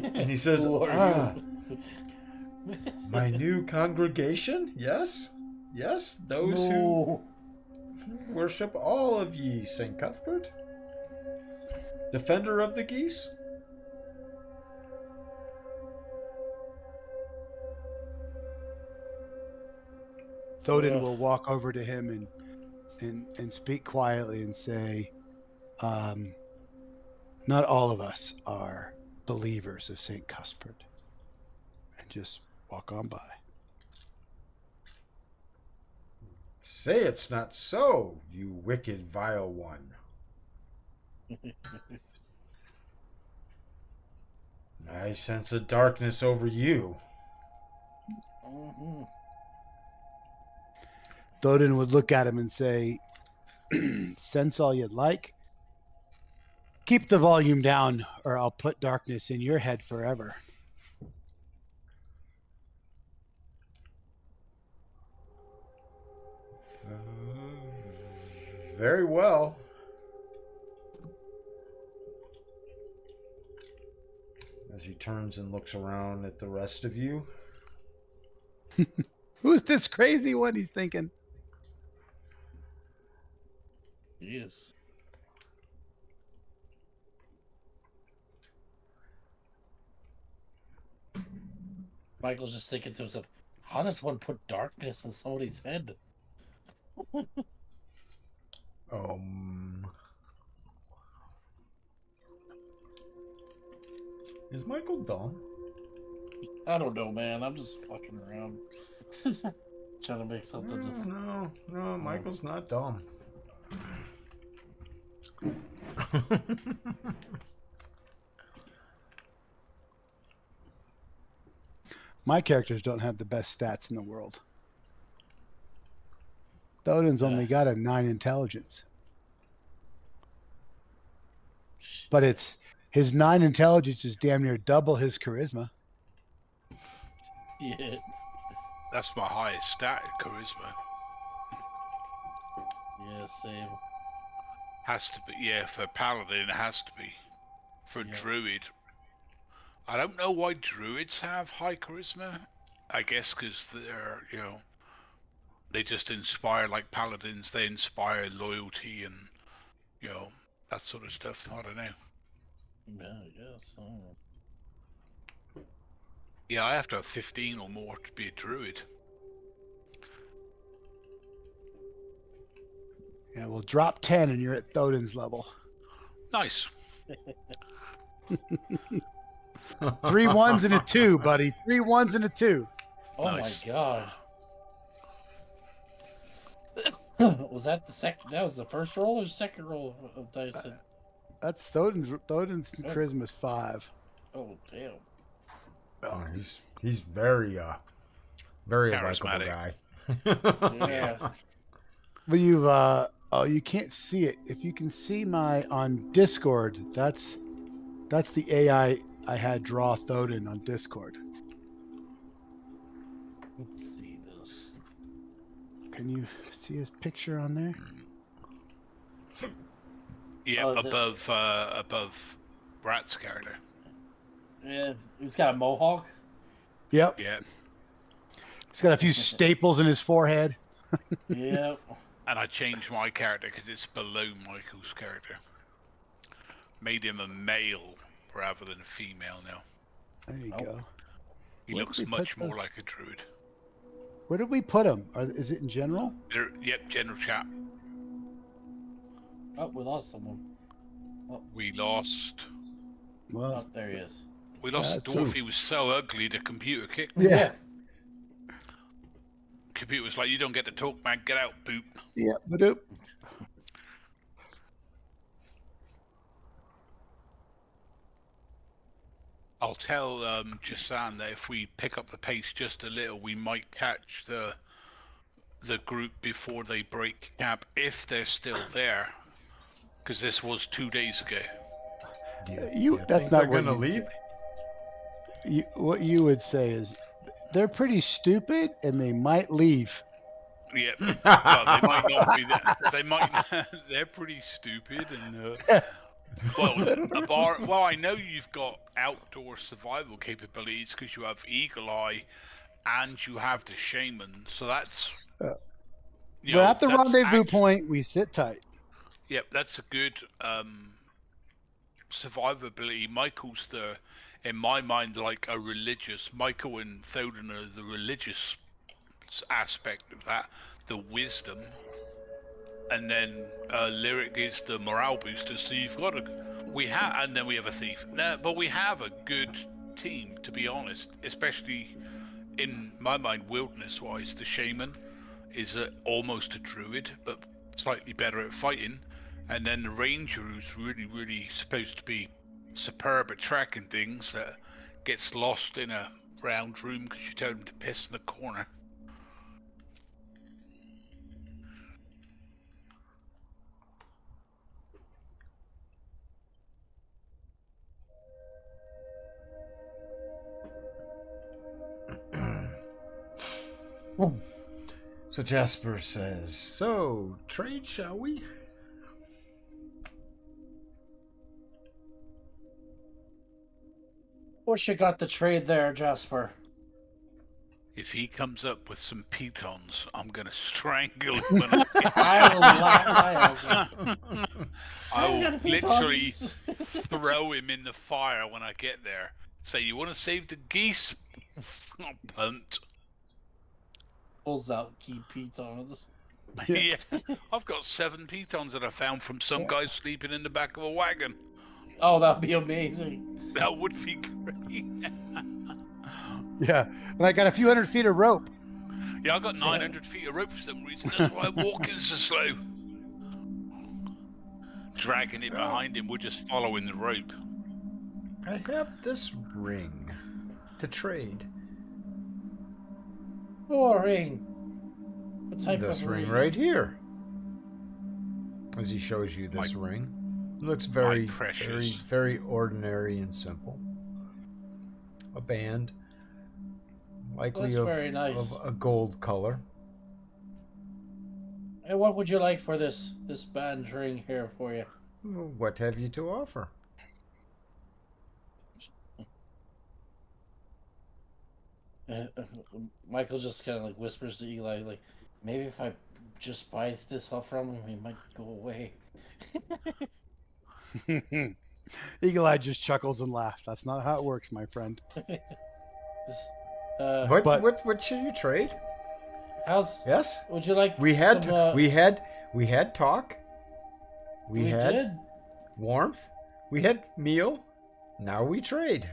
And he says, Who are "Ah, you?" my new congregation? Yes? Yes, those who No. worship all of ye, St. Cuthbert? Defender of the geese? Thoden Ugh. will walk over to him and speak quietly and say, not all of us are believers of St. Cuthbert. And just walk on by. Say it's not so, you wicked, vile one. I sense a darkness over you. Mhm. Thoden would look at him and say, sense all you'd like. Keep the volume down, or I'll put darkness in your head forever. Very well. As he turns and looks around at the rest of you. Who's this crazy one? He's thinking. Yes. Michael's just thinking to himself, how does one put darkness in somebody's head? Is Michael dumb? I don't know, man. I'm just fucking around. Trying to make something. No, Michael's not dumb. My characters don't have the best stats in the world. Thoden's only got a 9 intelligence. But it's his 9 intelligence is damn near double his charisma. Yeah. That's my highest stat, charisma. Yeah, same. Has to be, yeah, for paladin it has to be. For druid. I don't know why druids have high charisma. I guess because they're, they just inspire, like paladins, they inspire loyalty and, that sort of stuff. I don't know. Yeah, I guess. Yeah, I have to have 15 or more to be a druid. Yeah, well, drop 10 and you're at Thoden's level. Nice. 3 1s and a 2, buddy. 3 1s and a 2. Oh Nice. my god. Was that the second? That was the first roll or second roll of dice? That's Thoden's charisma is 5. Oh damn. Oh, he's very likable Charismatic. guy. Yeah. But you've you can't see it. If you can see my on Discord, that's the AI I had draw Thoden on Discord. Let's see this. Can you see his picture on there? Yeah, Oh, is it- above Brat's character. Yeah, he's got a mohawk. Yep. Yeah. He's got a few staples in his forehead. Yep. And I changed my character because it's below Michael's character. Made him a male rather than a female now. There you Oh. go. He Where looks did we much put more this? like a druid. Where did we put him? Is it in general? Yep, general chat. Oh, we lost someone. We lost. Well, Oh, there he is. We lost That's Dwarf. true. He was so ugly the computer kicked. yeah. Computer was like, "You don't get to talk, man. Get out, boop." Yeah. Badoop. I'll tell Jasan that if we pick up the pace just a little, we might catch the group before they break camp if they're still there. Because this was 2 days ago. That's not they're what gonna you'd leave. say. What you would say is they're pretty stupid and they might leave. Yeah, well, they might not be there. They might. They're pretty stupid and. A bar. Well, I know you've got outdoor survival capabilities because you have Eagle Eye, and you have the Shaman. So that's. But at the rendezvous point, we sit tight. Yep, that's a good survivability. Michael's in my mind, like a religious. Michael and Thoden are the religious aspect of that, the wisdom, and then lyric is the morale booster. So you've got and then we have a thief. But we have a good team, to be honest, especially in my mind, wilderness-wise. The shaman is almost a druid, but slightly better at fighting. And then the ranger, who's really, really supposed to be superb at tracking things, that gets lost in a round room because you told him to piss in the corner. So Jasper says, "So, trade, shall we?" What you got the trade there, Jasper? If he comes up with some pitons, I'm gonna strangle him. I will laugh my ass off. I will got literally pitons. throw him in the fire when I get there. Say, you want to save the geese? Punt. Pulls out key pitons. Yeah, I've got 7 pitons that I found from some guy sleeping in the back of a wagon. Oh, that'd be amazing. That would be great. Yeah, and I got a few hundred feet of rope. Yeah, I got 900 feet of rope for some reason. That's why I'm walking so slow. Dragging it behind him, we're just following the rope. I have this ring to trade. Oh, a ring. What type This of ring right here. As he shows you this ring. It looks very, very, very ordinary and simple. A band. Likely That's very nice. of a gold color. And what would you like for this band ring here for you? What have you to offer? Michael just kind of like whispers to Eli, like, maybe if I just buy this off from him, he might go away. Eagle Eye just chuckles and laughs. That's not how it works, my friend. What should you trade? How's Yes. Would you like? We had some, we had talk. We had did. warmth. We had meal. Now we trade.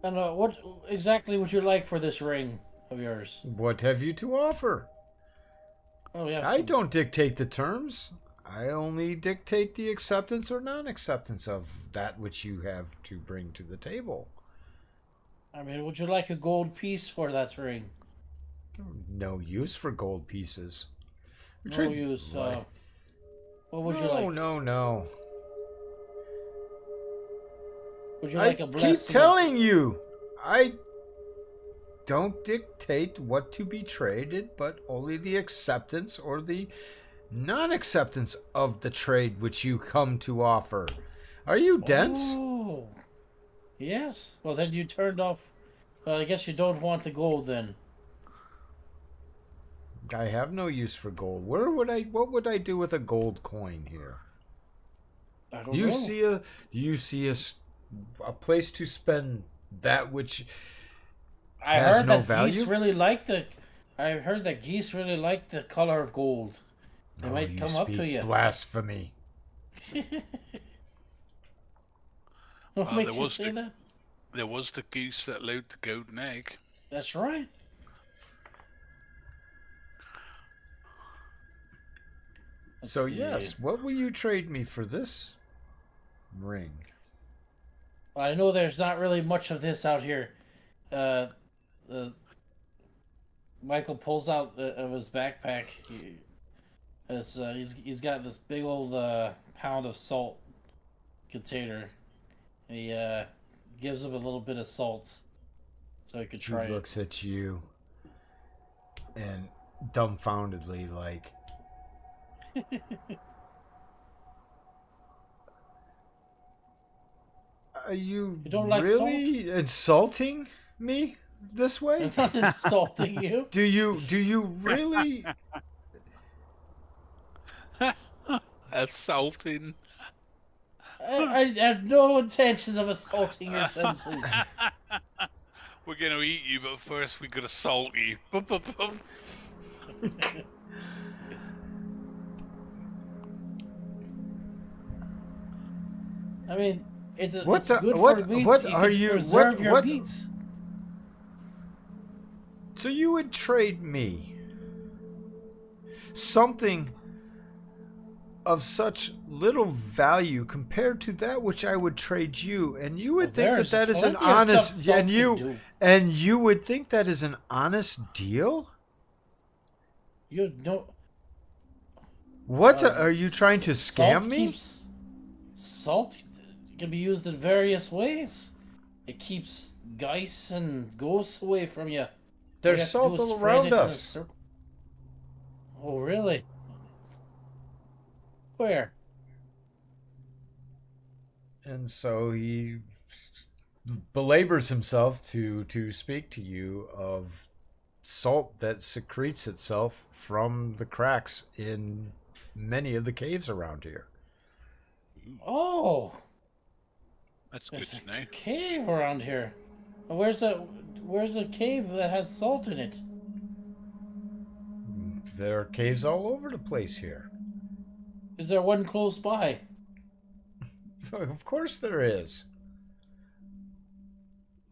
And what exactly would you like for this ring of yours? What have you to offer? Oh yeah. I don't dictate the terms. I only dictate the acceptance or non-acceptance of that which you have to bring to the table. I mean, would you like a gold piece for that ring? No use for gold pieces. No use. What would you like? No. Would you like a I blessing? keep telling you, I don't dictate what to be traded, but only the acceptance or the non-acceptance of the trade which you come to offer. Are you dense? Oh, yes. Well, then you turned off. Well, I guess you don't want the gold then. I have no use for gold. What would I do with a gold coin here? I don't Do you know. see a place to spend that which I has heard no that value? geese really like the. I heard that geese really like the color of gold. They might you come up to speak you. blasphemy. What Well, makes there you was say the- that? There was the goose that laid the golden egg. That's right. Let's So see. yes, what will you trade me for this ring? Well, I know there's not really much of this out here. Michael pulls out of his backpack. He's got this big old pound of salt container. He gives him a little bit of salt so he could try He it. looks at you and dumbfoundedly like, are you don't like really insulting me this way? I'm not insulting you. Do you really? Assaulting. I have no intentions of assaulting your senses. We're gonna eat you, but first we're gonna salt you. Bum, bum, bum. I mean, What it's the- good what- for meats. what you are can you- preserve what- your what- meats. So you would trade me something of such little value compared to that which I would trade you, and you would think that There's that is an plenty of stuff honest, salt and can do. you would think that is an honest deal? You know, What are you trying to scam salt me? Salt can be used in various ways. It keeps geese and ghosts away from you. All you There's have to salt do is all spread around it in a us. circle. Oh, really? Where? And so he belabors himself to speak to you of salt that secretes itself from the cracks in many of the caves around here. Oh, That's good there's to a know. cave around here. Where's a cave that has salt in it? There are caves all over the place here. Is there one close by? Of course there is.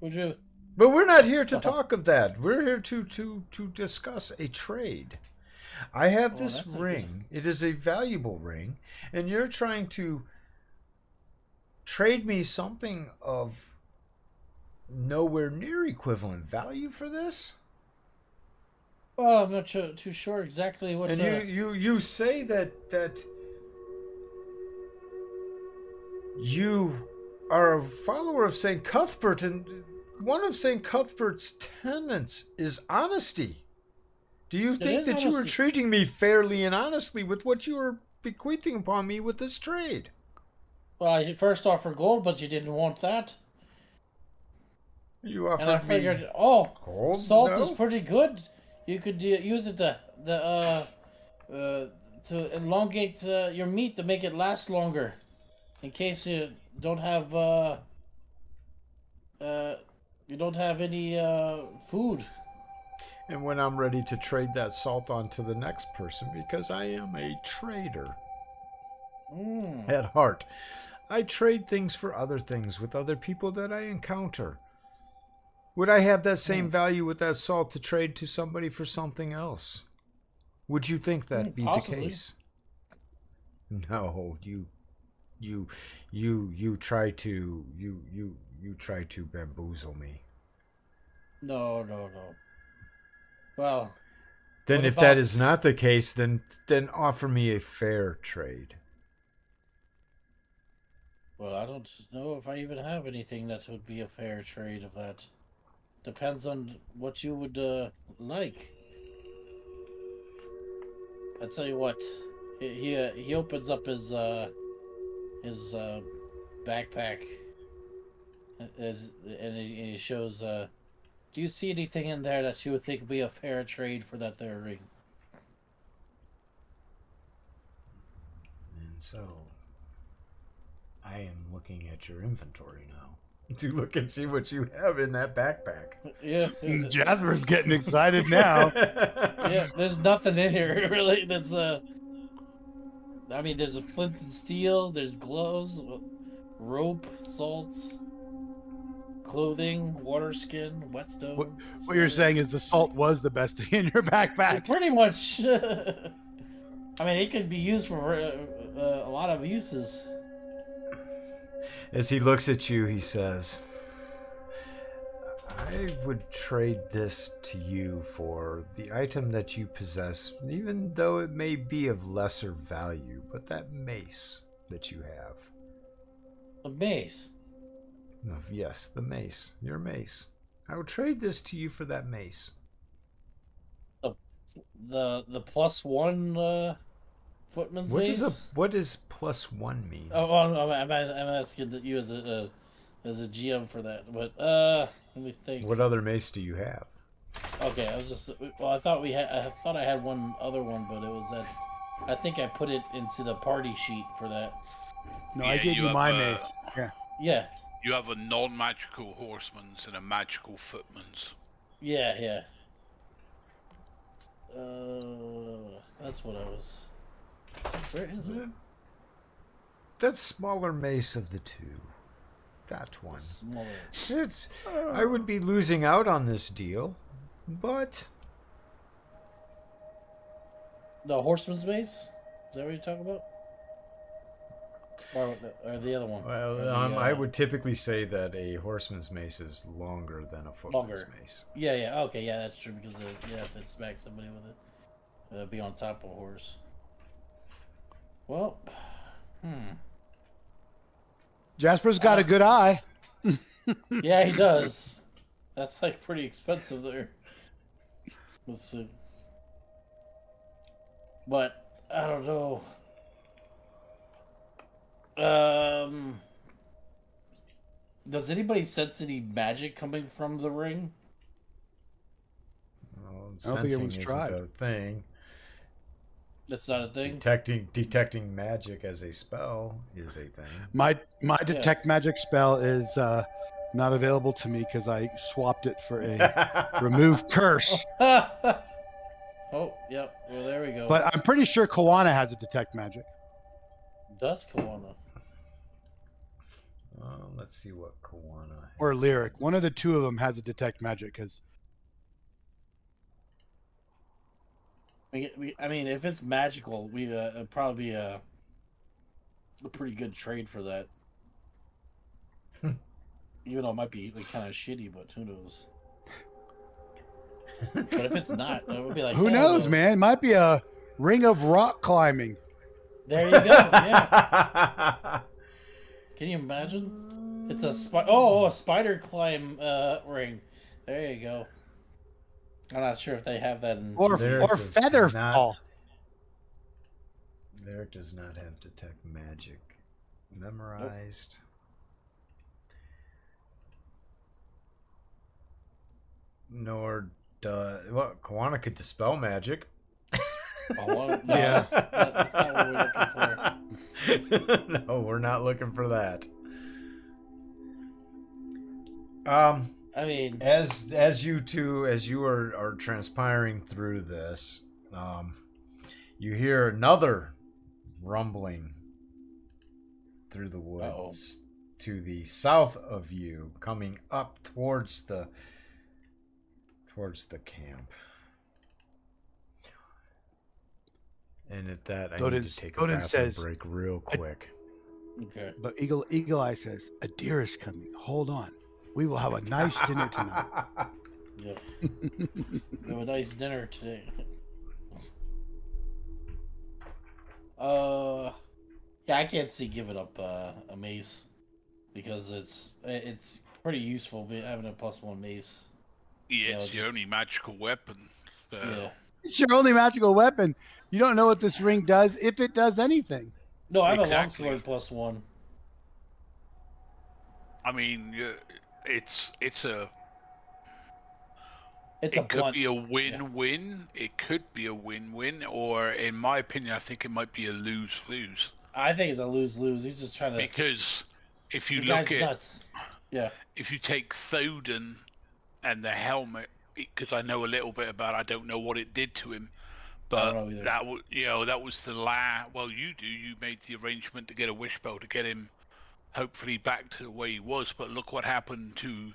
Would you? But we're not here to talk of that. We're here to discuss a trade. I have this that's a ring. It is a valuable ring, and you're trying to trade me something of nowhere near equivalent value for this? Well, I'm not too sure exactly what. And you say that you are a follower of St. Cuthbert, and one of St. Cuthbert's tenets is honesty. Do you think is that you were honesty. treating me fairly and honestly with what you were bequeathing upon me with this trade? Well, I first offered gold, but you didn't want that, You and I offered me figured, oh, gold? salt No? is pretty good. You could use it to elongate your meat to make it last longer, in case you don't have any food. And when I'm ready to trade that salt on to the next person, because I am a trader at heart. I trade things for other things with other people that I encounter. Would I have that same value with that salt to trade to somebody for something else? Would you think that be possibly. the case? No, you try to bamboozle me. No. Well, Then What if that about- is not the case, then offer me a fair trade. I don't know if I even have anything that would be a fair trade of that. Depends on what you would like. I tell you what, he opens up his backpack, and he shows. Do you see anything in there that you would think would be a fair trade for that there ring? And so, I am looking at your inventory now to look and see what you have in that backpack. Yeah, Jasper's getting excited now. yeah. There's nothing in here really. That's I mean, there's a flint and steel. There's gloves, rope, salts, clothing, water skin, whetstone. What you're saying is the salt was the best thing in your backpack. Pretty much. I mean, it could be used for a lot of uses. As he looks at you, he says, I would trade this to you for the item that you possess, even though it may be of lesser value, but that mace that you have. The mace. Yes, the mace. Your mace. I would trade this to you for that mace. The +1 footman's mace. What does +1 mean? Oh, well, I'm asking you as a GM for that, but let me think. What other mace do you have? Okay, I was just I thought I had one other one, but it was that I think I put it into the party sheet for that. No, Yeah, I gave you you have, my mace. Yeah. Yeah, You have a non-magical horseman's and a magical footman's. Yeah. That's what I was. Where is it? That smaller mace of the two. That one. Smaller. I would be losing out on this deal, but The horseman's mace? Is that what you're talking about? Or the other one? well, Or the, I would typically say that a horseman's mace is longer than a footman's Longer. mace. Yeah. Okay, yeah, that's true because if it smacks somebody with it, it'll be on top of a horse. Well, Jasper's got a good eye. yeah, he does. That's like pretty expensive there. Let's see. But I don't know. Does anybody sense any magic coming from the ring? Well, I don't think sensing anyone's isn't tried. a thing. That's not a thing. Detecting magic as a spell is a thing. My detect magic spell is not available to me because I swapped it for a remove curse. Oh, yep. Well, there we go. But I'm pretty sure Koana has a detect magic. Does Koana? Let's see what Koana has. Or Lyric. One of the two of them has a detect magic because I mean, if it's magical, it'd probably be a pretty good trade for that. Even though it might be like, kind of shitty, but who knows? But if it's not, it would be like who hell knows, no. man? Might be a ring of rock climbing. There you go. Yeah. Can you imagine? It's a a spider climb ring. There you go. I'm not sure if they have that in. Or Lyric or does feather not- fall. Lyric does not have detect magic memorized. Nor does Koana could dispel magic. No, that's not what we're looking for. No, we're not looking for that. I mean, as you are transpiring through this, you hear another rumbling through the woods to the south of you, coming up towards the camp. And at that, I need Odin's- to take a Odin bathroom says- break real quick. okay. But Eagle Eye says, a deer is coming. Hold on. We will have a nice dinner tonight. Yep. We have a nice dinner today. Yeah, I can't see giving up a mace because it's pretty useful having a +1 mace. Yeah, it's just- your only magical weapon. So. Yeah. It's your only magical weapon. You don't know what this ring does, if it does anything. No, I have Exactly. a longsword +1. I mean, it's a. It's a It could blunt. be a win-win. It could be a win-win, or in my opinion, I think it might be a lose-lose. I think it's a lose-lose. He's just trying to. Because if you The look guy's at, nuts. Yeah. if you take Thoden and the helmet, because I know a little bit about it, I don't know what it did to him, I don't but know either. that was the Well, you do. You made the arrangement to get a wishbone to get him, hopefully back to the way he was. But look what happened to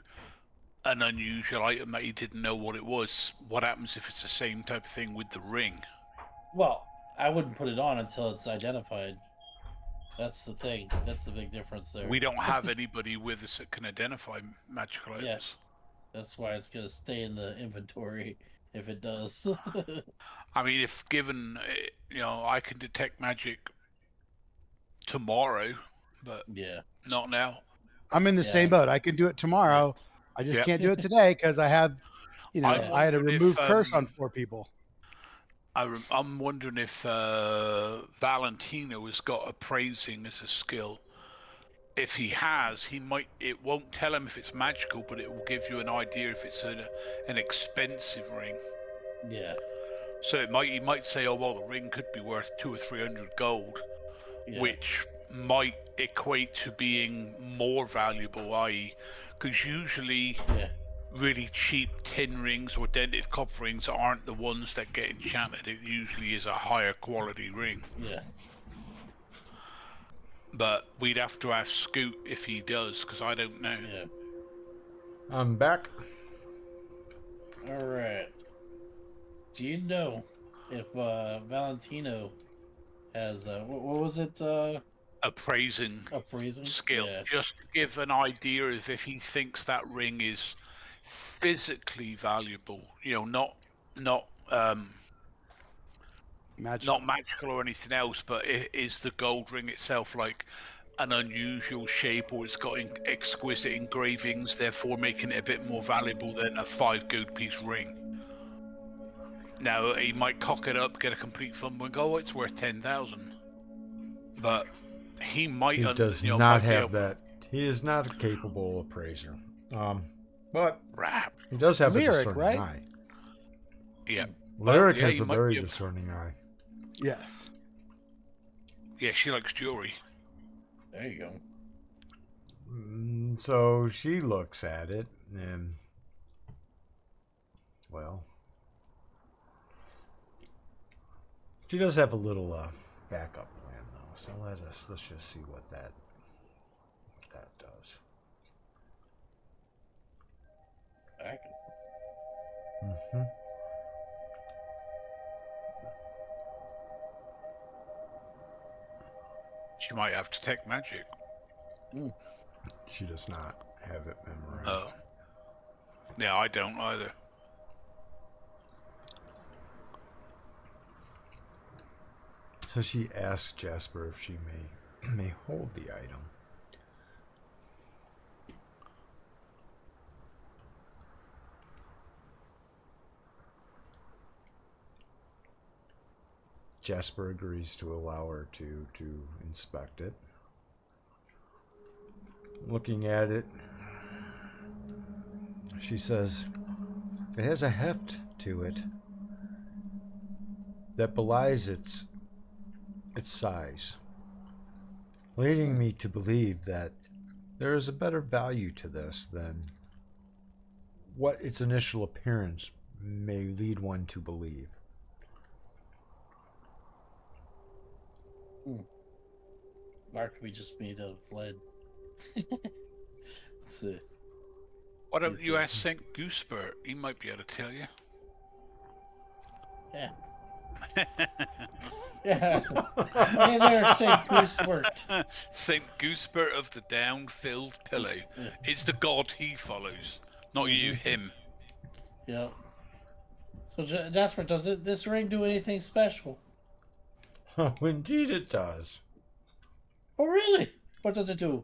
an unusual item that he didn't know what it was. What happens if it's the same type of thing with the ring? Well, I wouldn't put it on until it's identified. That's the thing. That's the big difference there. We don't have anybody with us that can identify magical items. Yeah. That's why it's gonna stay in the inventory if it does. I mean, if given, I can detect magic tomorrow, but Yeah. not now. I'm in the Yeah. same boat. I can do it tomorrow. I just Yep. can't do it today because I have, I had to wondered if, remove curse on 4 people. I'm wondering if Valentino has got appraising as a skill. If he has, it won't tell him if it's magical, but it will give you an idea if it's an expensive ring. Yeah. So he might say, oh well, the ring could be worth 200 or 300 gold, Yeah. which might equate to being more valuable, i.e., because usually Yeah. really cheap tin rings or dented copper rings aren't the ones that get enchanted. It usually is a higher quality ring. Yeah. But we'd have to ask Scoot if he does, because I don't know. Yeah. I'm back. All right. Do you know if Valentino has what was it? Appraising Appraising skill, Yeah. just to give an idea of if he thinks that ring is physically valuable. Not Magical. not magical or anything else, but is the gold ring itself like an unusual shape, or it's got exquisite engravings, therefore making it a bit more valuable than a 5 gold piece ring. Now he might cock it up, get a complete fumble, and go, "Oh, it's worth 10,000." But he might. He does might not be have able- that. He is not a capable appraiser. But Rap. he does have Lyric, a discerning right? eye. Yeah. Lyric yeah, has you a might very be able- discerning eye. Yes. Yeah, she likes jewelry. There you go. So she looks at it and, well, she does have a little backup plan though. So let's just see what that does. Mm-hmm. She might have detect magic. She does not have it memorized. Oh. Yeah, I don't either. So she asks Jasper if she may hold the item. Jasper agrees to allow her to inspect it. Looking at it, she says, "It has a heft to it that belies its size, leading me to believe that there is a better value to this than what its initial appearance may lead one to believe." Mark, we just made of lead. Let's see. Why don't you ask St. Goosebert? He might be able to tell you. Yeah. Yeah. Hey there, St. Goosebert. St. Goosebert of the down-filled pillow. Yeah. It's the god he follows, not you, him. Yep. So Jasper, does this ring do anything special? Oh, indeed it does. Oh, really? What does it do?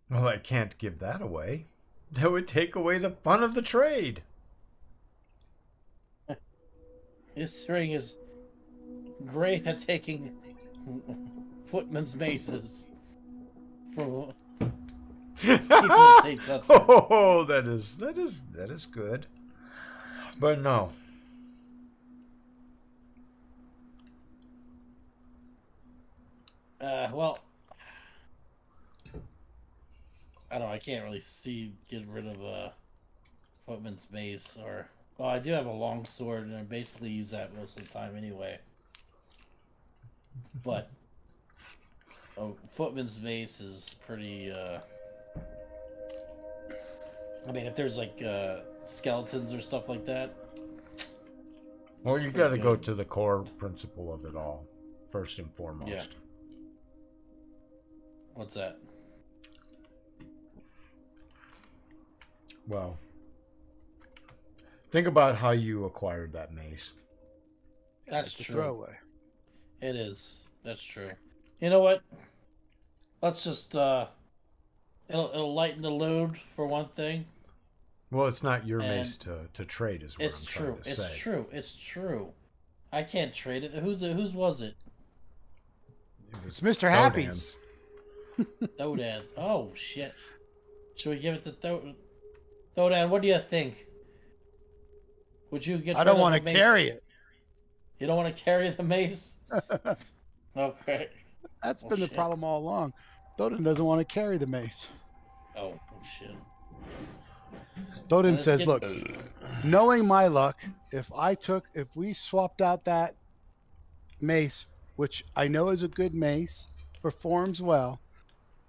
Well, I can't give that away. That would take away the fun of the trade. This ring is great at taking footmen's maces from people in St. Cuthbert. Oh, that is good. But no. Well, I don't know. I can't really see getting rid of a footman's mace, or well, I do have a long sword, and I basically use that most of the time anyway. But a footman's mace is pretty. I mean, if there's like skeletons or stuff like that. Well, you got to go to the core principle of it all, first and foremost. Yeah. What's that? Well, think about how you acquired that mace. That's It's a true. throwaway. It is. That's true. You know what? Let's just it'll lighten the load for one thing. Well, it's not your And mace to trade, is what It's I'm true. trying to say. It's true. It's true. I can't trade it. Whose was it? It was It's Mr. Happy's. Thodan's. Oh shit. Should we give it to Thodan? What do you think? Would you get? I don't rid of want a to mace? carry it. You don't want to carry the mace? Okay. That's Oh, been the shit. problem all along. Thoden doesn't want to carry the mace. Oh shit. Thoden Let's says, get- look, knowing my luck, if we swapped out that mace, which I know is a good mace, performs well,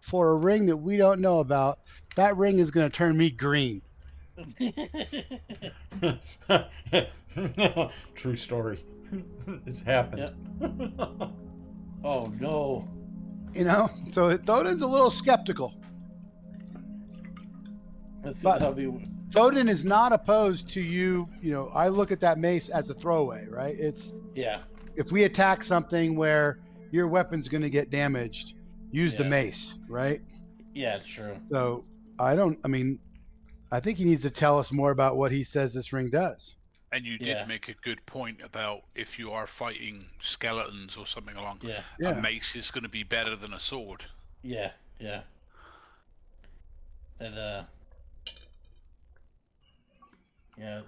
for a ring that we don't know about, that ring is going to turn me green. True story. It's happened. Oh no. You know, so Thoden's a little skeptical. Let's see. But- That'll be. Thoden is not opposed to you. You know, I look at that mace as a throwaway, right? It's Yeah. if we attack something where your weapon's going to get damaged, use the Yeah. mace, right? Yeah. True. So I think he needs to tell us more about what he says this ring does. And you did Yeah. make a good point about if you are fighting skeletons or something along, Yeah. Yeah. a mace is going to be better than a sword. Yeah. Yeah. And yeah,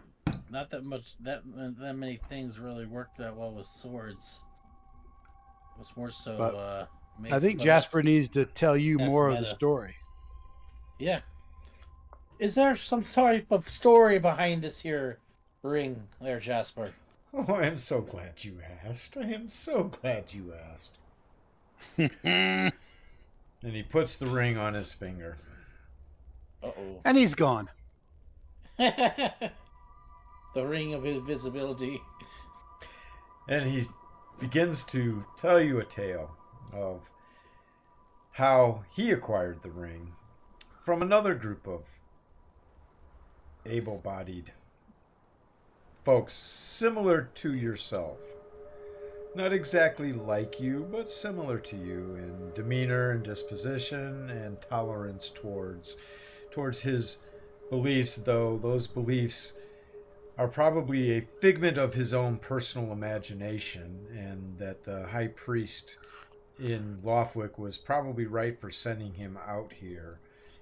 not that much. That many things really work that well with swords. It's more so. But mace, I think but Jasper that's- needs to tell you that's more of the meta. story. Yeah. Is there some type of story behind this here ring, there, Jasper? Oh, I am so glad you asked. I am so glad you asked. And And he puts the ring on his finger. Uh-oh. he's gone. The ring of invisibility. And he begins to tell you a tale of how he acquired the ring from another group of able-bodied folks similar to yourself. Not exactly like you, but similar to you in demeanor and disposition and tolerance towards his beliefs, though those beliefs are probably a figment of his own personal imagination, and that the high priest in Lothwick was probably right for sending him out here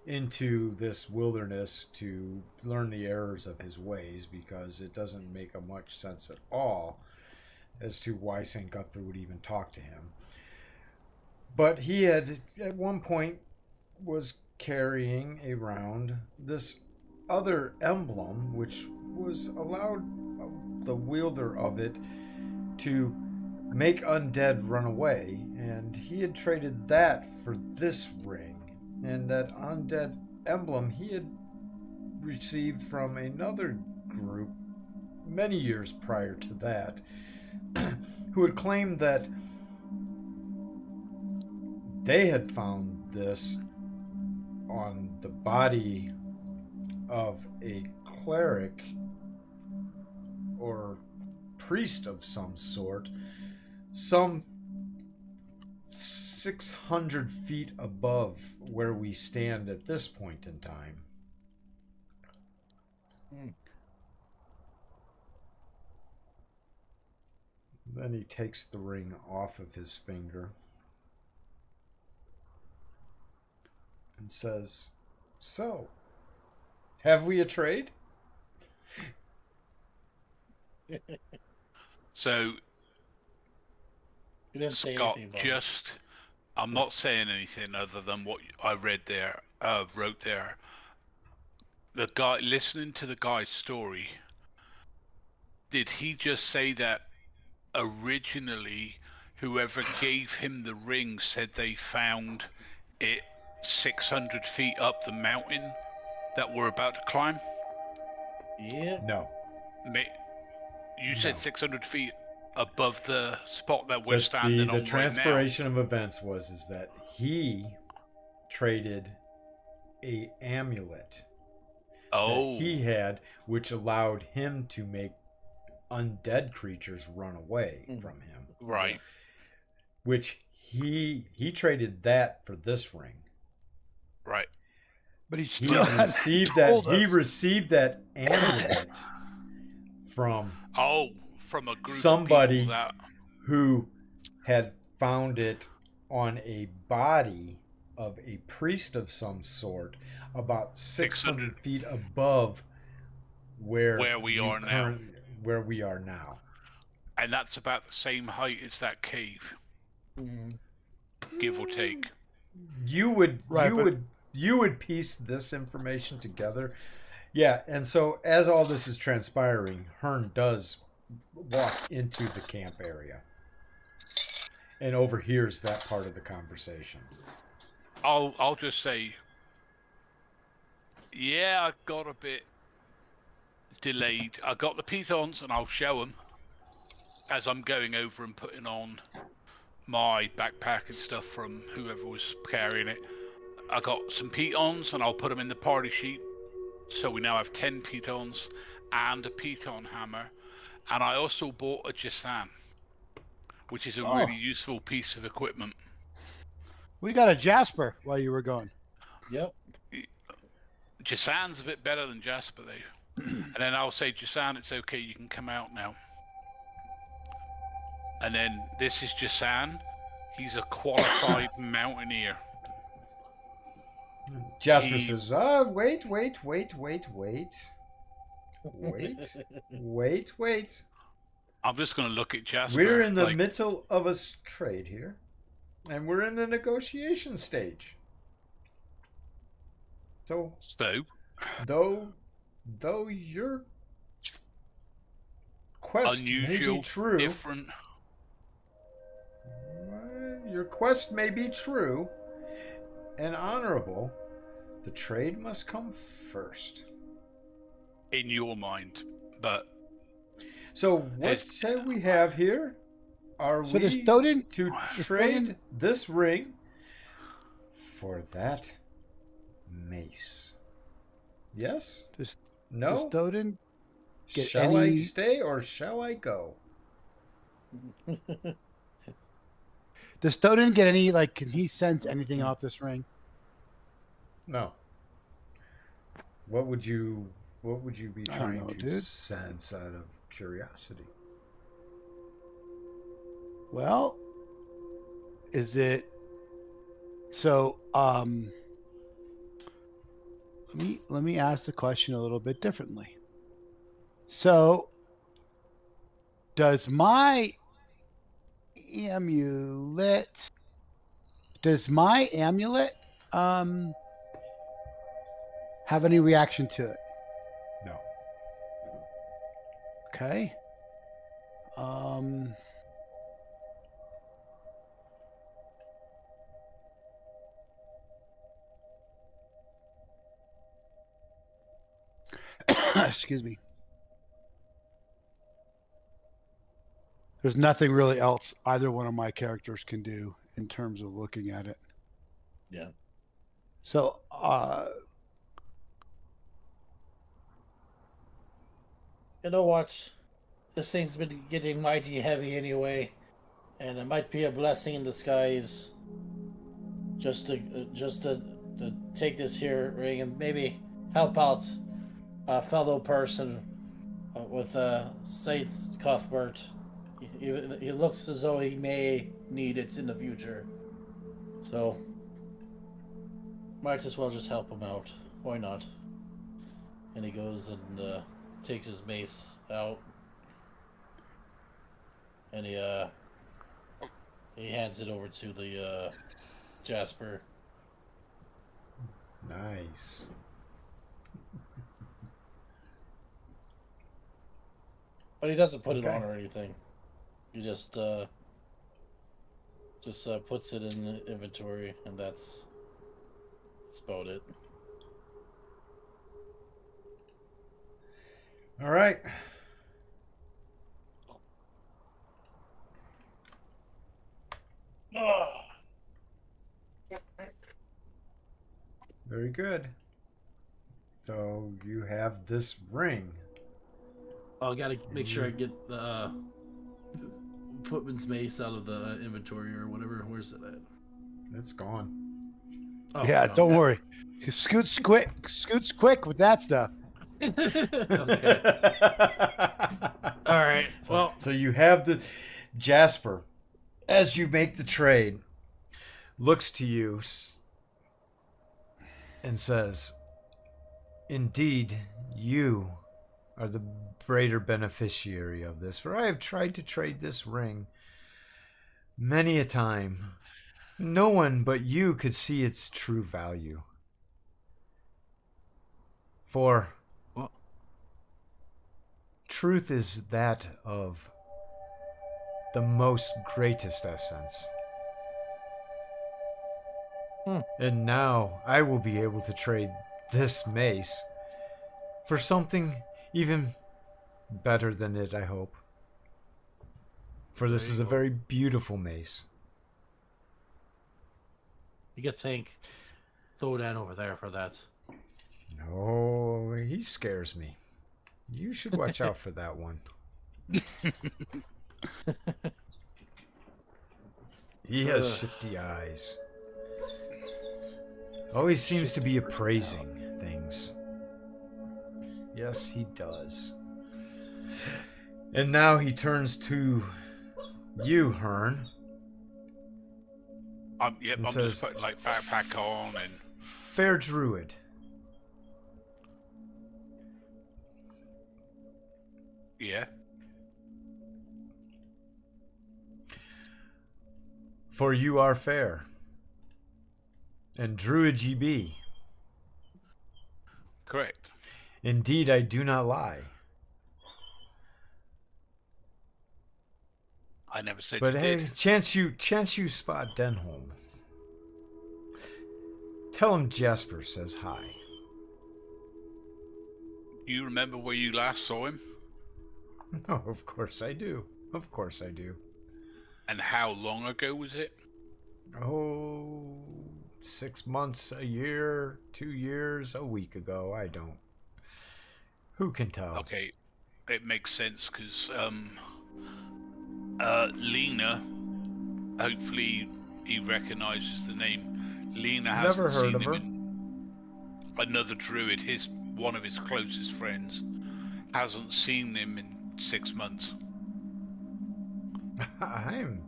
into this wilderness to learn the errors of his ways, because it doesn't make much sense at all as to why St. Guthrie would even talk to him. But he had, at one point, was carrying around this other emblem, which was allowed the wielder of it to make undead run away, and he had traded that for this ring. And that undead emblem he had received from another group many years prior to that, who had claimed that they had found this on the body of a cleric or priest of some sort, some 600 feet above where we stand at this point in time. Then he takes the ring off of his finger and says, "So, have we a trade?" So, You didn't say Scott, anything about it. I'm not saying anything other than what I read there, wrote there. The guy, listening to the guy's story, did he just say that originally whoever gave him the ring said they found it 600 feet up the mountain that we're about to climb? Yeah. No. You said No. 600 feet above the spot that we're standing The on right transpiration of events was that he traded a amulet now. that Oh, he had, which allowed him to make undead creatures run away from him. right. Which he traded that for this ring. Right. But he He still hasn't received that. told He us. received that amulet from Oh, from a group Somebody- of people that... who had found it on a body of a priest of some sort about 600 feet above where Where we are now. Where we are now. And that's about the same height as that cave, give or take. You would Right, you would piece this information together. Yeah, and so as all this is transpiring, Hearn does walk into the camp area and overhears that part of the conversation. I'll just say, yeah, I got a bit delayed. I got the pitons, and I'll show them as I'm going over and putting on my backpack and stuff from whoever was carrying it. I got some pitons, and I'll put them in the party sheet. So we now have 10 pitons and a piton hammer. And I also bought a Jasan, which is a really useful piece of equipment. we got a Jasper while you were gone. Yep. Jasan's a bit better than Jasper, though. And then I'll say, Jasan, it's okay, you can come out now. And then this is Jasan. He's a qualified mountaineer. Jasper says, wait. I'm just going to look at Jasper. We're in the middle of a trade here, and we're in the negotiation stage. So, though your quest may be true, different. Your quest may be true and honorable. The trade must come first. In your mind, but so what say we have here? Are So we to trade this ring for that mace? Yes? No? Does Stoden get shall I any... stay or shall I go? Does Stoden get any, like, can he sense anything off this ring? No. What would you be trying to sense out of curiosity? Well, is it so let me ask the question a little bit differently. So does my amulet have any reaction to it? No. Okay. Excuse me. There's nothing really else either one of my characters can do in terms of looking at it. Yeah. So, you know what? This thing's been getting mighty heavy anyway, and it might be a blessing in disguise just to take this here ring and maybe help out a fellow person with Saint Cuthbert. He looks as though he may need it in the future, so might as well just help him out. Why not? And he goes and takes his mace out, and he hands it over to the Jasper. Nice. But he doesn't put it on or anything. He just puts it in the inventory, and that's about it. All right. Very good. So you have this ring. I gotta make sure I get the footman's mace out of the inventory or whatever. Where's it at? It's gone. Oh, yeah, no. don't worry. Scoots quick with that stuff. Okay. All right. Well, so you have the Jasper, as you make the trade, looks to you and says, "Indeed, you are the greater beneficiary of this, for I have tried to trade this ring many a time. No one but you could see its true value. For What? truth is that of the most greatest essence. And now I will be able to trade this mace for something even better than it, I hope. For this is a very beautiful mace. You could thank Thodan over there for that. No, he scares me. You should watch out for that one. He has shifty eyes. Always seems to be appraising things. Yes, he does. And now he turns to you, Hearn. Yep, It I'm says- just putting like backpack on and Fair Druid. yeah. For you are fair. And Druid ye be. Correct. Indeed, I do not lie. I never said But you hey, did. chance you spot Denholm. Tell him Jasper says hi. Do you remember where you last saw him? Oh, of course I do. Of course I do. And how long ago was it? Oh, 6 months, a year, 2 years, a week ago. I don't. Who can tell? Okay, it makes sense because Lena, hopefully he recognizes the name. Lena hasn't Never heard seen of him her. Another druid, one of his closest friends, hasn't seen him in 6 months. I'm.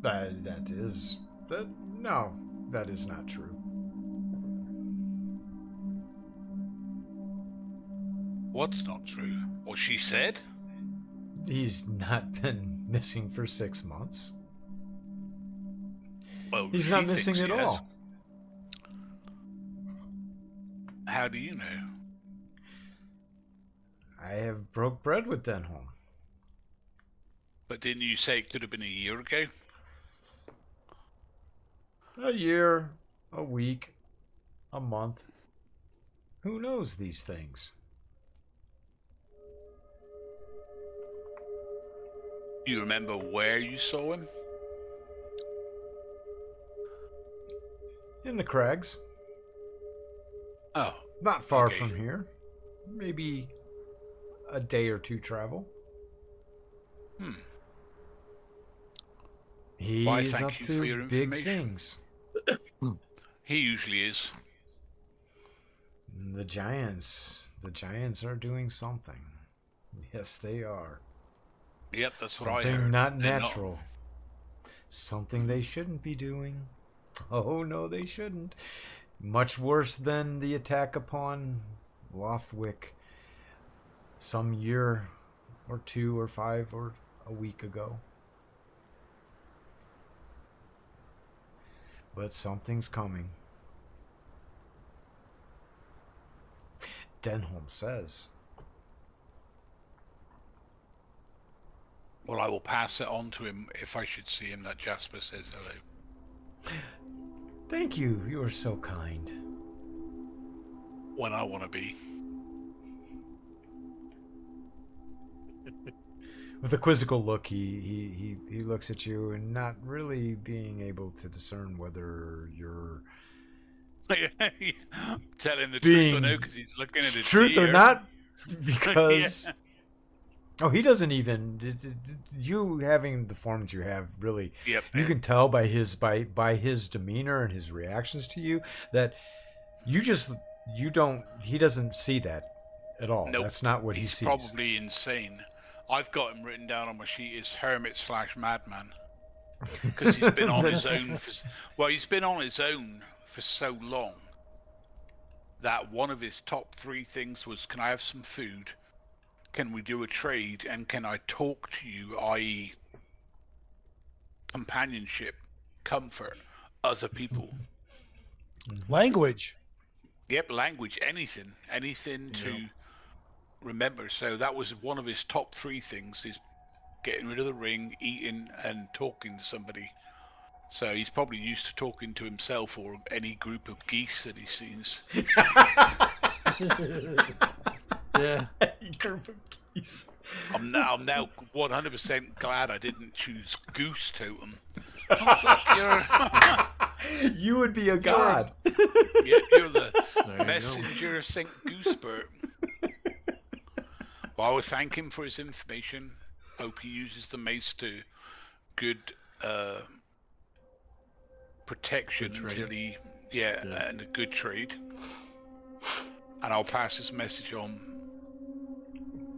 That is. No, that is not true. What's not true? What she said? He's not been missing for 6 months. Well, He's she not thinks missing he at has. all. How do you know? I have broke bread with Denholm. But didn't you say it could have been a year ago? A year, a week, a month. Who knows these things? Do you remember where you saw him? In the crags. Oh, Not far Okay. from here. Maybe a day or two travel. He's Why, thank up you for your to big information. things. he usually is. The Giants are doing something. Yes, they are. Yep, that's what I Something heard. not They're natural. Something they shouldn't be doing. Oh, no, they shouldn't. Much worse than the attack upon Lothwick some year or 2 or 5 or a week ago. But something's coming. Denholm says. Well, I will pass it on to him if I should see him that Jasper says hello. Thank you. You are so kind. When I want to be. With a quizzical look, he looks at you and not really being able to discern whether you're Tell him the Being truth or no, because he's looking at a truth deer. or not, because oh, he doesn't even you having the forms you have really. Yep. You can tell by his demeanor and his reactions to you that you don't. He doesn't see that at all. Nope. That's not what he He's sees. probably insane. I've got him written down on my sheet as hermit/madman because he's been on his own he's been on his own for so long that one of his top 3 things was, can I have some food? Can we do a trade? And can I talk to you, i.e. companionship, comfort, other people? Language. Yep, language, anything to remember. So that was one of his top 3 things, is getting rid of the ring, eating, and talking to somebody. So he's probably used to talking to himself or any group of geese that he sees. Yeah. Group of geese. I'm now 100% glad I didn't choose Goose Totem. Oh, fuck, You would be a god. you're the There you messenger of St. Goosebert. Well, I would thank him for his information. Hope he uses the mace to good protection Good trade. until he, and a good trade. And I'll pass this message on.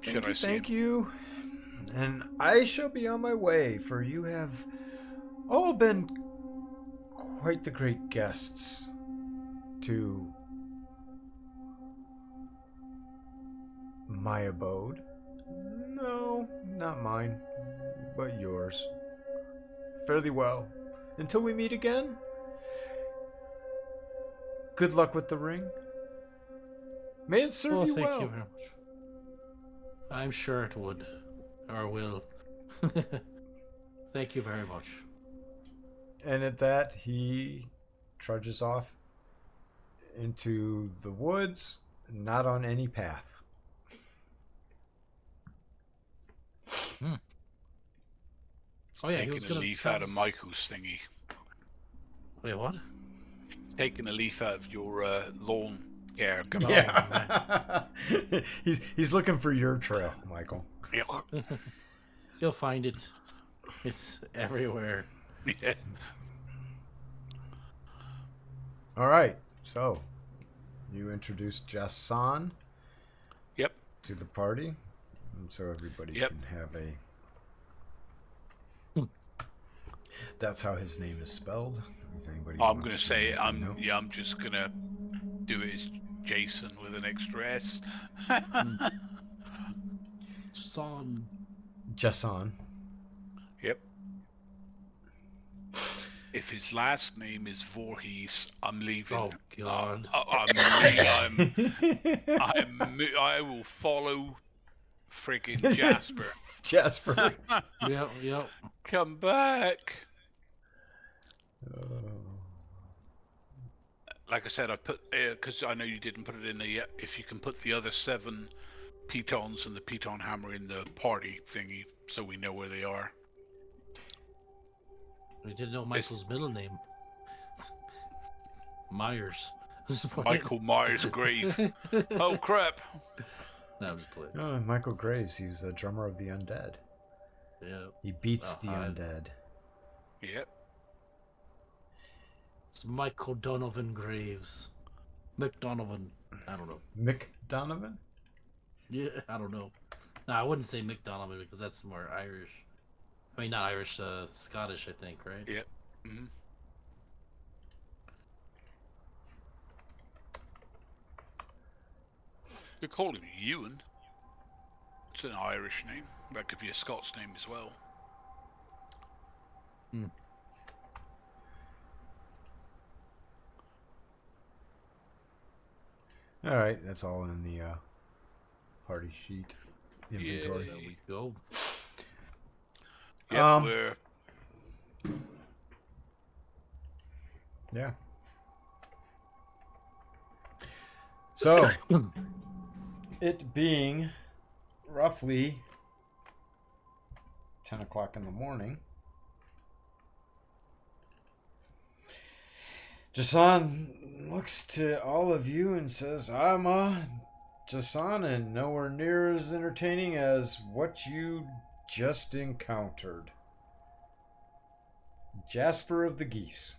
Should I see Thank him? you. And I shall be on my way, for you have all been quite the great guests to my abode. No, not mine, but yours. Fare thee well. Until we meet again, good luck with the ring. May it serve Well, you thank well. you very much. I'm sure it would, or will. Thank you very much. And at that, he trudges off into the woods, not on any path. Oh yeah, he was Taking a gonna leaf tell out of us- Michael's thingy. Wait, what? Taking a leaf out of your lawn care. Yeah. he's looking for your trail, Michael. You'll find it. It's everywhere. Yeah. All right. So, you introduced Jason Yep. to the party, and so everybody Yep. can have a. That's how his name is spelled. If anybody I'm wants gonna to say know. I'm just gonna do it as Jason with an extra S. Son. Jason. Yep. If his last name is Voorhees, I'm leaving. Oh God. I will follow friggin' Jasper. Jasper. Yep. Come back. Like I said, I put because I know you didn't put it in there yet. If you can put the other 7 pitons and the piton hammer in the party thingy, so we know where they are. We didn't know Michael's middle name. Myers. Michael Myers' grave. Oh crap! No, I'm just playing. Oh, Michael Graves. He was the drummer of the Undead. Yeah. He beats the I- Undead. Yep. It's Michael Donovan Graves. McDonovan. I don't know. Mick Donovan? Yeah, I don't know. No, I wouldn't say McDonovan because that's more Irish. I mean, not Irish, Scottish, I think, right? Yep. Mm-hmm. They call him Ewan. It's an Irish name. That could be a Scots name as well. All right, that's all in the party sheet inventory. There we go. Yep, Yeah. So, it being roughly 10 o'clock in the morning, Jason looks to all of you and says, I'm Jason, and nowhere near as entertaining as what you just encountered. Jasper of the Geese.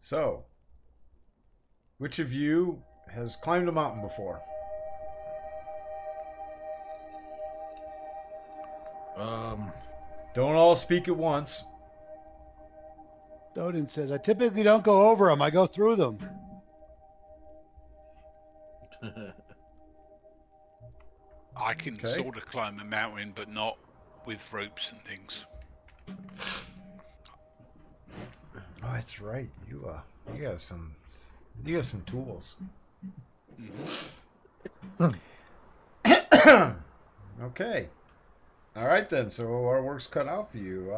So, which of you has climbed a mountain before? Don't all speak at once. Odin says, I typically don't go over them. I go through them. I can Okay. sort of climb a mountain, but not with ropes and things. Oh, that's right. You got some tools. Okay. All right then. So our work's cut out for you.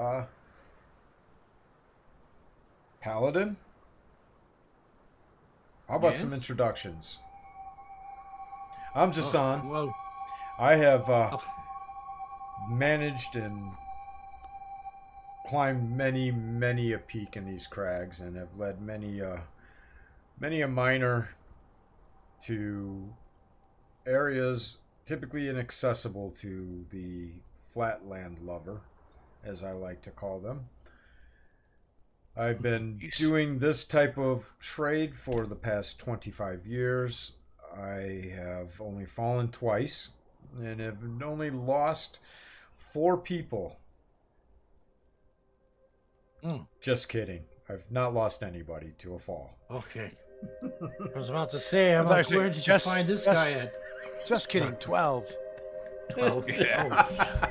Paladin. How about some Yes? introductions? I'm Jason. Well, I have managed and climbed many a peak in these crags, and have led many a miner to areas typically inaccessible to the flatland lover, as I like to call them. I've been doing this type of trade for the past 25 years. I have only fallen twice and have only lost 4 people. Just kidding. I've not lost anybody to a fall. okay. I was about to say, I'm like, where did you find this guy at? Just kidding. 12. 12. Yeah.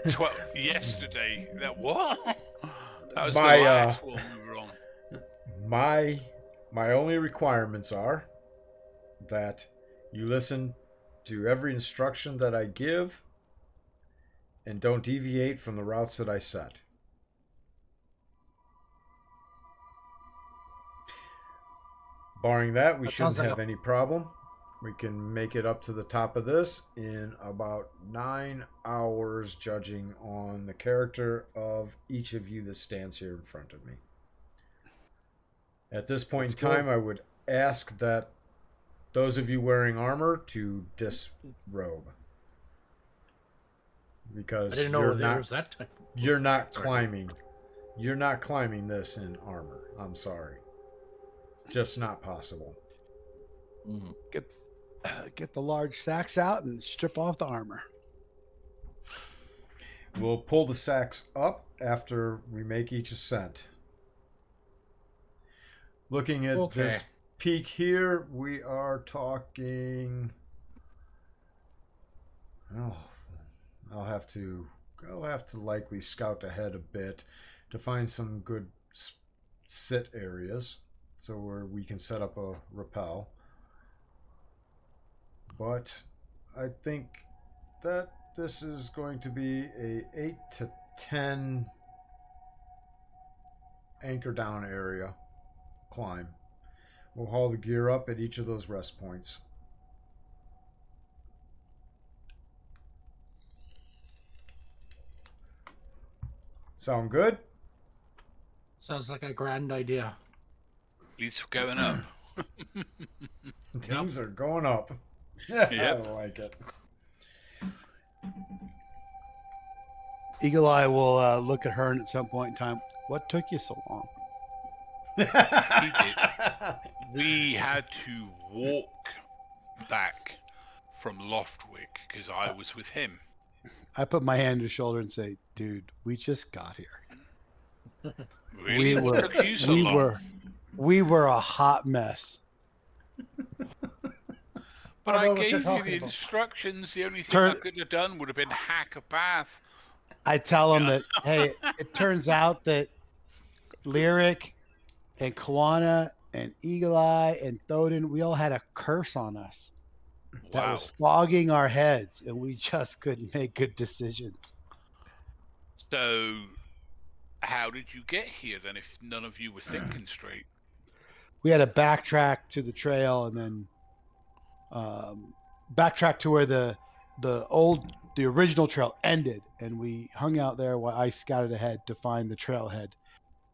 12 yesterday. That what? That was My, the last one we were on. My only requirements are that you listen to every instruction that I give and don't deviate from the routes that I set. Barring that, we shouldn't have any problem. We can make it up to the top of this in about 9 hours, judging on the character of each of you that stands here in front of me. At this point in time, I would ask that those of you wearing armor to disrobe. Because I didn't know there was that type. You're not climbing. You're not climbing this in armor. I'm sorry. Just not possible. Get the large sacks out and strip off the armor. We'll pull the sacks up after we make each ascent. Looking at this peak here, we are talking. Oh, I'll have to likely scout ahead a bit to find some good sit areas, so where we can set up a rappel. But I think that this is going to be a 8 to 10 anchor down area climb. We'll haul the gear up at each of those rest points. Sound good? Sounds like a grand idea. At least we're going up. Things are going up. Yep. I like it. Eagle Eye will look at Hearn at some point in time. What took you so long? He did. We had to walk back from Loftwick because I was with him. I put my hand on his shoulder and say, dude, we just got here. Really? What took you so long? We were a hot mess. But I know I what gave you're you talking the about. instructions. The only thing I could have done would have been hack a path. I tell him that, hey, it turns out that Lyric and Kawana and Eagle Eye and Thoden, we all had a curse on us that Wow. was fogging our heads, and we just couldn't make good decisions. So, how did you get here then if none of you were thinking straight? We had to backtrack to the trail and then backtrack to where the original trail ended, and we hung out there while I scouted ahead to find the trailhead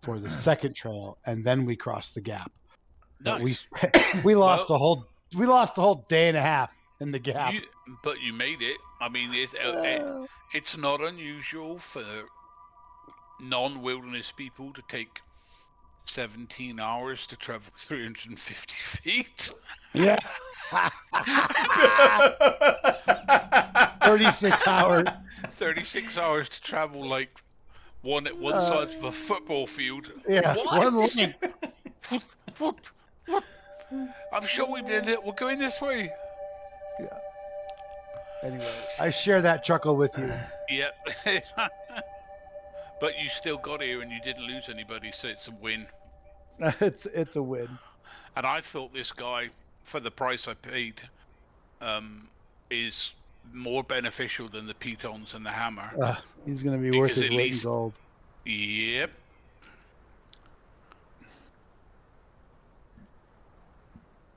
for the second trail, and then we crossed the gap. But Nice. we lost a whole day and a half in the gap. But you made it. I mean, it's not unusual for non-wilderness people to take 17 hours to travel 350 feet. Yeah, 36 hours. 36 hours to travel like one size of a football field. Yeah, What? one link. What? I'm sure we're going this way. Yeah. Anyway, I share that chuckle with you. Yep. But you still got here and you didn't lose anybody, so it's a win. It's a win. And I thought this guy, for the price I paid, is more beneficial than the pitons and the hammer. He's going to be worth Because his at weight in least- gold. Yep.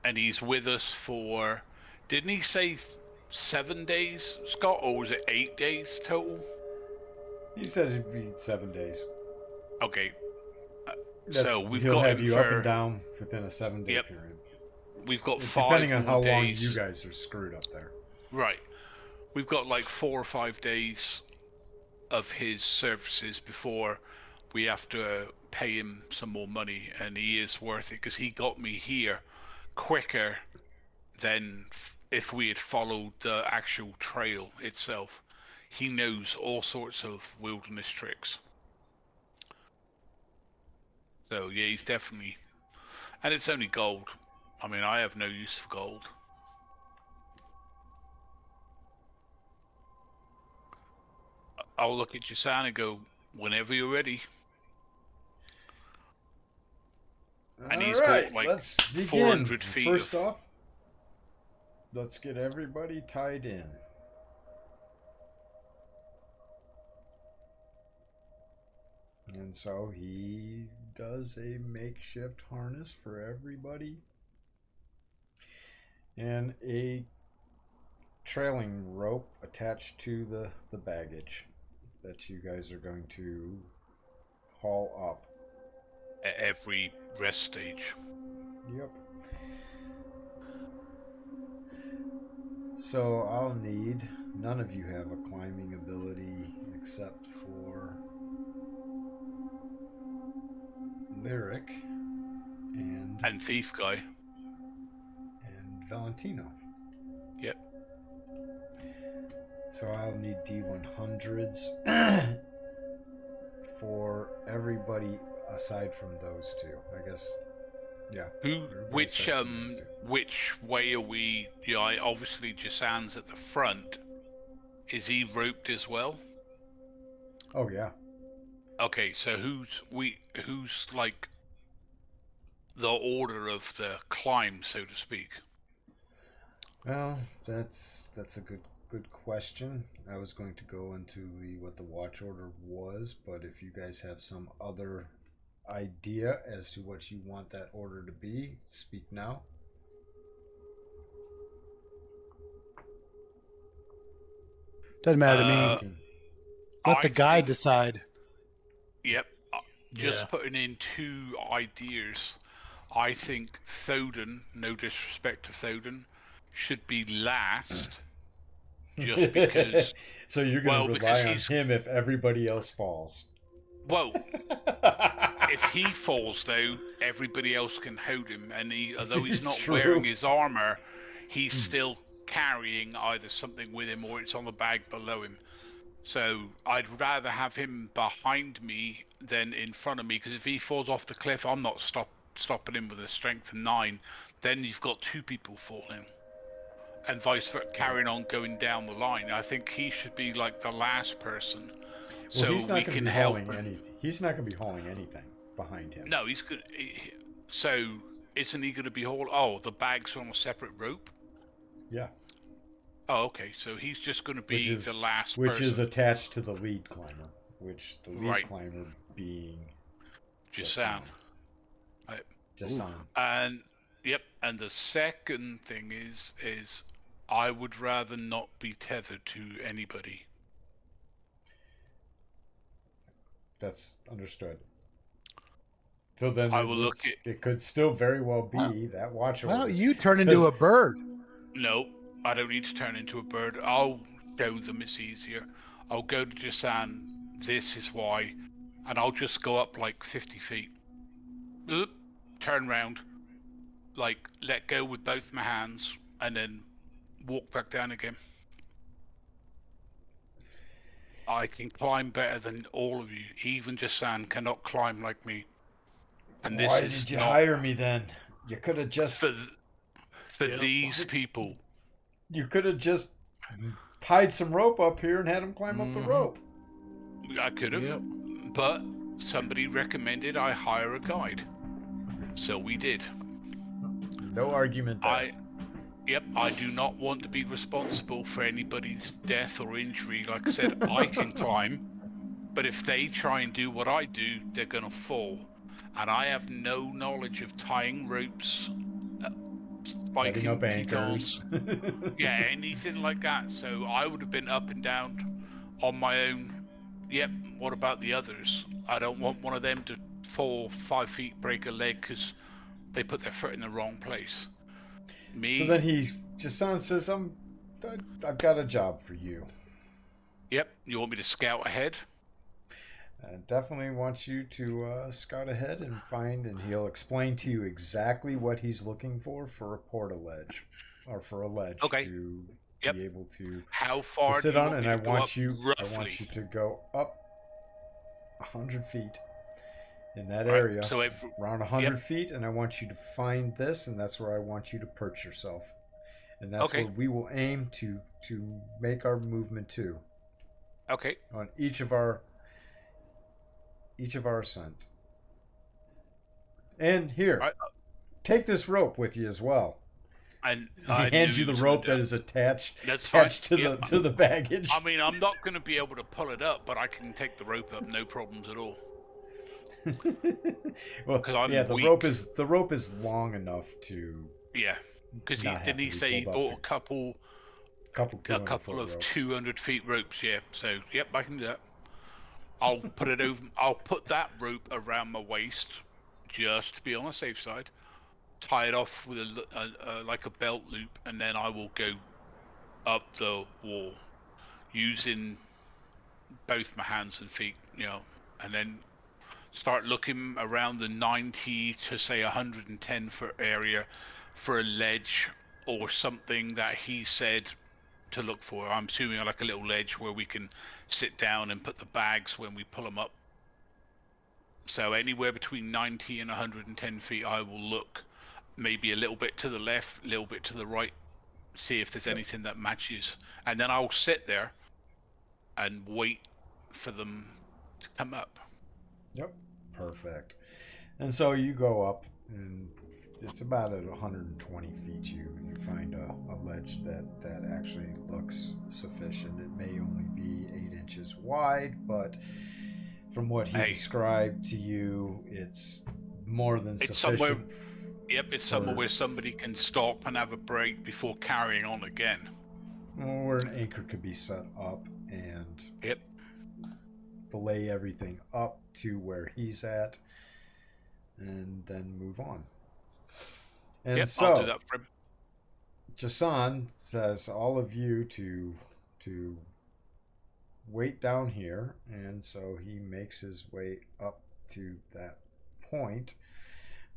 And he's with us for, didn't he say 7 days, Scott, or was it 8 days total? He said it'd be 7 days. Okay. That's- So we've he'll got have him you for, up and down within a 7-day Yep. period. We've got It's 5 depending on more how long days. you guys are screwed up there. Right. We've got like 4 or 5 days of his services before we have to pay him some more money, and he is worth it because he got me here quicker than if we had followed the actual trail itself. He knows all sorts of wilderness tricks. So yeah, he's definitely, and it's only gold. I mean, I have no use for gold. I'll look at your sign and go, whenever you're ready. And he's got, like, let's begin. 400 feet First of- off, let's get everybody tied in. And so he does a makeshift harness for everybody and a trailing rope attached to the baggage that you guys are going to haul up. At every rest stage. Yep. So I'll need, none of you have a climbing ability except for Lyric And Thief Guy. and Valentino. Yep. So I'll need D100s for everybody aside from those two. I guess, yeah. everybody aside from those two. Which way are we? Yeah, obviously Jasan's at the front. Is he roped as well? Oh yeah. Okay, so who's like the order of the climb, so to speak? Well, that's a good question. I was going to go into what the watch order was, but if you guys have some other idea as to what you want that order to be, speak now. Doesn't matter to me. Let the guide decide. Yep. Just putting in 2 ideas. I think Thoden, no disrespect to Thoden, should be last. Just because. So you're going to rely on him if everybody else falls. Well, if he falls, though, everybody else can hold him. And although he's not True. wearing his armor, he's still carrying either something with him or it's on the bag below him. So I'd rather have him behind me than in front of me, because if he falls off the cliff, I'm not stopping him with a strength of 9. Then you've got 2 people falling, and vice versa, carrying on going down the line. I think he should be like the last person, so Well, he's not we gonna can be help hauling him. anything. He's not going to be hauling anything behind him. No, he's good. So isn't he going to be hauled? Oh, the bag's on a separate rope. Yeah. Oh, okay. So he's just going to be the last which person. is attached to the lead climber, which the lead Right. climber being Jasan. Jasan. And yep. And the second thing is I would rather not be tethered to anybody. That's understood. So then I will look at. it could still very well be that watch Why order. don't you turn into a bird? No, I don't need to turn into a bird. I'll show them it's easier. I'll go to Jasan. This is why, and I'll just go up like 50 feet. Turn round, like let go with both my hands, and then walk back down again. I can climb better than all of you. Even Jasan cannot climb like me. And this Why is did you not hire me then? You could have just for these people. You could have just tied some rope up here and had him climb up the rope. I could have, Yep. but somebody recommended I hire a guide, so we did. No argument there. I do not want to be responsible for anybody's death or injury. Like I said, I can climb, but if they try and do what I do, they're gonna fall. And I have no knowledge of tying ropes, Setting up anchors. yeah, anything like that. So I would have been up and down on my own. Yep, what about the others? I don't want one of them to fall 5 feet, break a leg because they put their foot in the wrong place. Me. So then Jason says, I've got a job for you. Yep, you want me to scout ahead? I definitely want you to scout ahead and find, and he'll explain to you exactly what he's looking for a porta ledge, or for a ledge to be able to how far to sit on. And I want you to go up 100 feet in that area, so around 100 feet, and I want you to find this, and that's where I want you to perch yourself, and that's where we will aim to make our movement to. Okay. On each of our ascent. And here, take this rope with you as well. And he hands you the rope that is attached to the baggage. I mean, I'm not going to be able to pull it up, but I can take the rope up, no problems at all. Well, the rope is long enough to. Yeah, because didn't he say he bought a couple of 200 feet ropes? Yeah, so yep, I can do that. I'll put that rope around my waist just to be on the safe side. Tie it off with like a belt loop, and then I will go up the wall using both my hands and feet, and then start looking around the 90 to say 110 foot area for a ledge or something that he said to look for. I'm assuming like a little ledge where we can sit down and put the bags when we pull them up. So anywhere between 90 and 110 feet, I will look maybe a little bit to the left, a little bit to the right, see if there's anything that matches. And then I'll sit there and wait for them to come up. Yep, perfect. And so you go up, and it's about at 120 feet. You find a ledge that actually looks sufficient. It may only be 8 inches wide, but from what he described to you, it's more than sufficient. It's somewhere where somebody can stop and have a break before carrying on again. Where an anchor could be set up and belay everything up to where he's at, and then move on. And so I'll do that for him. Jason says all of you to wait down here, and so he makes his way up to that point.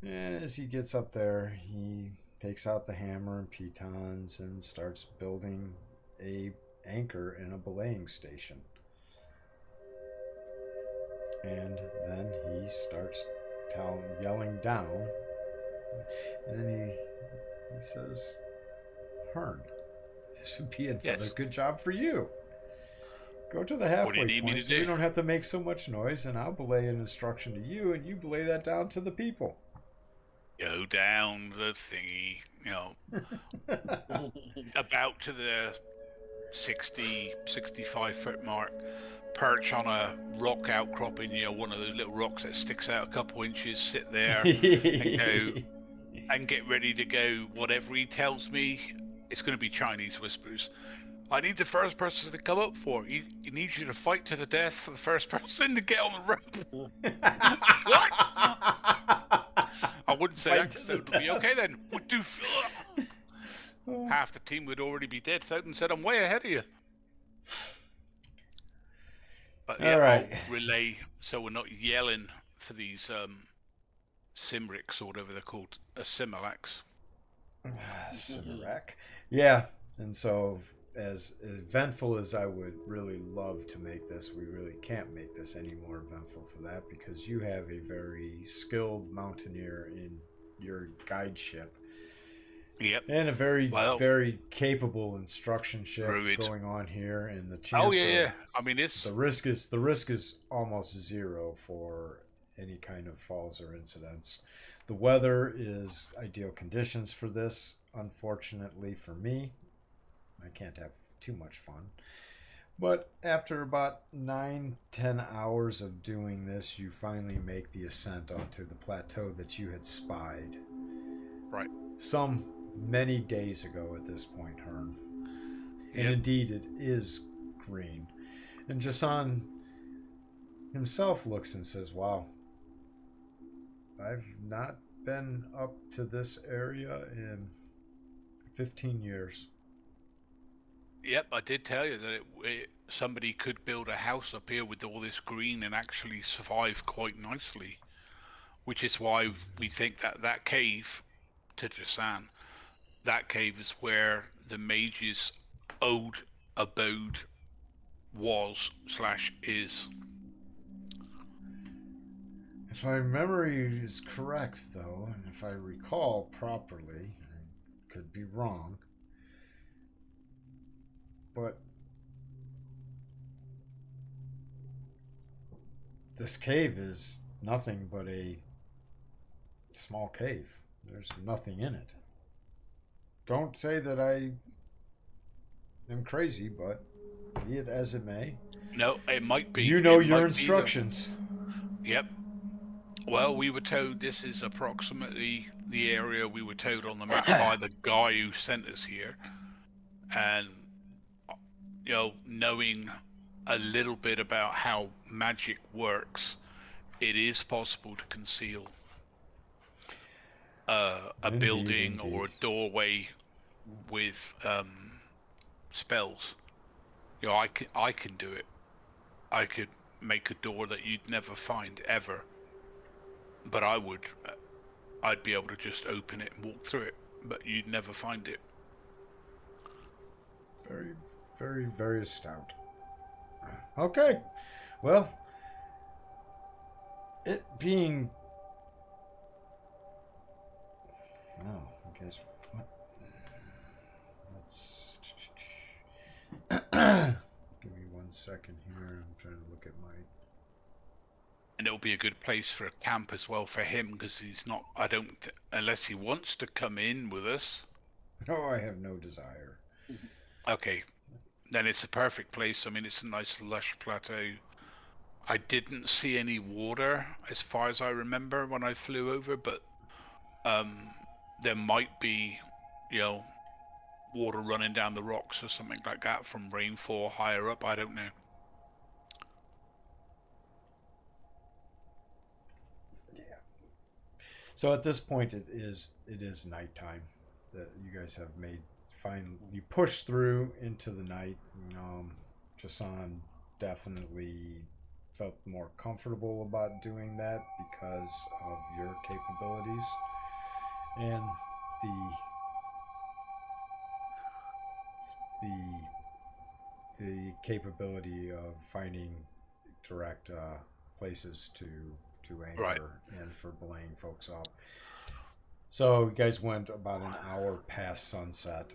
And as he gets up there, he takes out the hammer and pitons and starts building a anchor in a belaying station. And then he starts yelling down, and then he says, "Hearn, this would be another good job for you. Go to the halfway point so we don't have to make so much noise, and I'll belay an instruction to you, and you belay that down to the people." Go down the thingy, about to the 65 foot mark, perch on a rock outcropping, one of those little rocks that sticks out a couple inches, sit there and go and get ready to go. Whatever he tells me, it's going to be Chinese whispers. I need the first person to come up for. He needs you to fight to the death for the first person to get on the rope. What? I wouldn't say that, so it would be okay then. Would do. Half the team would already be dead. Thoden said, "I'm way ahead of you." But all right. I'll relay so we're not yelling for these Simrics or whatever they're called, Similacs. Cinerec. Yeah, and so as eventful as I would really love to make this, we really can't make this any more eventful for that because you have a very skilled mountaineer in your guide ship. Yep. And a very, Well, very capable instruction ship Druid. going on here, and the chance Oh yeah, of yeah. I mean, it's the risk is almost zero for any kind of falls or incidents. The weather is ideal conditions for this. Unfortunately for me, I can't have too much fun. But after about 9-10 hours of doing this, you finally make the ascent onto the plateau that you had spied. right. Some many days ago at this point, Hearn. And Yep. indeed, it is green. And Jason himself looks and says, wow, I've not been up to this area in 15 years. Yep, I did tell you that somebody could build a house up here with all this green and actually survive quite nicely, which is why we think that that cave, to Jason, that cave is where the mage's old abode was/is. If my memory is correct, though, and if I recall properly, I could be wrong, but this cave is nothing but a small cave. There's nothing in it. Don't say that I am crazy, but be it as it may. No, it might be. You know It your might be instructions. Yep. Well, we were told this is approximately the area we were told on the map by the guy who sent us here. And, knowing a little bit about how magic works, it is possible to conceal a Indeed, building or a indeed. doorway with spells. I can do it. I could make a door that you'd never find ever. But I'd be able to just open it and walk through it, but you'd never find it. Very, very, very stout. Okay. Well, it being... Oh, I guess... What? Let's... Give me 1 second here. I'm trying to look at my... And it'll be a good place for a camp as well for him, because he's not, unless he wants to come in with us. Oh, I have no desire. Okay, then it's a perfect place. I mean, it's a nice lush plateau. I didn't see any water as far as I remember when I flew over, but there might be, water running down the rocks or something like that from rainfall higher up. I don't know. So at this point, it is nighttime. That you guys have made fine. You push through into the night. Jason definitely felt more comfortable about doing that because of your capabilities and the capability of finding direct places to anchor Right. and for belaying folks up. So you guys went about an hour past sunset.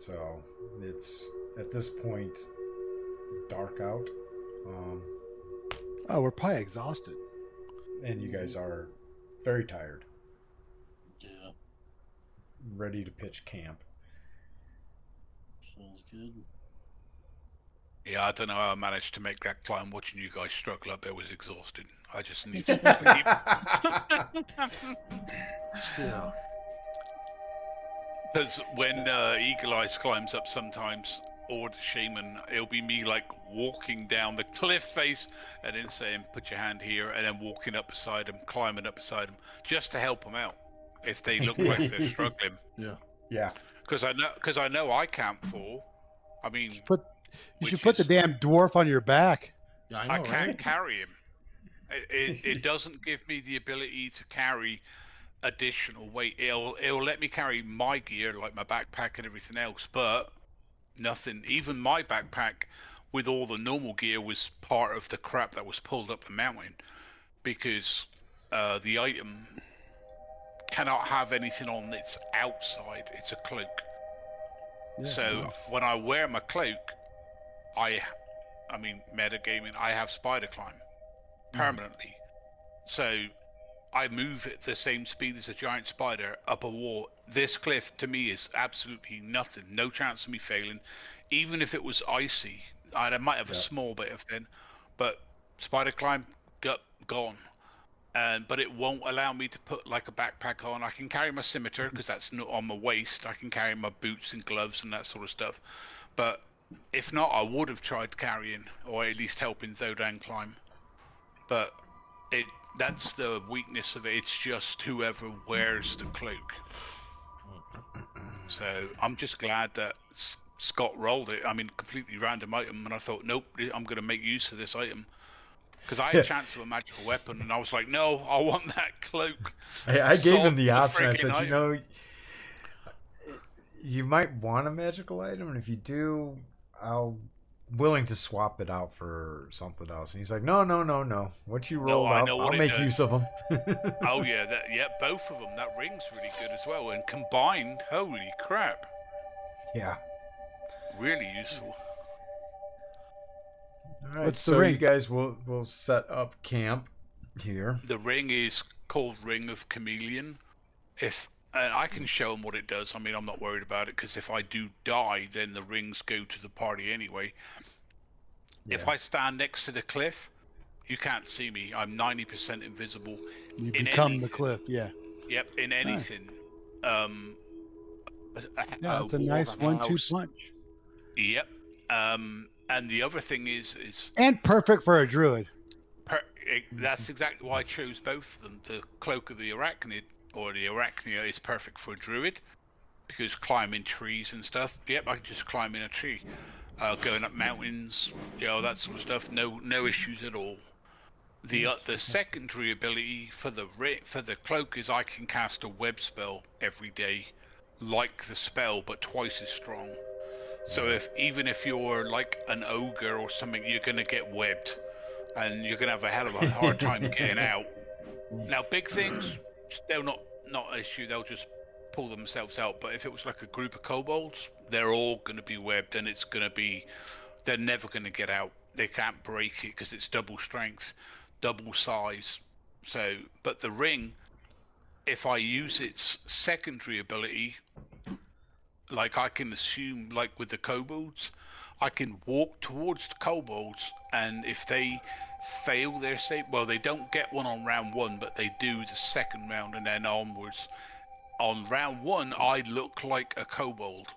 So it's at this point dark out. Oh, we're probably exhausted. And you guys are very tired, Yeah, ready to pitch camp. sounds good. Yeah, I don't know how I managed to make that climb. Watching you guys struggle up there was exhausting. I just need some sleep. Yeah. Because when Eagle Eyes climbs up sometimes, or the shaman, it'll be me like walking down the cliff face and then saying, put your hand here, and then walking up beside them, climbing up beside them, just to help them out if they look like they're struggling. Yeah. Yeah. Because I know I can't fall. I mean, You should put the damn dwarf on your back. Yeah, I I know, can't right? carry him. It doesn't give me the ability to carry additional weight. It'll let me carry my gear, like my backpack and everything else, but nothing. Even my backpack with all the normal gear was part of the crap that was pulled up the mountain, because the item cannot have anything on its outside. It's a cloak. Yeah, So when I wear my cloak, I mean, metagaming, I have spider climb permanently. So I move at the same speed as a giant spider up a wall. This cliff to me is absolutely nothing. No chance of me failing. Even if it was icy, I might have a small bit of thin, but spider climb, gone. But it won't allow me to put like a backpack on. I can carry my scimitar because that's not on my waist. I can carry my boots and gloves and that sort of stuff. But if not, I would have tried carrying, or at least helping Zodan climb. But that's the weakness of it. It's just whoever wears the cloak. So I'm just glad that Scott rolled it. I mean, completely random item, and I thought, nope, I'm going to make use of this item. Because I had a chance of a magical weapon, and I was like, no, I want that cloak. I gave him the option. I friggin' said, item. you know, you might want a magical item, and if you do, I'll willing to swap it out for something else. And he's like, no. What you rolled I up, know what I'll it make does. use of them. Oh yeah, both of them. That ring's really good as well, and combined, holy crap, Yeah. really useful. All right, What's the so ring? you guys will set up camp here. The ring is called Ring of Chameleon. I can show them what it does. I mean, I'm not worried about it, because if I do die, then the rings go to the party anyway. If I stand next to the cliff, you can't see me. I'm 90% invisible. You in become the anything. cliff. Yeah. Yep, in anything. Yeah, it's a wall, nice 1-2 house. punch. Yep. And the other thing is And perfect for a druid. that's exactly why I chose both of them. The Cloak of the Arachnid, or the Arachnia, is perfect for a druid, because climbing trees and stuff. Yep, I can just climb in a tree. Going up mountains, that sort of stuff. No issues at all. The secondary ability for the cloak is I can cast a web spell every day, like the spell, but twice as strong. So even if you're like an ogre or something, you're gonna get webbed, and you're gonna have a hell of a hard time getting out. Now, big things, they'll not an issue. They'll just pull themselves out. But if it was like a group of kobolds, they're all gonna be webbed, and they're never gonna get out. They can't break it because it's double strength, double size. So, but the ring, if I use its secondary ability, like I can assume, like with the kobolds, I can walk towards the kobolds, and if they fail their save, well, they don't get one on round 1, but they do the second round and then onwards. On round 1, I look like a kobold.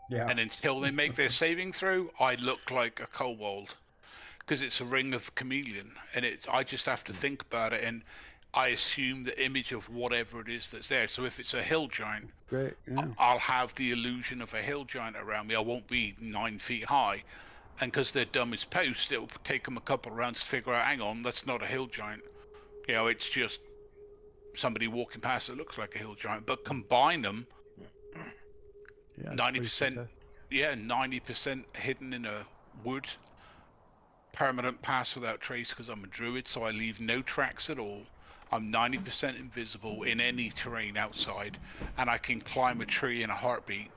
Yeah. And until they make their saving throw, I look like a kobold, because it's a ring of chameleon, and I just have to think about it, and I assume the image of whatever it is that's there. So if it's a hill giant, Great. Yeah. I'll have the illusion of a hill giant around me. I won't be 9 feet high, and because they're dumb as post, it'll take them a couple of rounds to figure out, hang on, that's not a hill giant. It's just somebody walking past that looks like a hill giant. But combine them, Yeah, 90%, 90% hidden in a wood, permanent pass without trace, because I'm a druid, so I leave no tracks at all. I'm 90% invisible in any terrain outside, and I can climb a tree in a heartbeat.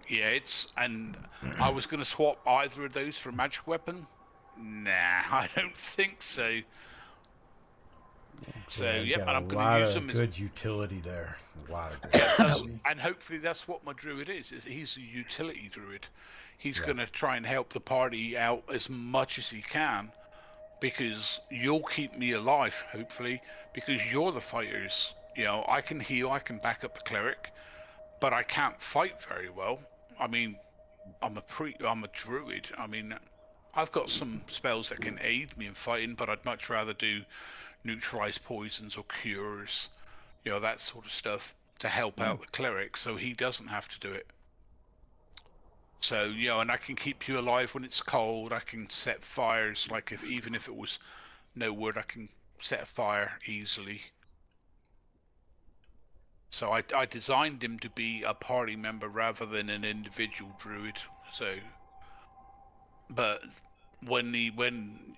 Yeah, and I was going to swap either of those for a magic weapon. Nah, I don't think so. So, Yeah, and I'm going lot to use of them as good utility there. A lot of good. and hopefully that's what my druid is he's a utility druid. He's going to try and help the party out as much as he can, because you'll keep me alive, hopefully, because you're the fighters. I can heal, I can back up the cleric, but I can't fight very well. I mean, I'm a druid. I mean, I've got some spells that can aid me in fighting, but I'd much rather do neutralize poisons or cures, that sort of stuff, to help out the cleric, so he doesn't have to do it. So, and I can keep you alive when it's cold. I can set fires, like even if it was no wood, I can set a fire easily. So I designed him to be a party member rather than an individual druid. So, but when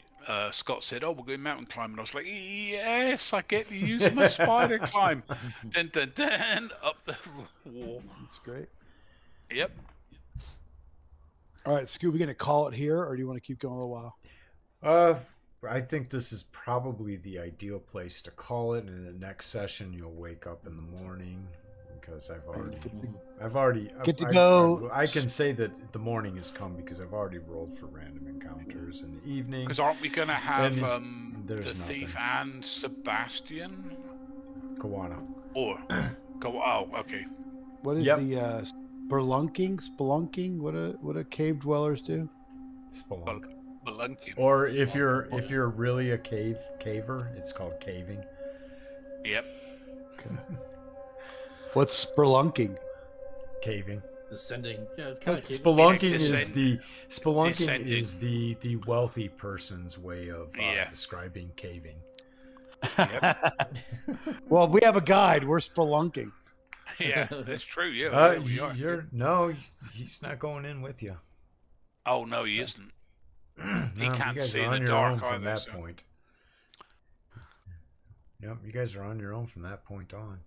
Scott said, "Oh, we're going mountain climbing," I was like, "Yes, I get to use my spider climb." Dun dun dun up the wall. That's great. Yep. All right, Scoob, we going to call it here, or do you want to keep going a little while? I think this is probably the ideal place to call it. And in the next session, you'll wake up in the morning because I've already Get to go. I can say that the morning has come because I've already rolled for random encounters in the evening. Because aren't we going to have the there's thief nothing. and Sebastian? Kawana. Or go? Oh, okay. What is Yep. the spelunking? What do cave dwellers do? Spelunk. Spelunking. Or if you're really a caver, it's called caving. Yep. What's spelunking? Caving. Descending. Yeah, it's kind of Spelunking Descending. is the wealthy person's way of describing caving. Yep. Well, we have a guide. We're spelunking. Yeah, that's true. Yeah, we are. He's not going in with you. Oh no, he isn't. He can't you guys see are in on the your dark own from either, that so. point. Yep, you guys are on your own from that point on.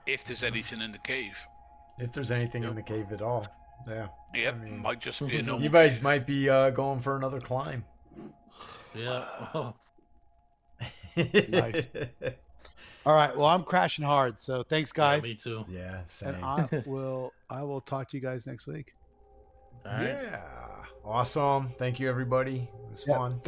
If there's anything in the cave. If there's anything in the cave at all, yeah. Yep, I mean, might just be a normal. you guys might be going for another climb. Yeah. Oh. Nice. All right. Well, I'm crashing hard. So thanks, guys. Yeah, me too. Yeah, same. And I will talk to you guys next week. All right. Yeah, awesome. Thank you, everybody. It was fun. Thanks.